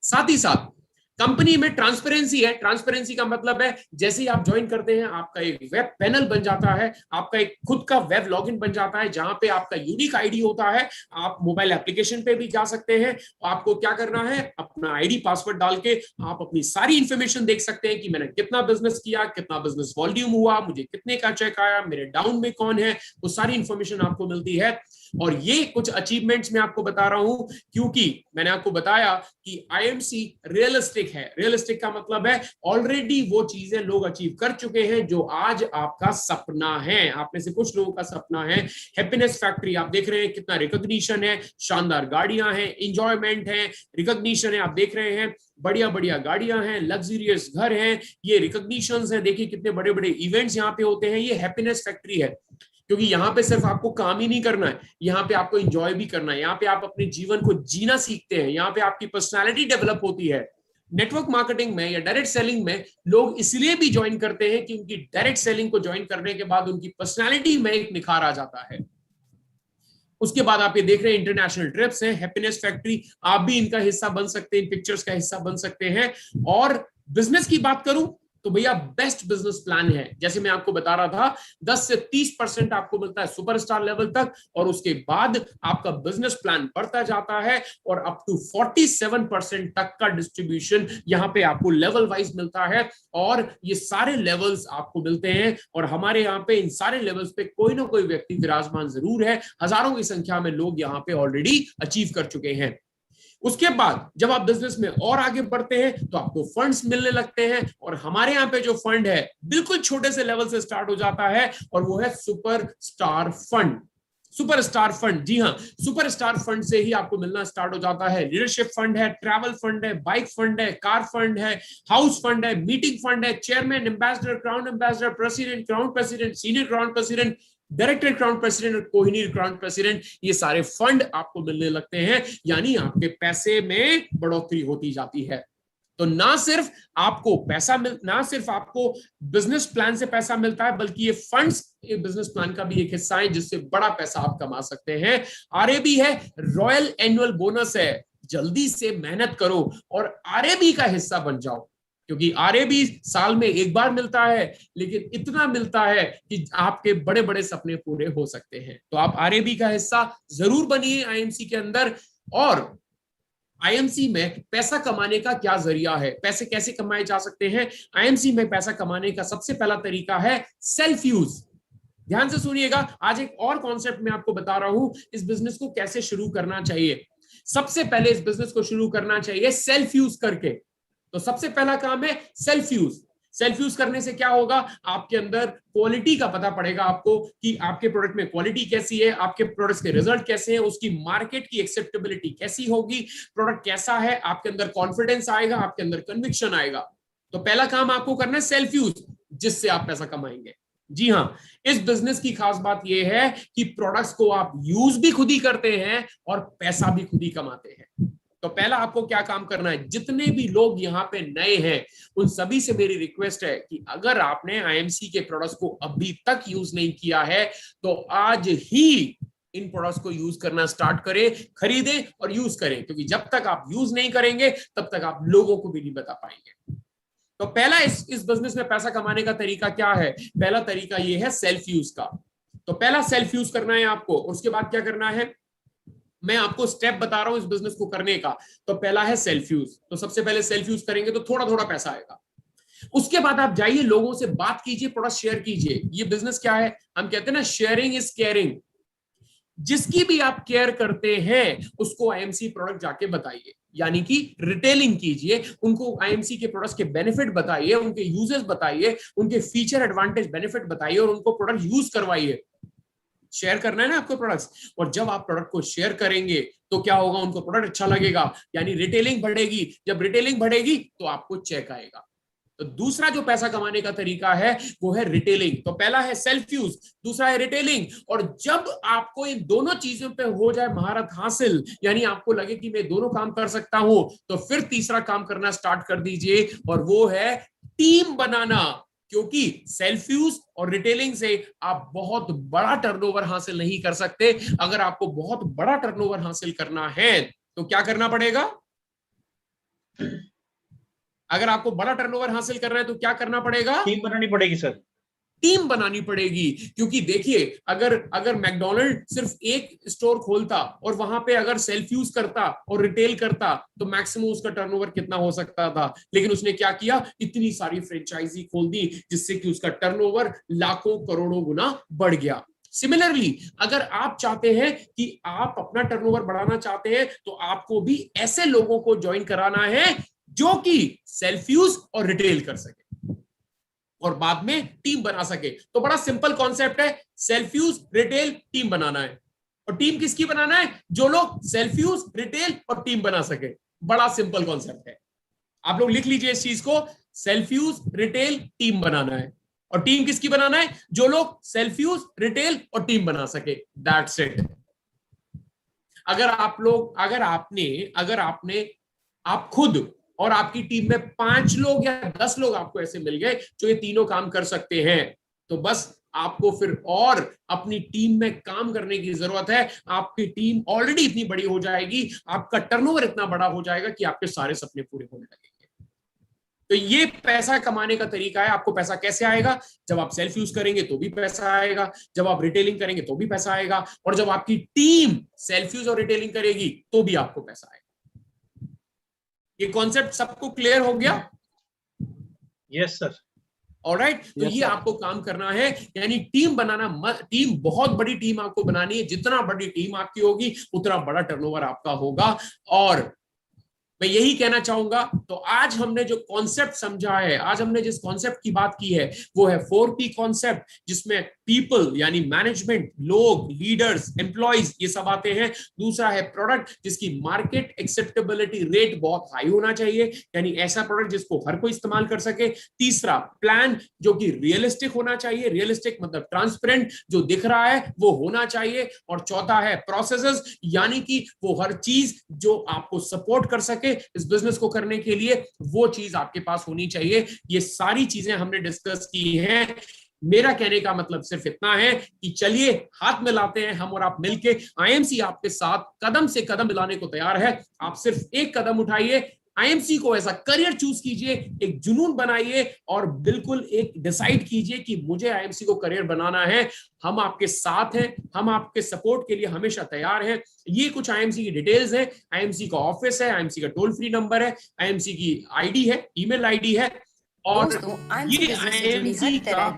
साथ ही साथ कंपनी में ट्रांसपेरेंसी है। ट्रांसपेरेंसी का मतलब है जैसे ही आप ज्वाइन करते हैं आपका एक वेब पैनल बन जाता है, आपका एक खुद का वेब लॉगिन बन जाता है जहां पे आपका यूनिक आईडी होता है। आप मोबाइल एप्लीकेशन पे भी जा सकते हैं। आपको क्या करना है? अपना आईडी पासवर्ड डाल के आप अपनी सारी इंफॉर्मेशन देख सकते हैं कि मैंने कितना बिजनेस किया, कितना बिजनेस वॉल्यूम हुआ, मुझे कितने का चेक आया, मेरे डाउन में कौन है, वो सारी इंफॉर्मेशन आपको मिलती है। और ये कुछ अचीवमेंट्स मैं आपको बता रहा हूं क्योंकि मैंने आपको बताया कि IMC रियलिस्टिक है। रियलिस्टिक का मतलब है ऑलरेडी वो चीजें लोग अचीव कर चुके हैं जो आज आपका सपना है। आप में से कुछ लोगों का सपना है हैप्पीनेस फैक्ट्री। आप देख रहे हैं कितना रिकॉग्निशन है, शानदार गाड़ियां हैं, एंजॉयमेंट है, रिकॉग्निशन है। आप देख रहे हैं बढ़िया बढ़िया गाड़ियां हैं, लग्जरियस घर हैं, ये रिकॉग्निशंस है। देखिए कितने बड़े बड़े इवेंट्स यहाँ पे होते हैं। ये हैप्पीनेस फैक्ट्री है क्योंकि यहाँ पे सिर्फ आपको काम ही नहीं करना है, यहाँ पे आपको एंजॉय भी करना है। यहाँ पे आप अपने जीवन को जीना सीखते हैं, यहाँ पे आपकी पर्सनालिटी डेवलप होती है। नेटवर्क मार्केटिंग में या डायरेक्ट सेलिंग में लोग इसलिए भी ज्वाइन करते हैं कि उनकी डायरेक्ट सेलिंग को ज्वाइन करने के बाद उनकी पर्सनालिटी में एक निखार आ जाता है। उसके बाद आप ये देख रहे हैं इंटरनेशनल ट्रिप्स हैं, हैप्पीनेस फैक्ट्री, आप भी इनका हिस्सा बन सकते हैं, इन पिक्चर्स का हिस्सा बन सकते हैं। और बिजनेस की बात करूं तो भैया बेस्ट बिजनेस प्लान है, जैसे मैं आपको बता रहा था 10 से 30% आपको मिलता है सुपरस्टार लेवल तक, और उसके बाद आपका बिजनेस प्लान बढ़ता जाता है और अप टू 47% तक का डिस्ट्रीब्यूशन यहाँ पे आपको लेवल वाइज मिलता है। और ये सारे लेवल्स आपको मिलते हैं और हमारे यहाँ पे इन सारे लेवल्स पे कोई ना कोई व्यक्ति विराजमान जरूर है, हजारों की संख्या में लोग यहाँ पे ऑलरेडी अचीव कर चुके हैं। उसके बाद जब आप बिजनेस में और आगे बढ़ते हैं तो आपको फंड्स मिलने लगते हैं, और हमारे यहाँ पे जो फंड है बिल्कुल छोटे से लेवल से स्टार्ट हो जाता है और वो है super star fund. Super star fund, जी हाँ, सुपर स्टार फंड से ही आपको मिलना स्टार्ट हो जाता है। लीडरशिप फंड है, ट्रैवल फंड है, बाइक फंड है, कार फंड है, हाउस फंड है, मीटिंग फंड है, chairman, ambassador, crown ambassador, president, crown president, senior crown president, director crown president और कोहिनूर क्राउन प्रेसिडेंट, ये सारे फंड आपको मिलने लगते हैं, यानी आपके पैसे में बढ़ोतरी होती जाती है। तो ना सिर्फ आपको बिजनेस प्लान से पैसा मिलता है, बल्कि ये फंड्स बिजनेस प्लान का भी एक हिस्सा है जिससे बड़ा पैसा आप कमा सकते हैं। आरएबी है, रॉयल एनुअल बोनस है, जल्दी से मेहनत करो और आरएबी का हिस्सा बन जाओ, क्योंकि आरएबी साल में एक बार मिलता है, लेकिन इतना मिलता है कि आपके बड़े बड़े सपने पूरे हो सकते हैं। तो आप आरएबी का हिस्सा जरूर बनिए आईएमसी के अंदर। और आईएमसी में पैसा कमाने का क्या जरिया है, पैसे कैसे कमाए जा सकते हैं? आईएमसी में पैसा कमाने का सबसे पहला तरीका है सेल्फ यूज। ध्यान से सुनिएगा, आज एक और कॉन्सेप्ट मैं आपको बता रहा हूं, इस बिजनेस को कैसे शुरू करना चाहिए। सबसे पहले इस बिजनेस को शुरू करना चाहिए सेल्फ यूज करके। तो सबसे पहला काम है सेल्फ यूज। सेल्फ यूज करने से क्या होगा, आपके अंदर क्वालिटी का पता पड़ेगा आपको कि आपके प्रोडक्ट में क्वालिटी कैसी है, आपके प्रोडक्ट्स के रिजल्ट कैसे हैं, उसकी मार्केट की एक्सेप्टेबिलिटी कैसी होगी, प्रोडक्ट कैसा है, आपके अंदर कॉन्फिडेंस आएगा, आपके अंदर कन्विक्शन आएगा। तो पहला काम आपको करना है सेल्फ यूज, जिससे आप पैसा कमाएंगे। जी हाँ, इस बिजनेस की खास बात यह है कि प्रोडक्ट्स को आप यूज भी खुद ही करते हैं और पैसा भी खुद ही कमाते हैं। तो पहला आपको क्या काम करना है, जितने भी लोग यहाँ पे नए हैं उन सभी से मेरी रिक्वेस्ट है कि अगर आपने आईएमसी के प्रोडक्ट्स को अभी तक यूज नहीं किया है तो आज ही इन प्रोडक्ट्स को यूज करना स्टार्ट करें, खरीदें और यूज करें, क्योंकि जब तक आप यूज नहीं करेंगे तब तक आप लोगों को भी नहीं बता पाएंगे। तो पहला इस बिजनेस में पैसा कमाने का तरीका क्या है? पहला तरीका यह है सेल्फ यूज का। तो पहला सेल्फ यूज करना है आपको, और उसके बाद क्या करना है मैं आपको स्टेप बता रहा हूं इस बिजनेस को करने का। तो पहला है सेल्फ यूज। तो सबसे पहले सेल्फ यूज करेंगे तो थोड़ा थोड़ा पैसा आएगा। उसके बाद आप जाइए, लोगों से बात कीजिए, प्रोडक्ट शेयर कीजिए। ये बिजनेस क्या है, हम कहते हैं ना शेयरिंग इज केयरिंग। जिसकी भी आप केयर करते हैं उसको आईएमसी प्रोडक्ट जाके बताइए, यानी कि रिटेलिंग कीजिए, उनको आईएमसी के प्रोडक्ट्स के बेनिफिट बताइए, उनके यूजेस बताइए, उनके फीचर एडवांटेज बेनिफिट बताइए और उनको प्रोडक्ट यूज करवाइए। शेयर करना है ना आपको प्रोडक्ट्स, और जब आप प्रोडक्ट को शेयर करेंगे तो क्या होगा, उनको प्रोडक्ट अच्छा लगेगा, यानी रिटेलिंग बढ़ेगी। जब रिटेलिंग बढ़ेगी तो आपको चेक आएगा। तो दूसरा जो पैसा कमाने का तरीका है वो है रिटेलिंग। तो पहला है सेल्फ यूज, दूसरा है रिटेलिंग। और जब आपको इन दोनों चीजों पे हो जाए महारत हासिल, यानी आपको लगे कि मैं दोनों काम कर सकता हूं, तो फिर तीसरा काम करना स्टार्ट कर दीजिए, और वो है टीम बनाना। क्योंकि सेल्फ यूज और रिटेलिंग से आप बहुत बड़ा टर्नओवर हासिल नहीं कर सकते। अगर आपको बहुत बड़ा टर्नओवर हासिल करना है तो क्या करना पड़ेगा? अगर आपको बड़ा टर्नओवर हासिल करना है तो क्या करना पड़ेगा?
टीम बनानी पड़ेगी सर,
टीम बनानी पड़ेगी। क्योंकि देखिए, अगर मैकडॉनल्ड सिर्फ एक स्टोर खोलता और वहां पे अगर सेल्फ यूज करता और रिटेल करता तो मैक्सिमम उसका टर्नओवर कितना हो सकता था, लेकिन उसने क्या किया, इतनी सारी फ्रेंचाइजी खोल दी जिससे कि उसका टर्नओवर लाखों करोड़ों गुना बढ़ गया। सिमिलरली, अगर आप चाहते हैं कि आप अपना टर्नओवर बढ़ाना चाहते हैं तो आपको भी ऐसे लोगों को ज्वाइन कराना है जो कि सेल्फ यूज और रिटेल कर सके और बाद में टीम बना सके। तो बड़ा सिंपल कॉन्सेप्ट है, सेल्फ यूज, रिटेल, टीम बनाना है। और टीम किसकी बनाना है? जो लोग सेल्फ यूज, रिटेल और टीम बना सके। बड़ा सिंपल कॉन्सेप्ट है, आप लोग लिख लीजिए इस चीज को, सेल्फ यूज, रिटेल, टीम बनाना है। और टीम किसकी बनाना है? जो लोग सेल्फ यूज, रिटेल और टीम बना सके। That's it. अगर आप खुद और आपकी टीम में 5 लोग या 10 लोग आपको ऐसे मिल गए जो ये तीनों काम कर सकते हैं, तो बस आपको फिर और अपनी टीम में काम करने की जरूरत है। आपकी टीम ऑलरेडी इतनी बड़ी हो जाएगी, आपका टर्नओवर इतना बड़ा हो जाएगा कि आपके सारे सपने पूरे होने लगेंगे। तो ये पैसा कमाने का तरीका है। आपको पैसा कैसे आएगा? जब आप सेल्फ यूज करेंगे तो भी पैसा आएगा, जब आप रिटेलिंग करेंगे तो भी पैसा आएगा, और जब आपकी टीम सेल्फ यूज और रिटेलिंग करेगी तो भी आपको पैसा आएगा। ये कॉन्सेप्ट सबको क्लियर हो गया?
Yes sir.
ऑलराइट, तो ये आपको काम करना है, यानी टीम बनाना। टीम, बहुत बड़ी टीम आपको बनानी है। जितना बड़ी टीम आपकी होगी उतना बड़ा टर्नओवर आपका होगा। और मैं यही कहना चाहूंगा, तो आज हमने जो कॉन्सेप्ट समझा है, आज हमने जिस कॉन्सेप्ट की बात की है वो है 4P कॉन्सेप्ट, जिसमें पीपल यानी मैनेजमेंट, लोग, लीडर्स, एम्प्लॉइज, ये सब आते हैं। दूसरा है प्रोडक्ट, जिसकी मार्केट एक्सेप्टेबिलिटी रेट बहुत हाई होना चाहिए, यानी ऐसा प्रोडक्ट जिसको हर कोई इस्तेमाल कर सके। तीसरा प्लान, जो कि रियलिस्टिक होना चाहिए। रियलिस्टिक मतलब ट्रांसपेरेंट, जो दिख रहा है वो होना चाहिए। और चौथा है प्रोसेसेस, यानी कि वो हर चीज जो आपको सपोर्ट कर सके इस बिजनेस को करने के लिए, वो चीज आपके पास होनी चाहिए। ये सारी चीजें हमने डिस्कस की हैं। मेरा कहने का मतलब सिर्फ इतना है कि चलिए हाथ मिलाते हैं हम और आप मिलके। आईएमसी आपके साथ कदम से कदम मिलाने को तैयार है। आप सिर्फ एक कदम उठाइए, आईएमसी को ऐसा करियर चूज कीजिए, एक जुनून बनाइए और बिल्कुल एक डिसाइड कीजिए कि मुझे आईएमसी को करियर बनाना है। हम आपके साथ हैं, हम आपके सपोर्ट के लिए हमेशा तैयार हैं। ये कुछ आईएमसी की डिटेल्स है। आईएमसी का ऑफिस है, आईएमसी का टोल फ्री नंबर है, आईएमसी की आईडी है, ईमेल आईडी है, और ये आईएमसी का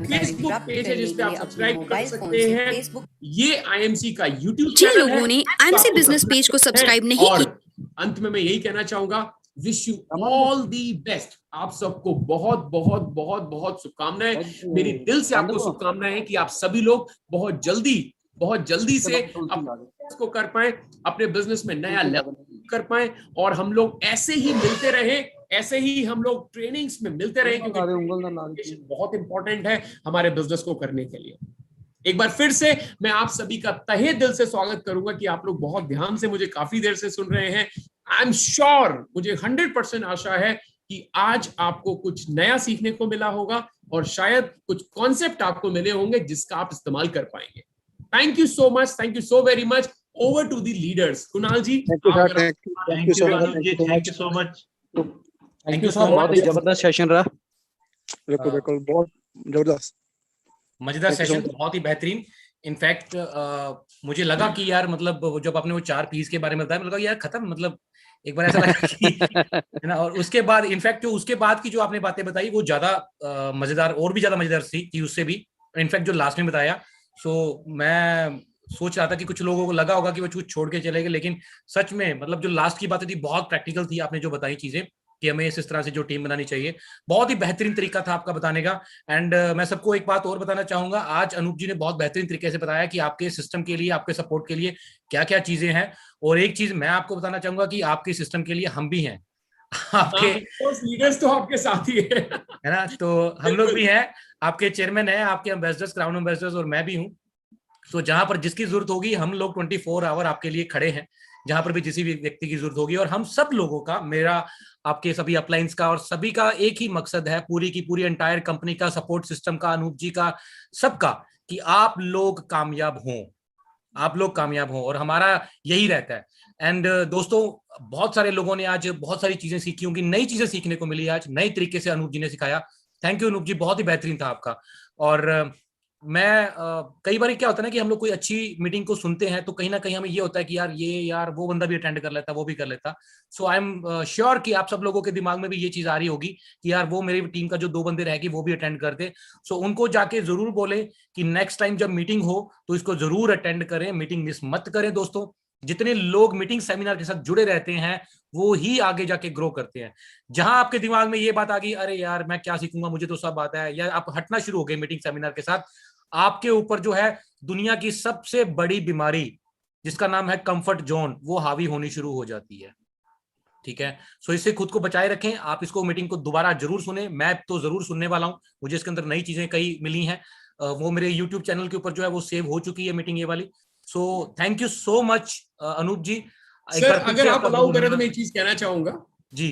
फेसबुक पेज है जिस पे आप सब्सक्राइब कर सकते हैं। ये आईएमसी का यूट्यूब चैनल है।
जिन लोगों ने आईएमसी बिजनेस पेज को सब्सक्राइब नहीं किया,
और अंत में मैं यही कहना चाहूंगा, wish you all the best. आप सबको बहुत बहुत बहुत बहुत शुभकामनाएं। मेरी दिल से आपको शुभकामनाएं हैं कि आप सभी लोग बहुत जल्दी से इसको कर पाए, अपने बिजनेस में नया लेवल कर पाए, और हम लोग ऐसे ही मिलते रहे, ऐसे ही हम लोग ट्रेनिंग्स में मिलते रहे, क्योंकि बहुत इंपॉर्टेंट है हमारे बिजनेस को करने के लिए। एक बार फिर से मैं आप सभी का तहे दिल से स्वागत करूंगा कि आप लोग बहुत ध्यान से मुझे काफी देर से सुन रहे हैं। आई एम श्योर, मुझे 100% आशा है कि आज आपको कुछ नया सीखने को मिला होगा, और शायद कुछ कॉन्सेप्ट आपको मिले होंगे जिसका आप इस्तेमाल कर पाएंगे। Thank you so much, thank you so very much. Over to the leaders. Kunal ji,
thank you so much.
Thank you so much.
जबरदस्त सेशन रहा।
बिल्कुल बहुत जबरदस्त,
मजेदार सेशन, बहुत ही बेहतरीन। इनफैक्ट मुझे लगा कि यार, मतलब जब आपने वो 4 पीस के बारे में बताया, मुझे लगा यार खत्म, मतलब एक बार ऐसा लगा कि है ना। और उसके बाद इनफैक्ट जो उसके बाद की जो आपने बातें बताई वो ज्यादा मजेदार, और भी ज्यादा मजेदार थी उससे भी। इनफैक्ट जो लास्ट में बताया, सो मैं सोच रहा था कि कुछ लोगों को लगा होगा कि वो कुछ छोड़ के चले गए, लेकिन सच में मतलब जो लास्ट की बातें थी बहुत प्रैक्टिकल थी। आपने जो बताई चीजें कि हमें इस तरह से जो टीम बनानी चाहिए, बहुत ही बेहतरीन तरीका था आपका बताने का। एंड मैं सबको एक बात और बताना चाहूंगा, आज अनूप जी ने बहुत बेहतरीन तरीके से बताया कि आपके सिस्टम के लिए, आपके सपोर्ट के लिए क्या क्या चीजें हैं। और एक चीज मैं आपको बताना चाहूंगा कि आपके सिस्टम के लिए हम भी हैं। आपके
लीडर्स तो आपके साथ ही है
ना, तो हम लोग भी हैं, आपके चेयरमैन हैं, आपके एम्बेसडर्स, क्राउन एम्बेसडर्स, और मैं भी हूँ। सो जहां पर जिसकी जरूरत होगी हम लोग 24 आवर आपके लिए खड़े हैं, जहां पर भी किसी भी व्यक्ति की जरूरत होगी। और हम सब लोगों का, मेरा, आपके सभी अपलाइंस का और सभी का एक ही मकसद है, पूरी की पूरी एंटायर कंपनी का, सपोर्ट सिस्टम का, अनूप जी का, सबका, कि आप लोग कामयाब हों, आप लोग कामयाब हों, और हमारा यही रहता है। एंड दोस्तों, बहुत सारे लोगों ने आज बहुत सारी चीजें सीखी होंगी, नई चीजें सीखने को मिली आज, नई तरीके से अनूप जी ने सिखाया। थैंक यू अनूप जी, बहुत ही बेहतरीन था आपका। और मैं कई बार क्या होता है ना कि हम लोग कोई अच्छी मीटिंग को सुनते हैं तो कहीं ना कहीं हमें ये होता है कि यार वो बंदा भी अटेंड कर लेता, वो भी कर लेता। सो आई एम श्योर कि आप सब लोगों के दिमाग में भी ये चीज आ रही होगी कि यार वो मेरी टीम का जो 2 बंदे रहेगी वो भी अटेंड करते। सो उनको जाके जरूर बोले कि नेक्स्ट टाइम जब मीटिंग हो तो इसको जरूर अटेंड करें, मीटिंग मिस मत करें। दोस्तों, जितने लोग मीटिंग सेमिनार के साथ जुड़े रहते हैं वो ही आगे जाके ग्रो करते हैं। जहां आपके दिमाग में ये बात आ गई, अरे यार मैं क्या सीखूंगा, मुझे तो सब आता है, या आप हटना शुरू हो गए मीटिंग सेमिनार के साथ, आपके ऊपर जो है दुनिया की सबसे बड़ी बीमारी जिसका नाम है कंफर्ट जोन, वो हावी होनी शुरू हो जाती है। ठीक है, सो इससे खुद को बचाए रखें। आप इसको मीटिंग को दोबारा जरूर सुने, मैं तो जरूर सुनने वाला हूं, मुझे इसके अंदर नई चीजें कई मिली हैं। वो मेरे यूट्यूब चैनल के ऊपर जो है वो सेव हो चुकी है मीटिंग ये वाली। So thank you so much Anoop ji.
Sir, अगर आप अलाउ करें तो मैं एक चीज कहना चाहूंगा
जी।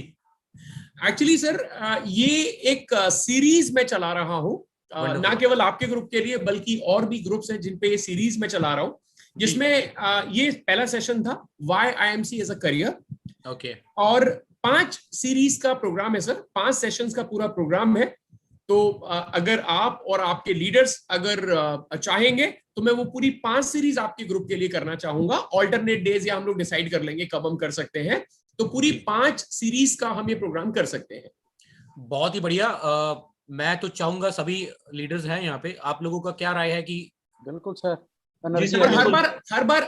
एक्चुअली सर ये एक सीरीज में चला रहा हूँ, ना केवल आपके ग्रुप के लिए बल्कि और भी ग्रुप्स हैं जिन पे ये सीरीज में चला रहा हूँ, जिसमें ये पहला सेशन था why IMC as a career.
Okay.
और 5 सीरीज का प्रोग्राम है सर, 5 सेशंस का पूरा प्रोग्राम है। तो अगर आप और आपके लीडर्स अगर चाहेंगे तो मैं वो पूरी 5 सीरीज आपके ग्रुप के लिए करना चाहूंगा। ऑल्टरनेट डेज या हम लोग डिसाइड कर लेंगे कब हम कर सकते हैं, तो पूरी 5 सीरीज का हम ये प्रोग्राम कर सकते हैं।
बहुत ही बढ़िया। मैं तो चाहूंगा सभी लीडर्स हैं यहाँ पे, आप लोगों का क्या राय है कि?
बिल्कुल सर,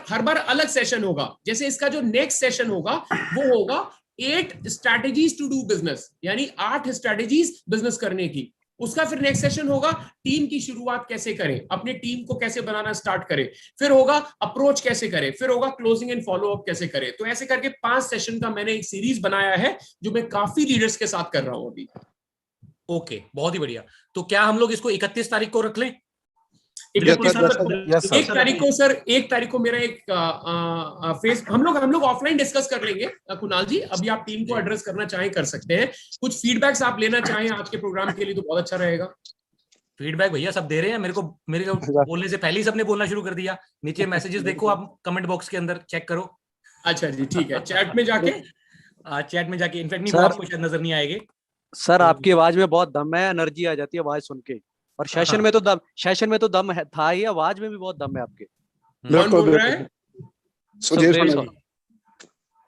हर बार अलग सेशन होगा। जैसे इसका जो नेक्स्ट सेशन होगा वो होगा 8 स्ट्रैटेजीज टू डू बिजनेस, यानी 8 स्ट्रैटेजीज बिजनेस करने की। उसका फिर नेक्स्ट सेशन होगा टीम की शुरुआत कैसे करें, अपने टीम को कैसे बनाना स्टार्ट करें, फिर होगा अप्रोच कैसे करें, फिर होगा क्लोजिंग एंड फॉलो अप कैसे करें। तो ऐसे करके 5 सेशन का मैंने एक सीरीज बनाया है जो मैं काफी लीडर्स के साथ कर रहा हूं अभी।
ओके, बहुत ही बढ़िया। तो क्या हम लोग इसको 31 तारीख को रख लें?
1 तारीख को मेरा एक फेस हम लोग ऑफलाइन डिस्कस कर लेंगे। कुणाल जी, अभी आप टीम को एड्रेस करना चाहें कर सकते हैं। कुछ फीडबैक्स आप लेना चाहें आज के प्रोग्राम के लिए तो बहुत अच्छा रहेगा।
फीडबैक भैया सब दे रहे हैं मेरे को बोलने से पहले ही सबने बोलना शुरू कर दिया। नीचे मैसेजेस देखो आप, कमेंट बॉक्स के अंदर चेक करो।
अच्छा जी, ठीक है। चैट में जाके
इनफैक्ट नहीं, आपको शायद नजर नहीं आएंगे
सर। आपकी आवाज में बहुत दम है, एनर्जी आ जाती है आवाज सुन के। और सेशन में तो दम है, था ही, आवाज में भी बहुत दम है आपके।
कौन बोल रहा है?
सुदेव।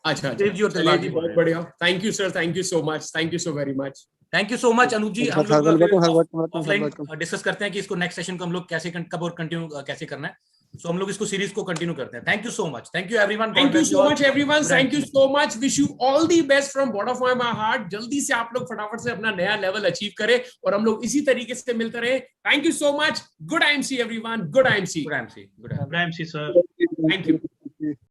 अच्छा जी, बहुत बढ़िया। Thank you sir, thank you so much, thank you so very much.
Thank you so much Anoop ji. हम लोग ऑफलाइन डिस्कस करते हैं कि इसको नेक्स्ट सेशन को हम लोग कैसे कब और कंटिन्यू कैसे करना है। सो हम लोग इसको सीरीज को कंटिन्यू करते हैं। Thank you so much, thank you everyone,
thank you so much everyone, thank you so much. Wish you all the best from bottom of my heart. जल्दी से आप लोग फटाफट से अपना नया लेवल अचीव करें और हम लोग इसी तरीके से मिलते रहे। Thank you so much. Good IMC everyone, good IMC,
good IMC, good IMC
sir.
Thank you.